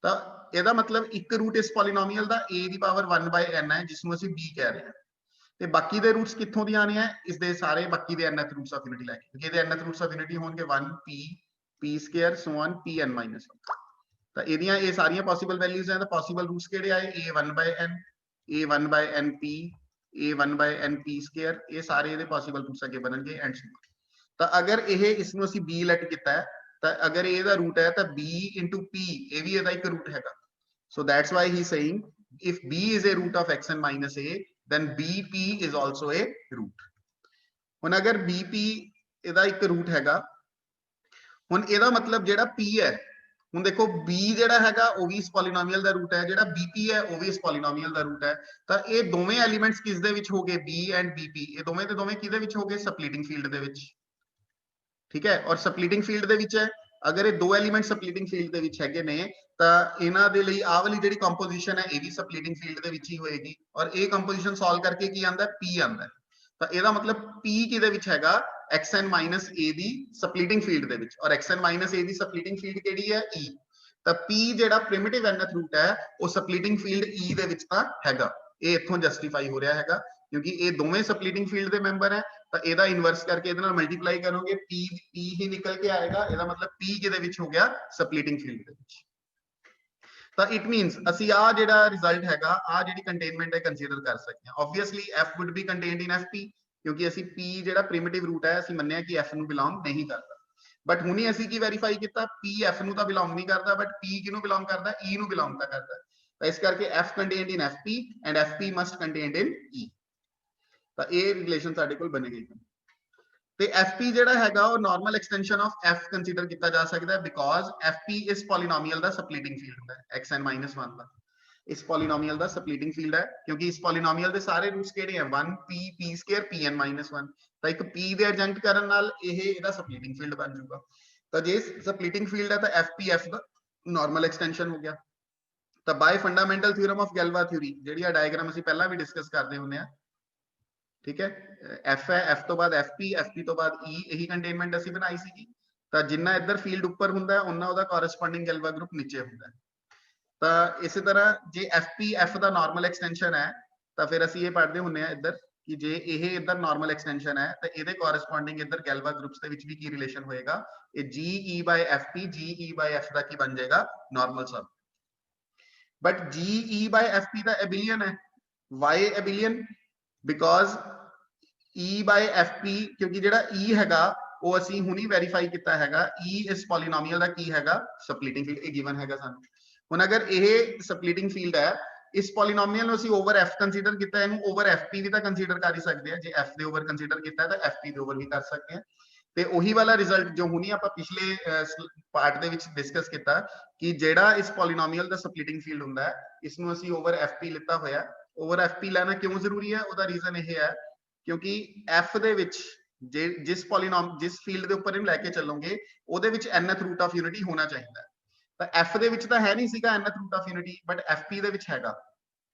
ਤਾਂ ਇਹਦਾ ਮਤਲਬ ਇੱਕ ਰੂਟ ਇਸ polynomial the a the power 1 by n ਹੈ, ਜਿਸਨੂੰ ਅਸੀਂ b ਕਹਿ ਰਹੇ ਹਾਂ, ਤੇ ਬਾਕੀ ਦੇ ਰੂਟਸ ਕਿੱਥੋਂ ਦੀ ਆਣੇ ਆ, ਇਸ ਦੇ ਸਾਰੇ ਬਾਕੀ ਦੇ nth ਰੂਟਸ ਆਫ ਯੂਨਿਟੀ ਲੈ ਕੇ, ਕਿਉਂਕਿ ਇਹਦੇ nth ਰੂਟਸ ਆਫ ਯੂਨਿਟੀ ਹੋਣਗੇ 1 p square so on pn minus 1। ਤਾਂ ਇਹਦੀਆਂ ਇਹ ਸਾਰੀਆਂ ਪੋਸੀਬਲ ਵੈਲਿਊਜ਼ ਹੈ, ਤਾਂ ਪੋਸੀਬਲ ਰੂਟਸ ਕਿਹੜੇ ਆਏ, a1 by n, a1 by np, A 1 by n p square, ये सारे ਇਹਦੇ possible roots ਅੱਗੇ ਬਣਨਗੇ and so on। ਤਾਂ ਅਗਰ ਇਹ ਇਸ ਨੂੰ ਅਸੀਂ b ਲੈਟ ਕੀਤਾ ਹੈ ਤਾਂ ਅਗਰ ਇਹ ਦਾ ਰੂਟ ਹੈ ਤਾਂ b into p ਇਹ ਵੀ ਇਹਦਾ ਇੱਕ ਰੂਟ ਹੈਗਾ। so that's why he's saying if b is a root of xn minus a then bp is also a root। ਹੁਣ ਅਗਰ bp ਇਹਦਾ ਇੱਕ ਰੂਟ ਹੈਗਾ, ਹੁਣ ਇਹਦਾ ਮਤਲਬ ਜਿਹੜਾ p ਹੈ, ਹੁਣ ਦੇਖੋ b ਜਿਹੜਾ ਹੈਗਾ ਉਹ ਵੀ ਇਸ ਪੋਲੀਨੋਮੀਅਲ ਦਾ ਰੂਟ ਹੈ, ਜਿਹੜਾ bp ਹੈ ਉਹ ਵੀ ਇਸ ਪੋਲੀਨੋਮੀਅਲ ਦਾ ਰੂਟ ਹੈ। ਤਾਂ ਇਹ ਦੋਵੇਂ ਐਲੀਮੈਂਟਸ ਕਿਸ ਦੇ ਵਿੱਚ ਹੋਗੇ, b ਐਂਡ bp, ਇਹ ਦੋਵੇਂ ਦੇ ਦੋਵੇਂ ਕਿਹਦੇ ਵਿੱਚ ਹੋਗੇ, ਸਪਲਿਟਿੰਗ ਫੀਲਡ ਦੇ ਵਿੱਚ। ਠੀਕ ਹੈ, ਔਰ ਸਪਲਿਟਿੰਗ ਫੀਲਡ ਦੇ ਵਿੱਚ ਹੈ, ਅਗਰ ਇਹ ਦੋ ਐਲੀਮੈਂਟ ਸਪਲਿਟਿੰਗ ਫੀਲਡ ਦੇ ਵਿੱਚ ਹੈਗੇ ਨੇ ਤਾਂ ਇਹਨਾਂ ਦੇ ਲਈ ਆਹ ਵਾਲੀ ਜਿਹੜੀ ਕੰਪੋਜੀਸ਼ਨ ਹੈ ਇਹ ਵੀ ਸਪਲਿਟਿੰਗ ਫੀਲਡ ਦੇ ਵਿੱਚ ਹੀ ਹੋਏਗੀ, ਔਰ ਇਹ ਕੰਪੋਜੀਸ਼ਨ ਸੋਲਵ ਕਰਕੇ ਕੀ ਆਂਦਾ, p ਆਂਦਾ। ਤਾਂ ਇਹਦਾ ਮਤਲਬ p ਕਿਹਦੇ ਵਿੱਚ ਹੈਗਾ, xn minus a the ਸਪਲਿਟਿੰਗ field ਦੇ ਵਿੱਚ, ਔਰ xn minus a the ਸਪਲਿਟਿੰਗ field ਕਿਹੜੀ ਹੈ, e। ਤਾਂ p ਜਿਹੜਾ ਪ੍ਰਿਮਿਟਿਵ nth ਰੂਟ ਹੈ ਉਹ ਸਪਲਿਟਿੰਗ ਫੀਲਡ e ਦੇ ਵਿੱਚ ਤਾਂ ਹੈਗਾ। ਇਹ ਇੱਥੋਂ ਜਸਟੀਫਾਈ ਹੋ ਰਿਹਾ ਹੈਗਾ ਕਿਉਂਕਿ ਇਹ ਦੋਵੇਂ ਸਪਲਿਟਿੰਗ ਫੀਲਡ ਦੇ ਮੈਂਬਰ ਹੈ। ਤਾਂ ਇਹਦਾ ਇਨਵਰਸ ਕਰਕੇ ਇਹਦੇ ਨਾਲ ਮਲਟੀਪਲਾਈ ਕਰੋਗੇ p ਹੀ ਨਿਕਲ ਕੇ ਆਏਗਾ। ਇਹਦਾ ਮਤਲਬ p ਕਿਹਦੇ ਵਿੱਚ ਹੋ ਗਿਆ, ਸਪਲਿਟਿੰਗ ਫੀਲਡ ਦੇ ਵਿੱਚ। ਤਾਂ ਇਟ ਮੀਨਸ ਅਸੀਂ ਆ ਜਿਹੜਾ ਰਿਜ਼ਲਟ ਹੈਗਾ, ਆ ਜਿਹੜੀ ਕੰਟੇਨਮੈਂਟ ਹੈ ਕੰਸੀਡਰ ਕਰ ਸਕਦੇ ਹਾਂ। Obviously f would be contained in fp ਕਿਉਂਕਿ ਅਸੀਂ p ਜਿਹੜਾ ਪ੍ਰਿਮਿਟਿਵ ਰੂਟ ਹੈ ਅਸੀਂ ਮੰਨਿਆ ਕਿ f ਨੂੰ ਬਿਲੋਂਗ ਨਹੀਂ ਕਰਦਾ। ਬਟ ਹੁਣੀ ਅਸੀਂ ਕੀ ਵੈਰੀਫਾਈ ਕੀਤਾ, p f ਨੂੰ ਤਾਂ ਬਿਲੋਂਗ ਨਹੀਂ ਕਰਦਾ, ਬਟ p ਕਿਹਨੂੰ ਬਿਲੋਂਗ ਕਰਦਾ, e ਨੂੰ ਬਿਲੋਂਗ ਤਾਂ ਕਰਦਾ। ਤਾਂ ਇਸ ਕਰਕੇ f contained in fp and fp must contained in e। ਤਾਂ ਇਹ ਰਿਲੇਸ਼ਨ ਸਾਡੇ ਕੋਲ ਬਣੇਗੀ। ਤੇ fp ਜਿਹੜਾ ਹੈਗਾ ਉਹ normal extension of f consider ਕੀਤਾ ਜਾ ਸਕਦਾ ਹੈ ਬਿਕੋਜ਼ fp ਇਸ ਪੋਲੀਨੋਮੀਅਲ ਦਾ ਸਪਲਿਟਿੰਗ ਫੀਲਡ ਹੈ xn minus 1 ਦਾ। ਇਸ ਪੋਲੀਨੋਮੀਅਲ ਦਾ ਸਪਲਿਟਿੰਗ ਫੀਲਡ ਹੈ ਕਿਉਂਕਿ ਇਸ ਪੋਲੀਨੋਮੀਅਲ ਦੇ ਸਾਰੇ ਰੂਟਸ ਕਿਹੜੇ ਆ, 1 p p square pn minus 1। ਤਾਂ ਇੱਕ p ਦੇ ਐਡਜੰਕਟ ਕਰਨ ਨਾਲ ਇਹ ਇਹਦਾ ਸਪਲਿਟਿੰਗ ਫੀਲਡ ਬਣ ਜਾਊਗਾ। ਤਾਂ ਜੇ ਸਪਲਿਟਿੰਗ ਫੀਲਡ ਹੈ ਤਾਂ fp f ਦਾ ਨਾਰਮਲ ਐਕਸਟੈਂਸ਼ਨ ਹੋ ਗਿਆ। ਤਾਂ ਬਾਈ fundamental theorem of Galois theory, ਜਿਹੜੀ ਆ ਡਾਇਗਰਾਮ ਅਸੀਂ ਪਹਿਲਾਂ ਵੀ ਡਿਸਕਸ ਕਰਦੇ ਹੁੰਦੇ ਆ। ਠੀਕ ਹੈ, f ਹੈ, f ਤੋਂ ਬਾਅਦ fp ਤੋਂ ਬਾਅਦ e, ਇਹੀ ਕੰਟੇਨਮੈਂਟ ਅਸੀਂ ਬਣਾਈ ਸੀਗੀ। ਤਾਂ ਜਿੰਨਾ ਇੱਧਰ ਫੀਲਡ ਉੱਪਰ ਹੁੰਦਾ ਹੈ ਉਹਨਾਂ ਉਹਦਾ ਕੋਰਸਪੋਂਡਿੰਗ ਗੈਲਵਾ ਗਰੁੱਪ ਨੀਚੇ ਹੁੰਦਾ ਹੈ। ਤਾਂ ਇਸੇ ਤਰ੍ਹਾਂ ਜੇ fp f ਦਾ ਨਾਰਮਲ ਐਕਸਟੈਂਸ਼ਨ ਹੈ ਤਾਂ ਫਿਰ ਅਸੀਂ ਇਹ ਪੜ੍ਹਦੇ ਹੁੰਦੇ ਆ ਇੱਧਰ ਕਿ ਜੇ ਇਹ ਇੱਧਰ ਨਾਰਮਲ ਐਕਸਟੈਂਸ਼ਨ ਹੈ ਤਾਂ ਇਹਦੇ ਕੋਰਸਪੋਂਡਿੰਗ ਇੱਧਰ ਗੈਲਵਾ ਗਰੁੱਪਸ ਦੇ ਵਿੱਚ ਵੀ ਕੀ ਰਿਲੇਸ਼ਨ ਹੋਏਗਾ, ਇਹ ge by fp ge by f ਦਾ ਕੀ ਬਣ ਜਾਏਗਾ, normal sub. But ge by fp ਦਾ ਐਬਿਲੀਅਨ ਹੈ, why abelian, because e by fp ਕਿਉਂਕਿ ਜਿਹੜਾ e ਹੈਗਾ ਉਹ ਅਸੀਂ ਹੁਣੀ ਵੈਰੀਫਾਈ ਕੀਤਾ ਹੈਗਾ, e ਇਸ ਪੋਲੀਨੋਮੀਅਲ ਦਾ ਕੀ ਹੈਗਾ, ਸਪਲਿਟਿੰਗ ਫੀਲਡ, ਇਹ ਗਿਵਨ ਹੈਗਾ ਸਾਨੂੰ। ਹੁਣ ਅਗਰ ਇਹ ਸਪਲਿਟਿੰਗ ਫੀਲਡ ਹੈ, ਇਸ ਪੋਲੀਨੋਮੀਅਲ ਨੂੰ ਅਸੀਂ ਓਵਰ f ਕੰਸੀਡਰ ਕੀਤਾ, ਇਹਨੂੰ ਓਵਰ fp ਵੀ ਤਾਂ ਕੰਸੀਡਰ ਕਰ ਹੀ ਸਕਦੇ ਆ। ਜੇ f ਦੇ ਓਵਰ ਕੰਸੀਡਰ ਕੀਤਾ ਤਾਂ fp ਦੇ ਓਵਰ ਵੀ ਕਰ ਸਕਦੇ ਆ। ਤੇ ਉਹੀ ਵਾਲਾ ਰਿਜ਼ਲਟ ਜੋ ਹੁਣੀ ਆਪਾਂ ਪਿਛਲੇ ਪਾਰਟ ਦੇ ਵਿੱਚ ਡਿਸਕਸ ਕੀਤਾ ਕਿ ਜਿਹੜਾ ਇਸ ਪੋਲੀਨੋਮੀਅਲ ਦਾ ਸਪਲਿਟਿੰਗ ਫੀਲਡ ਹੁੰਦਾ ਹੈ, ਇਸ ਨੂੰ ਅਸੀਂ ਓਵਰ fp ਲਿੱਤਾ ਹੋਇਆ। ਓਵਰ fp ਲੈਣਾ ਕਿਉਂ ਜ਼ਰੂਰੀ ਹੈ, ਉਹਦਾ ਰੀਜ਼ਨ ਇਹ ਹੈ ਕਿਉਂਕਿ f ਦੇ ਵਿੱਚ ਜਿਸ ਫੀਲਡ ਦੇ ਉੱਪਰ ਇਹਨੂੰ ਲੈ ਕੇ ਚੱਲੋਗੇ ਉਹਦੇ ਵਿੱਚ nth ਰੂਟ ਆਫ ਯੂਨਿਟੀ ਹੋਣਾ ਚਾਹੀਦਾ ਹੈ। ਤਾਂ f ਦੇ ਵਿੱਚ ਤਾਂ ਹੈ ਨਹੀਂ ਸੀਗਾ nth root of unity, but fp ਦੇ ਵਿੱਚ ਹੈਗਾ।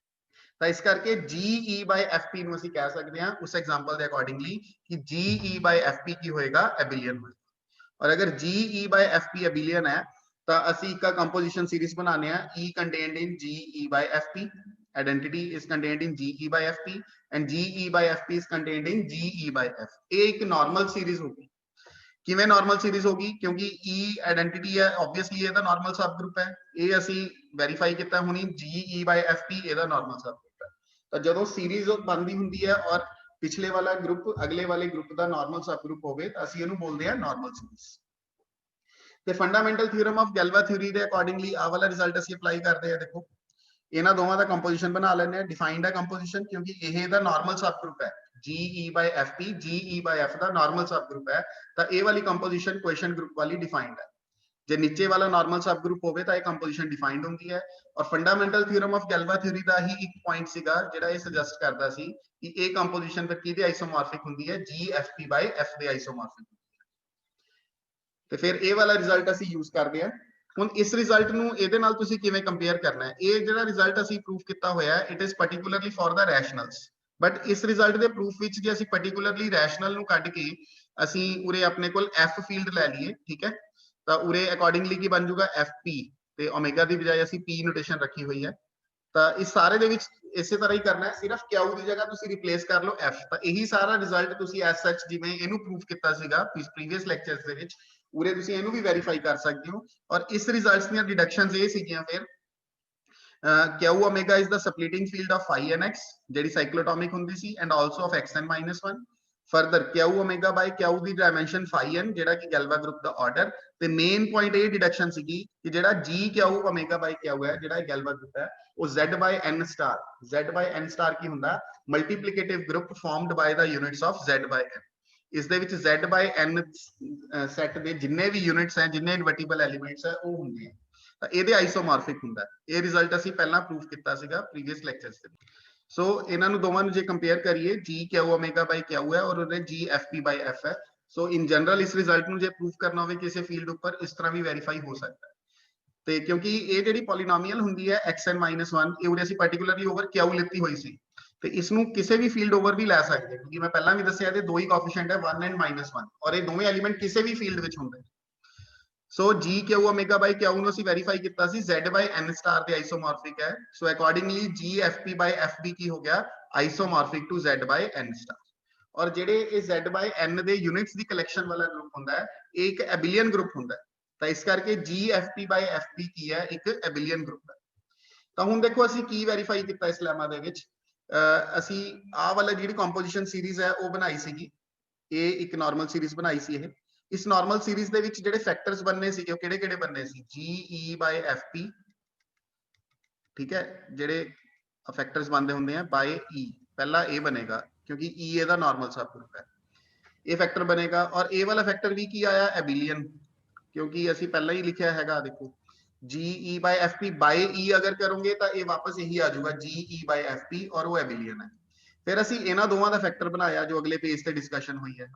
ਤਾਂ ਇਸ ਕਰਕੇ ge by fp ਨੂੰ ਅਸੀਂ ਕਹਿ ਸਕਦੇ ਹਾਂ ਉਸ ਐਗਜ਼ਾਮਪਲ ਦੇ ਅਕੋਰਡਿੰਗਲੀ ਕਿ ge by fp ਕੀ ਹੋਏਗਾ, ਐਬਿਲੀਅਨ ਹੋਏਗਾ। ਔਰ ਅਗਰ ge by fp ਐਬਿਲੀਅਨ ਹੈ ਤਾਂ ਅਸੀਂ ਇੱਕ ਕੰਪੋਜੀਸ਼ਨ ਸੀਰੀਜ਼ ਬਣਾਉਂਦੇ ਆ, e contained in ge by fp, identity is contained in ge by fp and ge by fp is contained in ge by f। ਇਹ ਇੱਕ ਨਾਰਮਲ ਸੀਰੀਜ਼ ਹੋਗੀ। ਕਿਵੇਂ ਨਾਰਮਲ ਸੀਰੀਜ਼ ਹੋਗੀ, ਕਿਉਂਕਿ e ਆਇਡੈਂਟੀਟੀ ਹੈ, ਆਬਵੀਅਸਲੀ ਇਹਦਾ ਨਾਰਮਲ ਸਬ ਗਰੁੱਪ ਹੈ। ਇਹ ਅਸੀਂ ਵੈਰੀਫਾਈ ਕੀਤਾ ਹੁਣੀ, ge by fp ਇਹਦਾ ਨਾਰਮਲ ਸਬ ਗਰੁੱਪ ਹੈ। ਤਾਂ ਜਦੋਂ ਸੀਰੀਜ਼ ਬਣਦੀ ਹੁੰਦੀ ਹੈ ਔਰ ਪਿਛਲੇ ਵਾਲਾ ਗਰੁੱਪ ਅਗਲੇ ਵਾਲੇ ਗਰੁੱਪ ਦਾ ਨਾਰਮਲ ਸਬ ਗਰੁੱਪ ਹੋਵੇ ਤਾਂ ਅਸੀਂ ਇਹਨੂੰ ਬੋਲਦੇ ਹਾਂ ਨਾਰਮਲ ਸੀਰੀਜ਼। ਤੇ fundamental theorem of Galois theory ਦੇ ਅਕੋਰਡਿੰਗਲੀ ਆ ਵਾਲਾ ਰਿਜ਼ਲਟ ਅਸੀਂ ਅਪਲਾਈ ਕਰਦੇ ਆ। ਦੇਖੋ ਇਹਨਾਂ ਦੋਵਾਂ ਦਾ ਕੰਪੋਜੀਸ਼ਨ ਬਣਾ ਲੈਂਦੇ ਆ, ਡਿਫਾਈਨਡ ਹੈ ਕੰਪੋਜੀਸ਼ਨ ਕਿਉਂਕਿ ਇਹ ਦਾ ਨਾਰਮਲ ਸਬ ਗਰੁੱਪ ਹੈ। ge by fp ge by f the normal sub group ਹੈ। ਤਾਂ ਇਹ ਵਾਲੀ ਕੰਪੋਜੀਸ਼ਨ ਕੁਐਸਚਨ ਗਰੁੱਪ ਵਾਲੀ ਡਿਫਾਈਨਡ ਹੈ। ਜੇ ਨੀਚੇ ਵਾਲਾ ਨਾਰਮਲ ਸਬ ਗਰੁੱਪ ਹੋਵੇ ਤਾਂ ਇਹ ਕੰਪੋਜੀਸ਼ਨ ਡਿਫਾਈਨਡ ਹੁੰਦੀ ਹੈ। ਔਰ fundamental theorem of Galois theory ਦਾ ਹੀ ਇੱਕ ਪੁਆਇੰਟ ਸੀਗਾ ਜਿਹੜਾ ਇਹ ਸੁਜੈਸਟ ਕਰਦਾ ਸੀ ਕਿ ਇਹ ਕੰਪੋਜੀਸ਼ਨ ਫਿਰ ਕਿਹਦੇ ਆਈਸੋਮੋਰਫਿਕ ਹੁੰਦੀ ਹੈ, gfp by f ਦੇ ਆਈਸੋਮੋਰਫਿਕ। ਤੇ ਫਿਰ ਇਹ ਵਾਲਾ ਰਿਜ਼ਲਟ ਅਸੀਂ ਯੂਜ਼ ਕਰਦੇ ਹਾਂ। ਹੁਣ ਇਸ ਰਿਜ਼ਲਟ ਨੂੰ ਇਹਦੇ ਨਾਲ ਤੁਸੀਂ ਕਿਵੇਂ ਕੰਪੇਅਰ ਕਰਨਾ ਹੈ, ਇਹ ਜਿਹੜਾ ਰਿਜ਼ਲਟ ਅਸੀਂ ਪ੍ਰੂਫ ਕੀਤਾ ਹੋਇਆ ਹੈ it is particularly for the rationals. But ਇਸ ਰਿਜ਼ਲਟ ਦੇ ਪ੍ਰੂਫ ਵਿੱਚ ਜੇ ਅਸੀਂ ਪਾਰਟਿਕੂਲਰਲੀ ਰੈਸ਼ਨਲ ਨੂੰ ਕੱਢ ਕੇ ਅਸੀਂ ਉਰੇ ਆਪਣੇ ਕੋਲ f ਫੀਲਡ ਲੈ ਲਈਏ, ਠੀਕ ਹੈ, ਤਾਂ ਉਰੇ ਅਕੋਰਡਿੰਗਲੀ ਕੀ ਬਣ ਜਾਊਗਾ, fp ਤੇ ਓਮੇਗਾ ਦੀ ਬਜਾਏ ਅਸੀਂ p ਨੋਟੇਸ਼ਨ ਰੱਖੀ ਹੋਈ ਹੈ। ਤਾਂ ਇਸ ਸਾਰੇ ਦੇ ਵਿੱਚ ਇਸੇ ਤਰ੍ਹਾਂ ਹੀ ਕਰਨਾ ਹੈ, ਸਿਰਫ q ਦੀ ਜਗ੍ਹਾ ਤੁਸੀਂ ਰਿਪਲੇਸ ਕਰ ਲਓ f। ਤਾਂ ਇਹੀ ਸਾਰਾ ਰਿਜ਼ਲਟ ਤੁਸੀਂ ਐਸ ਸੱਚ ਜਿਵੇਂ ਇਹਨੂੰ ਪ੍ਰੂਫ ਕੀਤਾ ਸੀਗਾ ਪ੍ਰੀਵੀਅਸ ਲੈਕਚਰਸ ਦੇ ਵਿੱਚ, ਉਰੇ ਤੁਸੀਂ ਇਹਨੂੰ ਵੀ ਵੈਰੀਫਾਈ ਕਰ ਸਕਦੇ ਹੋ। ਔਰ ਇਸ ਰਿਜ਼ਲਟਸ ਦੀਆਂ ਡਿਡਕਸ਼ਨਸ ਇਹ ਸੀਗੀਆਂ ਫਿਰ Q omega is the splitting field of phi n x ਜਿਹੜੀ cyclotomic ਹੁੰਦੀ ਸੀ and also of xn minus 1. Further Q omega by Q the dimension phi n ਜਿਹੜਾ ਕਿ ਗੈਲਵਾ ਗਰੁੱਪ ਦਾ ਆਰਡਰ ਤੇ ਮੇਨ ਪੁਆਇੰਟ ਇਹ ਡਿਡਕਸ਼ਨ ਸੀਗੀ ਕਿ ਜਿਹੜਾ G Q omega by Q ਹੈ ਜਿਹੜਾ ਇਹ ਗੈਲਵਾ ਗਰੁੱਪ ਹੈ ਉਹ Z by n star ਕੀ ਹੁੰਦਾ multiplicative group formed by the units of Z by n. ਇਸ ਦੇ ਵਿੱਚ Z by n ਸੈੱਟ ਦੇ ਜਿੰਨੇ ਵੀ ਯੂਨਿਟਸ ਹੈ ਜਿੰਨੇ ਇਨਵਰਟੀਬਲ ਐਲੀਮੈਂਟਸ ਹੈ ਉਹ ਹੁੰਦੇ ਆ ਤਾਂ ਇਹਦੇ ਆਈਸੋਮੋਰਫਿਕ ਹੁੰਦਾ ਇਹ ਰਿਜ਼ਲਟ ਅਸੀਂ ਪਹਿਲਾਂ ਪ੍ਰੂਫ ਕੀਤਾ ਸੀਗਾ ਪ੍ਰੀਵੀਅਸ ਲੈਕਚਰਸ ਦੇ ਵਿੱਚ ਸੋ ਇਹਨਾਂ ਨੂੰ ਦੋਵਾਂ ਨੂੰ ਜੇ ਕੰਪੇਅਰ ਕਰੀਏ G Q omega by Q ਹੈ ਔਰ ਉਹਦੇ G FP by F ਹੈ ਸੋ ਇਨ ਜਨਰਲ ਇਸ ਰਿਜ਼ਲਟ ਨੂੰ ਜੇ ਪ੍ਰੂਫ ਕਰਨਾ ਹੋਵੇ ਕਿਸੇ ਫੀਲਡ ਉੱਪਰ ਇਸ ਤਰ੍ਹਾਂ ਵੀ ਵੈਰੀਫਾਈ ਹੋ ਸਕਦਾ ਹੈ ਤੇ ਕਿਉਂਕਿ ਇਹ ਜਿਹੜੀ ਪੋਲੀਨੋਮੀਅਲ ਹੁੰਦੀ ਹੈ xn - 1 ਇਹ ਉਹਦੇ ਅਸੀਂ ਪਾਰਟਿਕੂਲਰਲੀ ਓਵਰ Q ਲਿੱਤੀ ਹੋਈ ਸੀ ਤੇ ਇਸ ਨੂੰ ਕਿਸੇ ਵੀ ਫੀਲਡ ਓਵਰ ਵੀ ਲੈ ਸਕਦੇ ਕਿਉਂਕਿ ਮੈਂ ਪਹਿਲਾਂ ਵੀ ਦੱਸਿਆ ਇਹਦੇ ਦੋ ਹੀ ਕੋਐਫੀਸ਼ੀਐਂਟ ਹੈ 1 ਐਂਡ -1 ਔਰ ਇਹ ਦੋਵੇਂ ਐਲੀਮੈਂਟ ਕਿਸੇ ਵੀ ਫੀਲਡ ਵਿੱਚ ਹੁੰਦੇ ਸੋ G Q omega by Q ਨੂੰ ਅਸੀਂ ਵੈਰੀਫਾਈ ਕੀਤਾ ਸੀ Z by n star ਦੇ ਆਈਸੋਮੋਰਫਿਕ ਹੈ so accordingly G FP by FB ਕੀ ਹੋ ਗਿਆ isomorphic to Z by n star ਔਰ ਜਿਹੜੇ ਇਹ Z by n ਦੇ ਯੂਨਿਟਸ ਦੀ ਕਲੈਕਸ਼ਨ ਵਾਲਾ ਗਰੁੱਪ ਹੁੰਦਾ ਹੈ ਇਹ ਇੱਕ ਐਬਿਲੀਅਨ ਗਰੁੱਪ ਹੁੰਦਾ ਹੈ ਤਾਂ ਇਸ ਕਰਕੇ G FP by FB ਕੀ ਹੈ ਇੱਕ ਐਬਿਲੀਅਨ ਗਰੁੱਪ ਹੈ ਤਾਂ ਹੁਣ ਦੇਖੋ ਅਸੀਂ ਕੀ ਵੈਰੀਫਾਈ ਕੀਤਾ ਇਸ ਲੈਮਾ ਦੇ ਵਿੱਚ ਅਸੀਂ ਆਹ ਵਾਲਾ ਜਿਹੜੀ ਕੰਪੋਜੀਸ਼ਨ ਸੀਰੀਜ਼ ਹੈ ਉਹ ਬਣਾਈ ਸੀਗੀ ਇਹ ਇੱਕ ਨਾਰਮਲ ਸੀਰੀਜ਼ ਬਣਾਈ ਸੀ ਇਹ ਇਸ ਨਾਰਮਲ ਸੀਰੀਜ਼ ਦੇ ਵਿੱਚ ਜਿਹੜੇ ਫੈਕਟਰਸ ਬਣਨੇ ਸੀਗੇ ਉਹ ਕਿਹੜੇ ਬਣਨੇ ਸੀ GE by FP ਠੀਕ ਹੈ ਜਿਹੜੇ ਫੈਕਟਰਸ ਬਣਦੇ ਹੁੰਦੇ ਆ by E ਪਹਿਲਾ ਇਹ ਬਣੇਗਾ ਕਿਉਂਕਿ E ਇਹਦਾ ਨਾਰਮਲ ਸਬ ਗਰੁੱਪ ਹੈ ਇਹ ਫੈਕਟਰ ਬਣੇਗਾ ਔਰ ਇਹ ਵਾਲਾ ਫੈਕਟਰ ਵੀ ਕੀ ਆਇਆ ਐਬਿਲੀਅਨ ਕਿਉਂਕਿ ਅਸੀਂ ਪਹਿਲਾਂ ਹੀ ਲਿਖਿਆ ਹੈਗਾ ਦੇਖੋ GE by FP by E ਅਗਰ ਕਰੋਗੇ ਤਾਂ ਇਹ ਵਾਪਸ ਇਹੀ ਆ ਜਾਊਗਾ GE by FP ਔਰ ਉਹ ਐਬਿਲੀਅਨ ਹੈ ਫਿਰ ਅਸੀਂ ਇਹਨਾਂ ਦੋਵਾਂ ਦਾ ਫੈਕਟਰ ਬਣਾਇਆ ਜੋ ਅਗਲੇ ਪੇਜ ਤੇ ਡਿਸਕਸ਼ਨ ਹੋਈ ਹੈ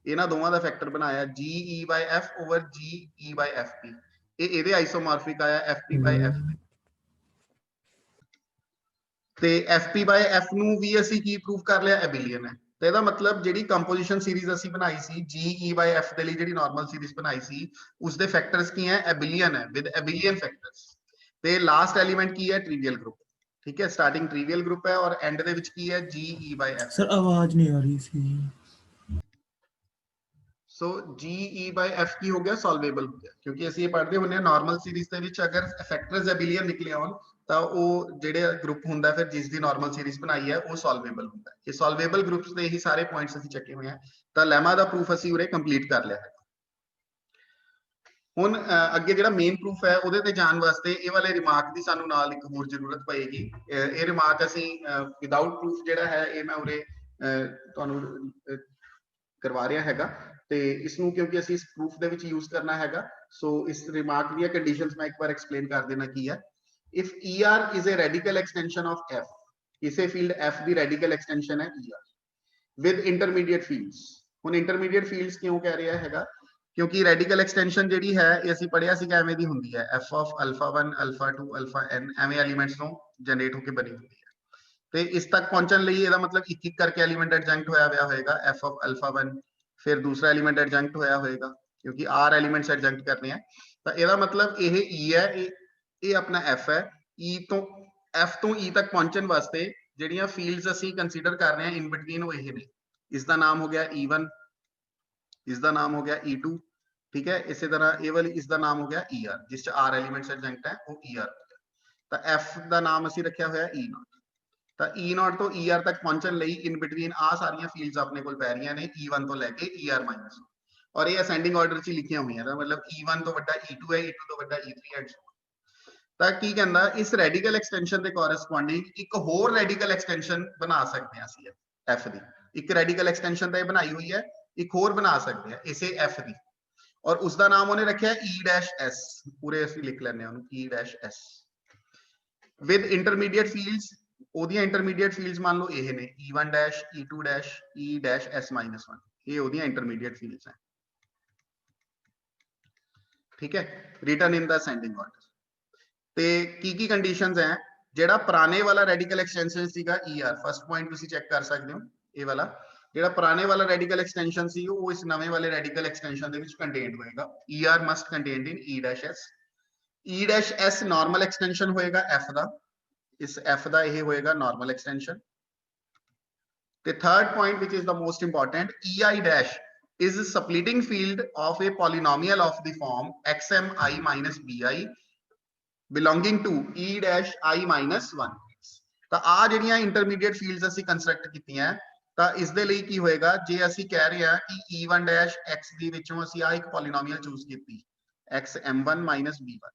ਇਹਨਾਂ ਦੋਵਾਂ ਦਾ ਫੈਕਟਰ ਬਣਾਇਆ GE by F over GE by FP ਇਹ ਇਹਦੇ ਆਈਸੋਮੋਰਫਿਕ ਆਇਆ FP by F ਤੇ FP by F ਨੂੰ ਵੀ ਅਸੀਂ ਕੀ ਪ੍ਰੂਫ ਕਰ ਲਿਆ ਐਬਿਲੀਅਨ ਹੈ ਤੇ ਇਹਦਾ ਮਤਲਬ ਜਿਹੜੀ ਕੰਪੋਜੀਸ਼ਨ ਸੀਰੀਜ਼ ਅਸੀਂ ਬਣਾਈ ਸੀ GE by F ਦੇ ਲਈ ਜਿਹੜੀ ਨਾਰਮਲ ਸੀਰੀਜ਼ ਬਣਾਈ ਸੀ ਉਸ ਦੇ ਫੈਕਟਰਸ ਕੀ ਹੈ ਐਬਿਲੀਅਨ ਹੈ ਵਿਦ ਐਬਿਲੀਅਨ ਫੈਕਟਰਸ ਤੇ ਲਾਸਟ ਐਲੀਮੈਂਟ ਕੀ ਹੈ ਟ੍ਰਿਵੀਅਲ ਗਰੁੱਪ ਠੀਕ ਹੈ ਸਟਾਰਟਿੰਗ ਟ੍ਰਿਵੀਅਲ ਗਰੁੱਪ ਹੈ ਔਰ ਐਂਡ ਦੇ ਵਿੱਚ ਕੀ ਹੈ GE by F ਸਰ ਆਵਾਜ਼ ਨਹੀਂ ਆ ਰਹੀ ਸੀ ਸੋ GE by F ਕੀ ਹੋ ਗਿਆ ਸੋਲਵੇਬਲ ਹੋ ਗਿਆ ਕਿਉਂਕਿ ਅਸੀਂ ਇਹ ਪੜ੍ਹਦੇ ਹੁੰਦੇ ਹਾਂ ਨਾਰਮਲ ਸੀਰੀਜ਼ ਦੇ ਵਿੱਚ ਅਗਰ ਫੈਕਟਰਸ ਐਬਿਲੀਅਨ ਨਿਕਲੇ ਆਉਣ ਤਾਂ ਉਹ ਜਿਹੜੇ ਗਰੁੱਪ ਹੁੰਦਾ ਫਿਰ ਜਿਸ ਦੀ ਨਾਰਮਲ ਸੀਰੀਜ਼ ਬਣਾਈ ਹੈ ਉਹ ਸੋਲਵੇਬਲ ਹੁੰਦਾ ਇਹ ਸੋਲਵੇਬਲ ਗਰੁੱਪਸ ਦੇ ਹੀ ਸਾਰੇ ਪੁਆਇੰਟਸ ਅਸੀਂ ਚੱਕੇ ਹੋਏ ਆ ਤਾਂ ਲੈਮਾ ਦਾ ਪ੍ਰੂਫ ਅਸੀਂ ਉਰੇ ਕੰਪਲੀਟ ਕਰ ਲਿਆ ਹੈ ਹੁਣ ਅੱਗੇ ਜਿਹੜਾ ਮੇਨ ਪ੍ਰੂਫ ਹੈ ਉਹਦੇ ਤੇ ਜਾਣ ਵਾਸਤੇ ਇਹ ਵਾਲੇ ਰਿਮਾਰਕ ਦੀ ਸਾਨੂੰ ਨਾਲ ਇੱਕ ਹੋਰ ਜ਼ਰੂਰਤ ਪਏਗੀ ਇਹ ਰਿਮਾਰਕ ਅਸੀਂ ਵਿਦਆਊਟ ਪ੍ਰੂਫ ਜਿਹੜਾ ਹੈ ਇਹ ਮੈਂ ਉਰੇ ਤੁਹਾਨੂੰ ਕਰਵਾ ਰਿਹਾ ਹੈਗਾ ਤੇ ਇਸ ਨੂੰ ਕਿਉਂਕਿ ਅਸੀਂ ਇਸ ਪ੍ਰੂਫ ਦੇ ਵਿੱਚ ਯੂਜ਼ ਕਰਨਾ ਹੈਗਾ ਸੋ ਇਸ ਰਿਮਾਰਕ ਦੀਆਂ ਕੰਡੀਸ਼ਨਸ ਮੈਂ ਇੱਕ ਵਾਰ ਐਕਸਪਲੇਨ ਕਰ ਦੇਣਾ ਕੀ ਹੈ if ER is a radical extension of F ਕਿਸੇ ਫੀਲਡ F ਦੀ ਰੈਡੀਕਲ ਐਕਸਟੈਂਸ਼ਨ ਹੈ ER with intermediate fields ਹੁਣ intermediate fields ਕਿਉਂ ਕਹਿ ਰਿਹਾ ਹੈਗਾ ਕਿਉਂਕਿ ਰੈਡੀਕਲ ਐਕਸਟੈਂਸ਼ਨ ਜਿਹੜੀ ਹੈ ਇਹ ਅਸੀਂ ਪੜਿਆ ਸੀ ਕਿ ਐਵੇਂ ਦੀ ਹੁੰਦੀ ਹੈ f of alpha 1 alpha 2 alpha n ਐਵੇਂ ਐਲੀਮੈਂਟਸ ਤੋਂ ਜਨਰੇਟ ਹੋ ਕੇ ਬਣੀ ਹੁੰਦੀ ਹੈ ਤੇ ਇਸ ਤੱਕ ਪਹੁੰਚਣ ਲਈ ਇਹਦਾ ਮਤਲਬ ਇੱਕ ਇੱਕ ਕਰਕੇ ਐਲੀਮੈਂਟ ਐਡਜੰਕਟ ਹੋਇਆ ਹੋਏਗਾ f of alpha 1 ਫਿਰ ਦੂਸਰਾ ਐਲੀਮੈਂਟ ਐਡਜੰਕਟ ਹੋਇਆ ਹੋਏਗਾ ਕਿਉਂਕਿ r ਐਲੀਮੈਂਟਸ ਐਡਜੰਕਟ ਕਰਨੇ ਆ ਤਾਂ ਇਹਦਾ ਮਤਲਬ ਇਹ e ਹੈ ਇਹ ਆਪਣਾ f ਹੈ e ਤੋਂ f ਤੋਂ e ਤੱਕ ਪਹੁੰਚਣ ਵਾਸਤੇ ਜਿਹੜੀਆਂ ਫੀਲਡਸ ਅਸੀਂ ਕੰਸੀਡਰ ਕਰ ਰਹੇ ਹਾਂ ਇਨ ਬਿਟਵੀਨ ਉਹ ਇਹ ਨੇ ਇਸ ਦਾ ਨਾਮ ਹੋ ਗਿਆ e1 ਇਸ ਦਾ ਨਾਮ ਹੋ ਗਿਆ e2 ਠੀਕ ਹੈ ਇਸੇ ਤਰ੍ਹਾਂ ਇਹ ਵਾਲੀ ਇਸ ਦਾ ਨਾਮ ਹੋ ਗਿਆ er ਜਿਸ ਚ r ਐਲੀਮੈਂਟਸ ਐਡਜੰਕਟ ਹੈ ਉਹ er ਹੋ ਗਿਆ ਤਾਂ f ਦਾ ਨਾਮ ਅਸੀਂ ਰੱਖਿਆ ਹੋਇਆ e0 ਤਾਂ e0 ਤੋਂ er ਤੱਕ ਪਹੁੰਚਣ ਲਈ ਇਨ ਬਿਟਵੀਨ ਆ ਸਾਰੀਆਂ ਫੀਲਡਸ ਆਪਣੇ ਕੋਲ ਪੈ ਰਹੀਆਂ ਨੇ e1 ਤੋਂ ਲੈ ਕੇ er- ਔਰ ਇਹ ਅਸੈਂਡਿੰਗ ਆਰਡਰ ਚ ਲਿਖੀਆਂ ਹੋਈਆਂ ਤਾਂ ਮਤਲਬ e1 ਤੋਂ ਵੱਡਾ e2 ਹੈ e2 ਤੋਂ ਵੱਡਾ e3 ਹੈ ਤਾਂ ਕੀ ਕਹਿੰਦਾ ਇਸ ਰੈਡੀਕਲ ਐਕਸਟੈਂਸ਼ਨ ਦੇ ਕੋਰਸਪੋਂਡਿੰਗ ਇੱਕ ਹੋਰ ਰੈਡੀਕਲ ਐਕਸਟੈਂਸ਼ਨ ਬਣਾ ਸਕਦੇ ਹਾਂ ਅਸੀਂ f ਦੀ ਇੱਕ ਰੈਡੀਕਲ ਐਕਸਟੈਂਸ਼ਨ ਤਾਂ ਇਹ ਬਣਾਈ ਹੋਈ ਹੈ ਇੱਕ ਹੋਰ ਬਣਾ ਸਕਦੇ ਹਾਂ ਇਸੇ f ਦੀ ਔਰ ਉਸ ਦਾ ਨਾਮ ਉਹਨੇ ਰੱਖਿਆ e-s ਪੂਰੇ ਅਸੀਂ ਲਿਖ ਲੈਂਦੇ ਹਾਂ ਉਹਨੂੰ e-s ਵਿਦ ਇੰਟਰਮੀਡੀਏਟ ਫੀਲਡਸ ਉਹਦੀਆਂ ਇੰਟਰਮੀਡੀਏਟ ਫੀਲਡਸ ਮੰਨ ਲਓ ਇਹ ਨੇ e1 e2 e-s-1 ਇਹ ਉਹਦੀਆਂ ਇੰਟਰਮੀਡੀਏਟ ਫੀਲਡਸ ਹੈ ਠੀਕ ਹੈ ਰਿਟਨ ਇਨ ਦਾ ਅਸੈਂਡਿੰਗ ਆਰਡਰ ਤੇ ਕੀ ਕੰਡੀਸ਼ਨਸ ਹੈ ਜਿਹੜਾ ਪੁਰਾਣੇ ਵਾਲਾ ਰੈਡੀਕਲ ਐਕਸਟੈਂਸ਼ਨ ਸੀਗਾ er ਫਸਟ ਪੁਆਇੰਟ ਤੁਸੀਂ ਚੈੱਕ ਕਰ ਸਕਦੇ ਹੋ ਇਹ ਵਾਲਾ ਜਿਹੜਾ ਪੁਰਾਣੇ ਵਾਲਾ ਰੈਡੀਕਲ ਐਕਸਟੈਂਸ਼ਨ ਸੀ ਉਹ ਇਸ ਨਵੇਂ ਵਾਲੇ ਰੈਡੀਕਲ ਐਕਸਟੈਂਸ਼ਨ ਦੇ ਵਿੱਚ ਕੰਟੇਨਡ ਹੋਏਗਾ er ਮਸਟ ਕੰਟੇਨਡ ਇਨ e-s e-s ਨਾਰਮਲ ਐਕਸਟੈਂਸ਼ਨ ਹੋਏਗਾ f ਦਾ ਇਸ f ਦਾ ਇਹ ਹੋਏਗਾ ਨਾਰਮਲ ਐਕਸਟੈਂਸ਼ਨ ਤੇ third point which is the most important ei' is a splitting field of a polynomial of the form xmi minus bi belonging to E dash I minus 1 ਤਾਂ ਆ ਜਿਹੜੀਆਂ ਇੰਟਰਮੀਡੀਏਟ ਫੀਲਡਸ ਅਸੀਂ ਕੰਸਟਰਕਟ ਕੀਤੀਆਂ ਤਾਂ ਇਸ ਦੇ ਲਈ ਕੀ ਹੋਏਗਾ ਜੇ ਅਸੀਂ ਕਹਿ ਰਹੇ ਹਾਂ ਕਿ E1 dash x ਦੇ ਵਿੱਚੋਂ ਅਸੀਂ ਆ ਇੱਕ ਪੋਲੀਨੋਮੀਅਲ ਚੂਜ਼ ਕੀਤੀ x m1 minus b1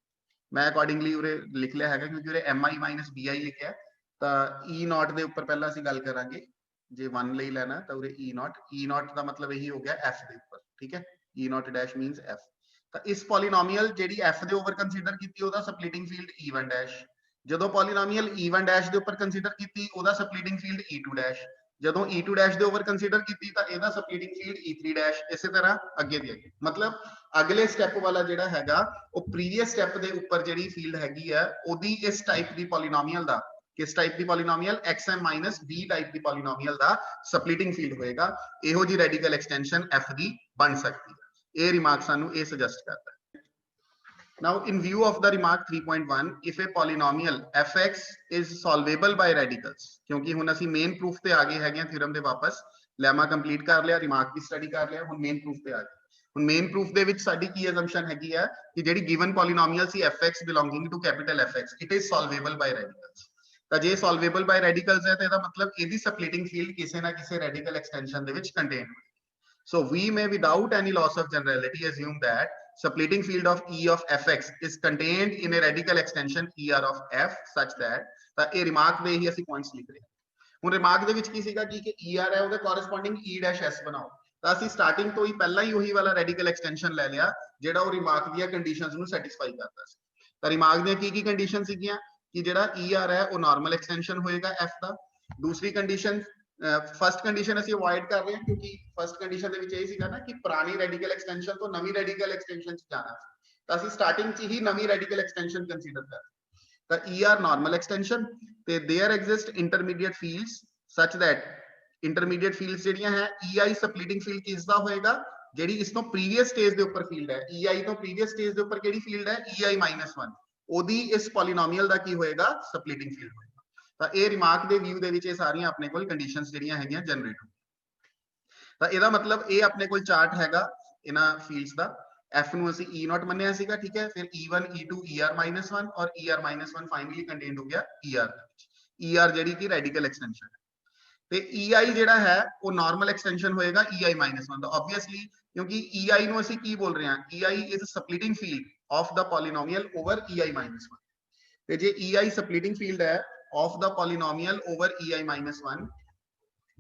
ਮੈਂ ਅਕੋਰਡਿੰਗਲੀ ਉਰੇ ਲਿਖ ਲਿਆ ਹੈਗਾ ਕਿਉਂਕਿ ਉਰੇ mi minus bi ਲਿਖਿਆ ਤਾਂ E0 ਦੇ ਉੱਪਰ ਪਹਿਲਾਂ ਅਸੀਂ ਗੱਲ ਕਰਾਂਗੇ ਜੇ 1 ਲਈ ਲੈਣਾ ਤਾਂ ਉਰੇ E0 ਦਾ ਮਤਲਬ ਇਹੀ ਹੋ ਗਿਆ f ਦੇ ਉੱਪਰ ਠੀਕ ਹੈ E0 dash means f ਤਾਂ ਇਸ ਪੋਲੀਨੋਮੀਅਲ ਜਿਹੜੀ f ਦੇ ਓਵਰ ਕੰਸੀਡਰ ਕੀਤੀ ਉਹਦਾ ਸਪਲਿਟਿੰਗ ਫੀਲਡ E1 dash ਜਦੋਂ ਪੋਲੀਨੋਮੀਅਲ E1 dash ਦੇ ਉੱਪਰ ਕੰਸੀਡਰ ਕੀਤੀ ਉਹਦਾ ਸਪਲਿਟਿੰਗ ਫੀਲਡ E2 dash ਜਦੋਂ E2 dash ਦੇ ਓਵਰ ਕੰਸੀਡਰ ਕੀਤੀ ਤਾਂ ਇਹਦਾ ਸਪਲਿਟਿੰਗ ਫੀਲਡ E3 dash ਇਸੇ ਤਰ੍ਹਾਂ ਅੱਗੇ ਦੀ ਅੱਗੇ ਮਤਲਬ ਅਗਲੇ ਸਟੈਪ ਵਾਲਾ ਜਿਹੜਾ ਹੈਗਾ ਉਹ ਪ੍ਰੀਵੀਅਸ ਸਟੈਪ ਦੇ ਉੱਪਰ ਜਿਹੜੀ ਫੀਲਡ ਹੈਗੀ ਆ ਉਹਦੀ ਇਸ ਟਾਈਪ ਦੀ ਪੋਲੀਨੋਮੀਅਲ ਦਾ ਕਿਸ ਟਾਈਪ ਦੀ polynomial xm minus b type ਦੀ ਪੋਲੀਨੋਮੀਅਲ ਦਾ ਸਪਲਿਟਿੰਗ ਫੀਲਡ ਹੋਏਗਾ ਇਹੋ ਜੀ ਰੈਡੀਕਲ ਐਕਸਟੈਂਸ਼ਨ f ਦੀ ਬਣ ਸਕਦੀ ਹੈ ਇਹ ਰਿਮਾਰਕ ਸਾਨੂੰ ਇਹ ਸੁਜੈਸਟ ਕਰਦਾ ਹੈ Now, in view of the remark 3.1, if a polynomial fx is solvable by radicals, क्योंकि हुन असी main proof पे आगे है गए theorem दे वापस lemma complete कर लिया remark भी study कर लिया हुन main proof पे आ गए हुन main proof दे विच साडी की assumption हैगी है कि जेडी given polynomial सी fx belonging to capital Fx it is solvable by radicals ਤਾਂ ਜੇ solvable by radicals है तो ਇਹਦਾ मतलब ਇਹਦੀ splitting field ਕਿਸੇ ਨਾ ਕਿਸੇ radical extension ਦੇ ਵਿੱਚ contain so we may without any loss of generality assume that splitting field of E of fx is contained in a radical extension ER of f such that ਤਾਂ ਇਹ ਰਿਮਾਰਕ ਦੇ ਹੀ ਅਸੀਂ ਪੁਆਇੰਟਸ ਲਿਖ ਰਹੇ ਹਾਂ ਹੁਣ ਰਿਮਾਰਕ ਦੇ ਵਿੱਚ ਕੀ ਸੀਗਾ ਕਿ ER ਹੈ ਉਹਦੇ ਕੋਰਸਪੋਂਡਿੰਗ E dash s ਬਣਾਓ ਤਾਂ ਅਸੀਂ ਸਟਾਰਟਿੰਗ ਤੋਂ ਹੀ ਪਹਿਲਾਂ ਹੀ ਉਹੀ ਵਾਲਾ ਰੈਡੀਕਲ ਐਕਸਟੈਂਸ਼ਨ ਲੈ ਲਿਆ ਜਿਹੜਾ ਉਹ ਰਿਮਾਰਕ ਦੀਆਂ ਕੰਡੀਸ਼ਨਸ ਨੂੰ ਸੈਟੀਸਫਾਈ ਕਰਦਾ ਸੀ ਤਾਂ ਰਿਮਾਰਕ ਦੀਆਂ ਕੀ ਕੰਡੀਸ਼ਨ ਸੀਗੀਆਂ ਕਿ ਜਿਹੜਾ ER ਹੈ ਉਹ ਨਾਰਮਲ ਐਕਸਟੈਂਸ਼ਨ ਹੋਏਗਾ f ਦਾ ਦੂਸਰੀ ਕੰਡੀਸ਼ਨ फर्स्ट कंडीशन ਅਸੀਂ ਅਵੋਇਡ ਕਰ ਰਹੇ ਹਾਂ ਕਿਉਂਕਿ ਫਰਸਟ ਕੰਡੀਸ਼ਨ ਦੇ ਵਿੱਚ ਇਹ ਸੀਗਾ ਨਾ ਕਿ ਪੁਰਾਣੀ ਰੈਡੀਕਲ ਐਕਸਟੈਂਸ਼ਨ ਤੋਂ ਨਵੀਂ ਰੈਡੀਕਲ ਐਕਸਟੈਂਸ਼ਨ ਚ ਜਾਣਾ ਤਾਂ ਅਸੀਂ ਸਟਾਰਟਿੰਗ ਚ ਹੀ ਨਵੀਂ ਰੈਡੀਕਲ ਐਕਸਟੈਂਸ਼ਨ ਕੰਸੀਡਰ ਕਰ ਤਾਂ ER ਨਾਰਮਲ ਐਕਸਟੈਂਸ਼ਨ ਤੇ देयर एग्जिस्ट ਇੰਟਰਮੀਡੀਏਟ ਫੀਲਡਸ ਸੱਚ ਦੈਟ ਇੰਟਰਮੀਡੀਏਟ ਫੀਲਡਸ ਜਿਹੜੀਆਂ ਹੈ EI ਸਪਲਿਟਿੰਗ ਫੀਲਡ ਕਿਸ ਦਾ ਹੋਏਗਾ ਜਿਹੜੀ ਇਸ ਤੋਂ ਪ੍ਰੀਵੀਅਸ ਸਟੇਜ ਦੇ ਉੱਪਰ ਫੀਲਡ ਹੈ EI ਤੋਂ ਪ੍ਰੀਵੀਅਸ ਸਟੇਜ ਦੇ ਉੱਪਰ ਕਿਹੜੀ ਫੀਲਡ ਹੈ EI -1 ਉਹਦੀ ਇਸ ਪੋਲੀਨੋਮੀਅਲ ਦਾ ਕੀ ਹੋਏਗਾ ਸਪਲਿਟਿੰਗ ਫੀਲਡ ਹੋਏਗਾ ਤਾਂ ਇਹ ਰਿਮਾਰਕ ਦੇ ਵਿਊ ਦੇ ਵਿੱਚ ਇਹ ਸਾਰੀਆਂ ਆਪਣੇ ਕੋਲ ਕੰਡੀਸ਼ਨਸ ਜਿਹੜੀਆਂ ਹੈਗੀਆਂ ਜਨਰੇਟ ਹੋ ਤਾਂ ਇਹਦਾ ਮਤਲਬ ਇਹ ਆਪਣੇ ਕੋਲ ਚਾਰਟ ਹੈਗਾ ਇਹਨਾਂ ਫੀਲਡਸ ਦਾ f ਨੂੰ ਅਸੀਂ E0 ਮੰਨਿਆ ਸੀਗਾ ਠੀਕ ਹੈ ਫਿਰ E1 E2 ER -1 ਔਰ ER -1 ਫਾਈਨਲੀ ਕੰਟੇਨਡ ਹੋ ਗਿਆ ER ਦੇ ਵਿੱਚ ER ਜਿਹੜੀ ਕਿ ਰੈਡੀਕਲ ਐਕਸਟੈਂਸ਼ਨ ਹੈ ਤੇ EI ਜਿਹੜਾ ਹੈ ਉਹ ਨਾਰਮਲ ਐਕਸਟੈਂਸ਼ਨ ਹੋਏਗਾ EI -1 ਦਾ ਆਬਵੀਅਸਲੀ ਕਿਉਂਕਿ EI ਨੂੰ ਅਸੀਂ ਕੀ ਬੋਲ ਰਹੇ ਹਾਂ EI is splitting field of the polynomial over EI -1 ਤੇ ਜੇ EI ਸਪਲਿਟਿੰਗ ਫੀਲਡ ਹੈ of the polynomial over EI -1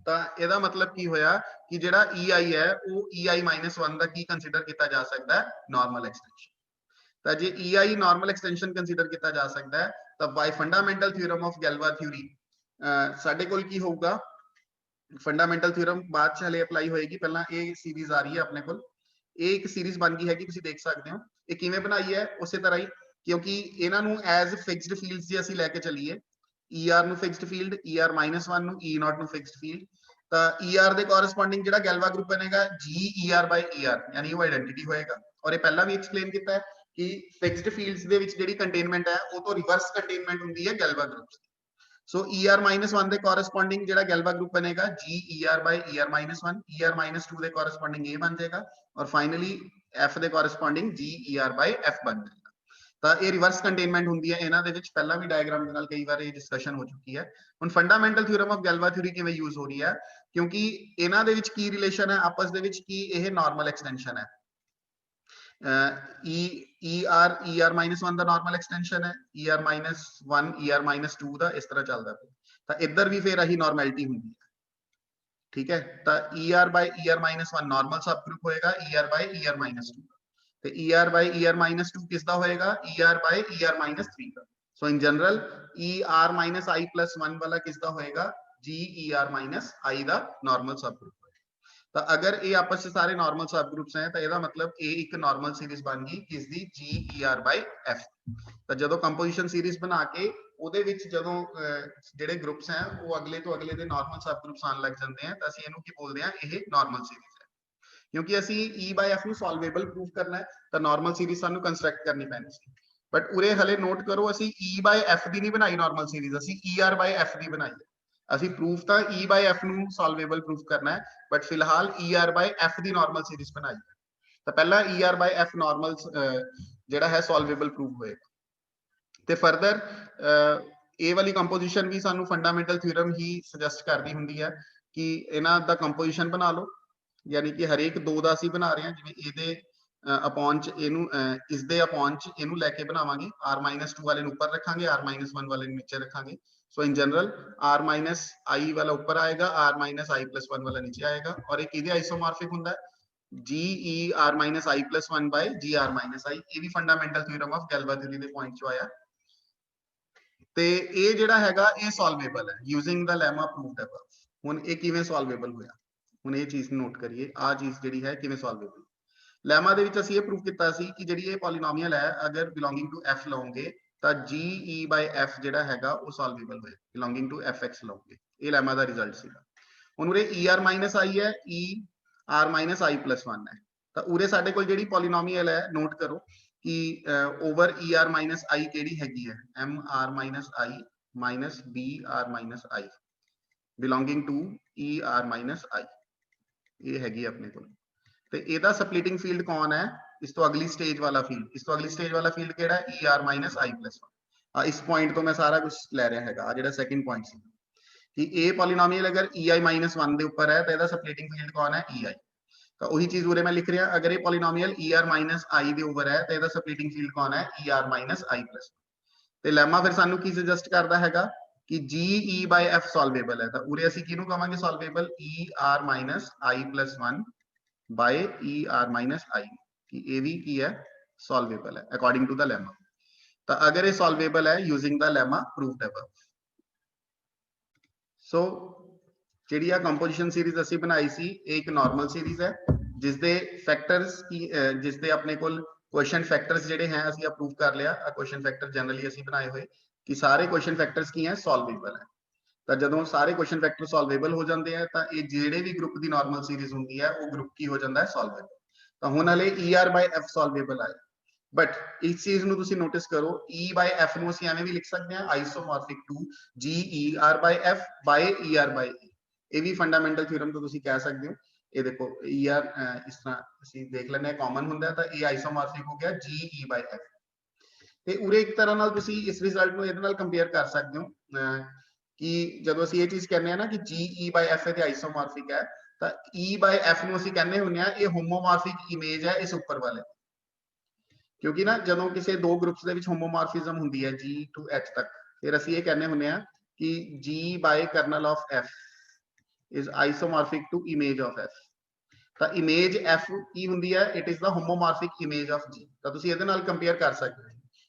ਤਾਂ ਇਹਦਾ ਮਤਲਬ ਕੀ ਹੋਇਆ ਕਿ ਜਿਹੜਾ EI ਹੈ ਉਹ EI -1 ਦਾ ਕੀ ਕੰਸੀਡਰ ਕੀਤਾ ਜਾ ਸਕਦਾ ਹੈ ਨਾਰਮਲ ਐਕਸਟੈਂਸ਼ਨ ਤਾਂ ਜੇ EI ਨਾਰਮਲ ਐਕਸਟੈਂਸ਼ਨ ਕੰਸੀਡਰ ਕੀਤਾ ਜਾ ਸਕਦਾ ਹੈ ਤਾਂ ਬਾਈ fundamental theorem of Galois theory ਸਾਡੇ ਕੋਲ ਕੀ ਹੋਊਗਾ ਫੰਡਾਮੈਂਟਲ ਥਿਊਰਮ ਬਾਅਦ ਚ ਹਲੇ ਅਪਲਾਈ ਹੋਏਗੀ ਪਹਿਲਾਂ ਇਹ ਸੀਰੀਜ਼ ਆ ਰਹੀ ਹੈ ਆਪਣੇ ਕੋਲ ਇਹ ਇੱਕ ਸੀਰੀਜ਼ ਬਣ ਗਈ ਹੈਗੀ ਤੁਸੀਂ ਦੇਖ ਸਕਦੇ ਹੋ ਇਹ ਕਿਵੇਂ ਬਣਾਈ ਹੈ ਉਸੇ ਤਰ੍ਹਾਂ ਹੀ ਕਿਉਂਕਿ ਇਹਨਾਂ ਨੂੰ ਐਜ਼ ਫਿਕਸਡ ਫੀਲਡਸ ਜੇ ਅਸੀਂ ਲੈ ਕੇ ਚੱਲੀਏ ER ਨੂੰ ਫਿਕਸਡ ਫੀਲਡ ER -1 ਨੂੰ E0 ਨੂੰ ਫਿਕਸਡ ਫੀਲਡ ਤਾਂ ER ਦੇ ਕੋਰਸਪੋਂਡਿੰਗ ਜਿਹੜਾ ਗੈਲਵਾ ਗਰੁੱਪ ਬਣੇਗਾ GER by ER ਯਾਨੀ ਉਹ ਆਇਡੈਂਟੀਟੀ ਹੋਏਗਾ ਔਰ ਇਹ ਪਹਿਲਾਂ ਵੀ ਐਕਸਪਲੇਨ ਕੀਤਾ ਹੈ ਕਿ ਫਿਕਸਡ ਫੀਲਡਸ ਦੇ ਵਿੱਚ ਜਿਹੜੀ ਕੰਟੇਨਮੈਂਟ ਹੈ ਉਹ ਤੋਂ ਰਿਵਰਸ ਕੰਟੇਨਮੈਂਟ ਹੁੰਦੀ ਹੈ ਗੈਲਵਾ ਗਰੁੱਪਸ ਸੋ ER -1 ਦੇ ਕੋਰਸਪੋਂਡਿੰਗ ਜਿਹੜਾ ਗੈਲਵਾ ਗਰੁੱਪ ਬਣੇਗਾ GER by ER -1 ER -2 ਦੇ ਕੋਰਸਪੋਂਡਿੰਗ ਇਹ ਬਣ ਜਾਏਗਾ ਔਰ ਫਾਈਨਲੀ F ਦੇ ਕੋਰਸਪੋਂਡਿੰਗ GER by F ਬਣ ਜਾਏਗਾ ਤਾਂ ਇਹ ਰਿਵਰਸ ਕੰਟੇਨਮੈਂਟ ਹੁੰਦੀ ਹੈ ਇਹਨਾਂ ਦੇ ਵਿੱਚ ਪਹਿਲਾਂ ਵੀ ਡਾਇਗਰਾਮ ਦੇ ਨਾਲ ਕਈ ਵਾਰ ਇਹ ਡਿਸਕਸ਼ਨ ਹੋ ਚੁੱਕੀ ਹੈ ਹੁਣ fundamental theorem of Galois theory ਕਿਵੇਂ ਯੂਜ਼ ਹੋ ਰਹੀ ਹੈ ਕਿਉਂਕਿ ਇਹਨਾਂ ਦੇ ਵਿੱਚ ਕੀ ਰਿਲੇਸ਼ਨ ਹੈ ਆਪਸ ਦੇ ਵਿੱਚ ਕੀ ਇਹ ਨਾਰਮਲ ਐਕਸਟੈਂਸ਼ਨ ਹੈ ER -1 ਦਾ ਨਾਰਮਲ ਐਕਸਟੈਂਸ਼ਨ ਹੈ ER -1 ER -2 ਦਾ ਇਸ ਤਰ੍ਹਾਂ ਚੱਲਦਾ ਪਿਆ ਤਾਂ ਇੱਧਰ ਵੀ ਫਿਰ ਆਹੀ ਨਾਰਮੈਲਿਟੀ ਹੁੰਦੀ ਹੈ ਠੀਕ ਹੈ ਤਾਂ ER by ER -1 normal sub group ਹੋਏਗਾ ER by ER -2 ਤੇ ER by ER -2 ਕਿਸ ਦਾ ਹੋਏਗਾ ER by ER -3 the so in general ER -I+1 ਵਾਲਾ ਕਿਸ ਦਾ ਹੋਏਗਾ GER -I the normal sub group ਤਾਂ ਅਗਰ ਇਹ ਆਪਸ ਵਿੱਚ ਸਾਰੇ ਨਾਰਮਲ ਸਬ ਗਰੁੱਪਸ ਹੈ ਤਾਂ ਇਹਦਾ ਮਤਲਬ ਇਹ ਇੱਕ ਨਾਰਮਲ ਸੀਰੀਜ਼ ਬਣ ਗਈ ਕਿਸ ਦੀ GER by F ਤਾਂ ਜਦੋਂ ਕੰਪੋਜੀਸ਼ਨ ਸੀਰੀਜ਼ ਬਣਾ ਕੇ ਉਹਦੇ ਵਿੱਚ ਜਦੋਂ ਜਿਹੜੇ ਗਰੁੱਪਸ ਹੈ ਉਹ ਅਗਲੇ ਤੋਂ ਅਗਲੇ ਦੇ ਨਾਰਮਲ ਸਬ ਗਰੁੱਪਸ ਆਉਣ ਲੱਗ ਜਾਂਦੇ ਆ ਤਾਂ ਅਸੀਂ ਇਹਨੂੰ ਕੀ ਬੋਲਦੇ ਆ ਇਹ ਨਾਰਮਲ ਸੀਰੀਜ਼ ਹੈ ਕਿਉਂਕਿ ਅਸੀਂ E by F ਨੂੰ ਸੋਲਵੇਬਲ ਪ੍ਰੂਫ ਕਰਨਾ ਹੈ ਤਾਂ ਨਾਰਮਲ ਸੀਰੀਜ਼ ਸਾਨੂੰ ਕੰਸਟਰਕਟ ਕਰਨੀ ਪੈਣੀ ਸੀ ਬਟ ਉਰੇ ਹਲੇ ਨੋਟ ਕਰੋ ਅਸੀਂ E by F ਦੀ ਨਹੀਂ ਬਣਾਈ ਨਾਰਮਲ ਸੀਰੀਜ਼ ਅਸੀਂ ER by F ਦੀ ਬਣਾਈ ਹੈ ਅਸੀਂ ਪ੍ਰੂਫ ਤਾਂ E by F ਨੂੰ ਸੋਲਵੇਬਲ ਪ੍ਰੂਫ ਕਰਨਾ ਹੈ ਬਟ ਫਿਲਹਾਲ ER by F the normal series ਬਣਾਈ ਹੈ ਤਾਂ ਪਹਿਲਾਂ ER by F ਨਾਰਮਲ ਜਿਹੜਾ ਹੈ ਸੋਲਵੇਬਲ ਪ੍ਰੂਫ ਹੋਏਗਾ ਤੇ ਫਰਦਰ ਇਹ ਵਾਲੀ ਕੰਪੋਜੀਸ਼ਨ ਵੀ ਸਾਨੂੰ ਫੰਡਾਮੈਂਟਲ ਥਿਊਰਮ ਹੀ ਸੁਜੈਸਟ ਕਰਦੀ ਹੁੰਦੀ ਹੈ ਕਿ ਇਹਨਾਂ ਦਾ ਕੰਪੋਜੀਸ਼ਨ ਬਣਾ ਲਓ, ਯਾਨੀ ਕਿ ਹਰੇਕ ਦੋ ਦਾ ਅਸੀਂ ਬਣਾ ਰਹੇ ਹਾਂ, ਜਿਵੇਂ ਇਹਦੇ ਅਪੋਨ ਚ ਇਹਨੂੰ ਇਸ ਦੇ ਅਪੋਨ ਚ ਇਹਨੂੰ ਲੈ ਕੇ ਬਣਾਵਾਂਗੇ, r-2 ਵਾਲੇ ਨੂੰ ਉੱਪਰ ਰੱਖਾਂਗੇ, r-1 ਵਾਲੇ ਨੂੰ ਨੀਚੇ ਰੱਖਾਂਗੇ। ਸੋ ਇਨ ਜਨਰਲ r-i ਵਾਲਾ ਉੱਪਰ ਆਏਗਾ, r-i+1 ਵਾਲਾ ਨੀਚੇ ਆਏਗਾ, ਔਰ ਇਹ ਕਿਹਦੇ ਆਈਸੋਮੋਰਫਿਕ ਹੁੰਦਾ ਹੈ, GER-i+1 by GR-i। ਇਹ ਵੀ fundamental theorem of Galois theory ਦੇ ਪੁਆਇੰਟ ਚੋਂ ਆਇਆ, ਤੇ ਇਹ ਜਿਹੜਾ ਹੈਗਾ ਇਹ ਸੋਲਵੇਬਲ ਹੈ ਯੂਜ਼ਿੰਗ ਦਾ ਲੈਮਾ ਪ੍ਰੂਫਡ ਅਬਵ। ਹੁਣ ਇਹ ਕਿਵੇਂ ਸੋਲਵੇਬਲ ਹੋਇਆ, ਹੁਣ ਇਹ ਚੀਜ਼ ਨੋਟ ਕਰੀਏ, ਆ ਚੀਜ਼ ਜਿਹੜੀ ਹੈ ਕਿਵੇਂ ਸੋਲਵੇਬਲ। ਲੈਮਾ ਦੇ ਵਿੱਚ ਅਸੀਂ ਇਹ ਪ੍ਰੂਫ ਕੀਤਾ ਸੀ ਕਿ ਜਿਹੜੀ ਇਹ ਪੋਲੀਨੋਮੀਅਲ ਹੈ ਅਗਰ ਬਿਲੋਂਗਿੰਗ ਟੂ f ਲਓਗੇ ਤਾਂ GE/f ਜਿਹੜਾ ਹੈਗਾ ਉਹ ਸੋਲਵੇਬਲ ਹੋਏ, ਬਿਲੋਂਗਿੰਗ ਟੂ fx ਲਓਗੇ। ਇਹ ਲੈਮਾ ਦਾ ਰਿਜ਼ਲਟ ਸੀਗਾ। ਹੁਣ ਉਰੇ ER-i ਹੈ, ER-i+1 ਹੈ, ਤਾਂ ਉਰੇ ਸਾਡੇ ਕੋਲ ਜਿਹੜੀ ਪੋਲੀਨੋਮੀਅਲ ਹੈ ਨੋਟ ਕਰੋ ਕਿ ਓਵਰ ER-i ਕਿਹੜੀ ਹੈਗੀ ਹੈ, MR-i -BR-i belonging to ER-i, ਇਹ ਹੈਗੀ ਆਪਣੇ ਕੋਲ। ਤੇ ਇਹਦਾ ਸਪਲਿਟਿੰਗ ਫੀਲਡ ਕੌਣ ਹੈ, ਇਸ ਤੋਂ ਅਗਲੀ ਸਟੇਜ ਵਾਲਾ ਫੀਲਡ, ਇਸ ਤੋਂ ਅਗਲੀ ਸਟੇਜ ਵਾਲਾ ਫੀਲਡ ਕਿਹੜਾ ਹੈ, ER-i+1। ਇਸ ਪੁਆਇੰਟ ਤੋਂ ਮੈਂ ਸਾਰਾ ਕੁਝ ਲੈ ਰਿਹਾ ਹੈਗਾ, ਆ ਜਿਹੜਾ ਸੈਕਿੰਡ ਪੁਆਇੰਟ ਸੀ ਕਿ ਇਹ ਪੋਲੀਨੋਮੀਅਲ ਅਗਰ EI-1 ਦੇ ਉੱਪਰ ਹੈ ਤਾਂ ਇਹਦਾ ਸਪਲਿਟਿੰਗ ਫੀਲਡ ਕੌਣ ਹੈ, EI। ਤਾਂ ਉਹੀ ਚੀਜ਼ ਉਰੇ ਮੈਂ ਲਿਖ ਰਿਹਾ, ਅਗਰ ਇਹ ਪੋਲੀਨੋਮੀਅਲ ER-i ਦੇ ਉੱਪਰ ਹੈ ਤਾਂ ਇਹਦਾ ਸਪਲਿਟਿੰਗ ਫੀਲਡ ਕੌਣ ਹੈ, ER-i+1। ਤੇ ਲੈਮਾ ਫਿਰ ਸਾਨੂੰ ਕੀ ਸੁਜੈਸਟ ਕਰਦਾ ਹੈਗਾ ਕਿ GE/f ਸੋਲਵੇਬਲ ਹੈ, ਤਾਂ ਉਰੇ ਅਸੀਂ ਕਿਹਨੂੰ ਕਵਾਂਗੇ ਸੋਲਵੇਬਲ, ER-i+1 by ER-i, ਕਿ ਇਹ ਵੀ ਕੀ ਹੈ, ਸੋਲਵੇਬਲ ਹੈ ਅਕੋਰਡਿੰਗ ਟੂ ਦਾ ਲੈਮਾ। ਤਾਂ ਅਗਰ ਇਹ ਸੋਲਵੇਬਲ ਹੈ ਯੂਜ਼ਿੰਗ ਦਾ ਲੈਮਾ ਪ੍ਰੂਫਡ ਅਬਵ। ਸੋ ਜਿਹੜੀ ਆ ਕੰਪੋਜੀਸ਼ਨ ਸੀਰੀਜ਼ ਅਸੀਂ ਬਣਾਈ ਸੀ, ਇਹ ਇੱਕ ਨਾਰਮਲ ਸੀਰੀਜ਼ ਹੈ ਜਿਸ ਦੇ ਫੈਕਟਰਸ ਕੀ, ਜਿਸ ਦੇ ਆਪਣੇ ਕੋਲ ਕੁਐਸਚਨ ਫੈਕਟਰਸ ਜਿਹੜੇ ਹੈ ਅਸੀਂ ਅਪਰੂਵ ਕਰ ਲਿਆ। ਕੁਐਸਚਨ ਫੈਕਟਰ ਜਨਰਲੀ ਅਸੀਂ ਬਣਾਏ ਹੋਏ ਕਿ ਸਾਰੇ ਕੁਐਸਚਨ ਫੈਕਟਰਸ ਕੀ ਹੈ, ਸੋਲਵੇਬਲ ਹੈ। ਤਾਂ ਜਦੋਂ ਸਾਰੇ ਕੁਐਸਚਨ ਫੈਕਟਰ ਸੋਲਵੇਬਲ ਹੋ ਜਾਂਦੇ ਆ ਤਾਂ ਇਹ ਜਿਹੜੇ ਵੀ ਗਰੁੱਪ ਦੀ ਨਾਰਮਲ ਸੀਰੀਜ਼ ਹੁੰਦੀ ਹੈ ਉਹ ਗਰੁੱਪ ਕੀ ਹੋ ਜਾਂਦਾ ਹੈ, ਸੋਲਵੇਬਲ। ਤਾਂ ਹੁਣ ਹਲੇ ER/f ਸੋਲਵੇਬਲ ਆਇਆ, ਬਟ ਇਸ ਚੀਜ਼ ਨੂੰ ਤੁਸੀਂ ਨੋਟਿਸ ਕਰੋ, E/f ਨੂੰ ਅਸੀਂ ਐਵੇਂ ਵੀ ਲਿਖ ਸਕਦੇ ਹਾਂ, ਆਈਸੋਮੋਰਫਿਕ ਟੂ GER/f by ER/e। ਇਹ ਵੀ ਫੰਡਾਮੈਂਟਲ ਥਿਊਰਮ ਤੋਂ ਤੁਸੀਂ ਕਹਿ ਸਕਦੇ ਹੋ। ਇਹ ਦੇਖੋ ER ਇਸ ਤਰ੍ਹਾਂ ਅਸੀਂ ਦੇਖ ਲੈਂਦੇ ਹਾਂ ਕਾਮਨ ਹੁੰਦਾ ਤਾਂ ਇਹ ਆਈਸੋਮੋਰਫਿਕ ਹੋ ਗਿਆ GE/f। ਤੇ ਉਰੇ ਇੱਕ ਤਰ੍ਹਾਂ ਨਾਲ ਤੁਸੀਂ ਇਸ ਰਿਜ਼ਲਟ ਨੂੰ ਇਹਦੇ ਨਾਲ ਕੰਪੇਅਰ ਕਰ ਸਕਦੇ ਹੋ ਕਿ ਜਦੋਂ ਅਸੀਂ ਇਹ ਚੀਜ਼ ਕਹਿੰਦੇ ਆ ਨਾ ਕਿ GE/f ਇਹਦੇ ਆਈਸੋਮੋਰਫਿਕ ਹੈ, ਤਾਂ E/f ਨੂੰ ਅਸੀਂ ਕਹਿੰਦੇ ਹੁੰਦੇ ਆ ਇਹ ਹੋਮੋਮੋਰਫਿਕ ਇਮੇਜ ਹੈ ਇਸ ਉੱਪਰ ਵਾਲੇ। ਕਿਉਂਕਿ ਨਾ ਜਦੋਂ ਕਿਸੇ ਦੋ ਗਰੁੱਪਸ ਦੇ ਵਿੱਚ ਹੋਮੋਮੋਰਫਿਜ਼ਮ ਹੁੰਦੀ ਹੈ G to H ਤੱਕ, ਫਿਰ ਅਸੀਂ ਇਹ ਕਹਿੰਦੇ ਹੁੰਦੇ ਆ ਕਿ G/kernel of F is isomorphic to image of F। ਤਾਂ ਇਮੇਜ F ਕੀ ਹੁੰਦੀ ਹੈ, it is the homomorphic image of G। ਤਾਂ ਤੁਸੀਂ ਇਹਦੇ ਨਾਲ ਕੰਪੇਅਰ ਕਰ ਸਕਦੇ ਹੋ,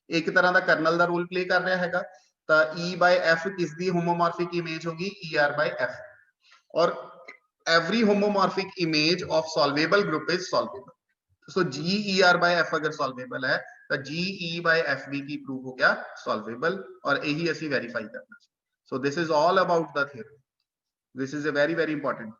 ਇੱਕ ਤਰ੍ਹਾਂ ਦਾ ਕਰਨਲ ਦਾ ਰੋਲ ਪਲੇ ਕਰ ਰਿਹਾ ਹੈਗਾ। ਤਾਂ E/f ਕਿਸ ਦੀ ਹੋਮੋਮੋਰਫਿਕ ਇਮੇਜ ਹੋਗੀ, ER/f। ਔਰ every homomorphic image of solvable group is solvable। So GER/f अगर सॉल्वेबल है तो GE/f भी की प्रूव हो गया सॉल्वेबल, और यही ਅਸੀਂ वेरीफाई करना। So this is all about the theorem. This is a very very important.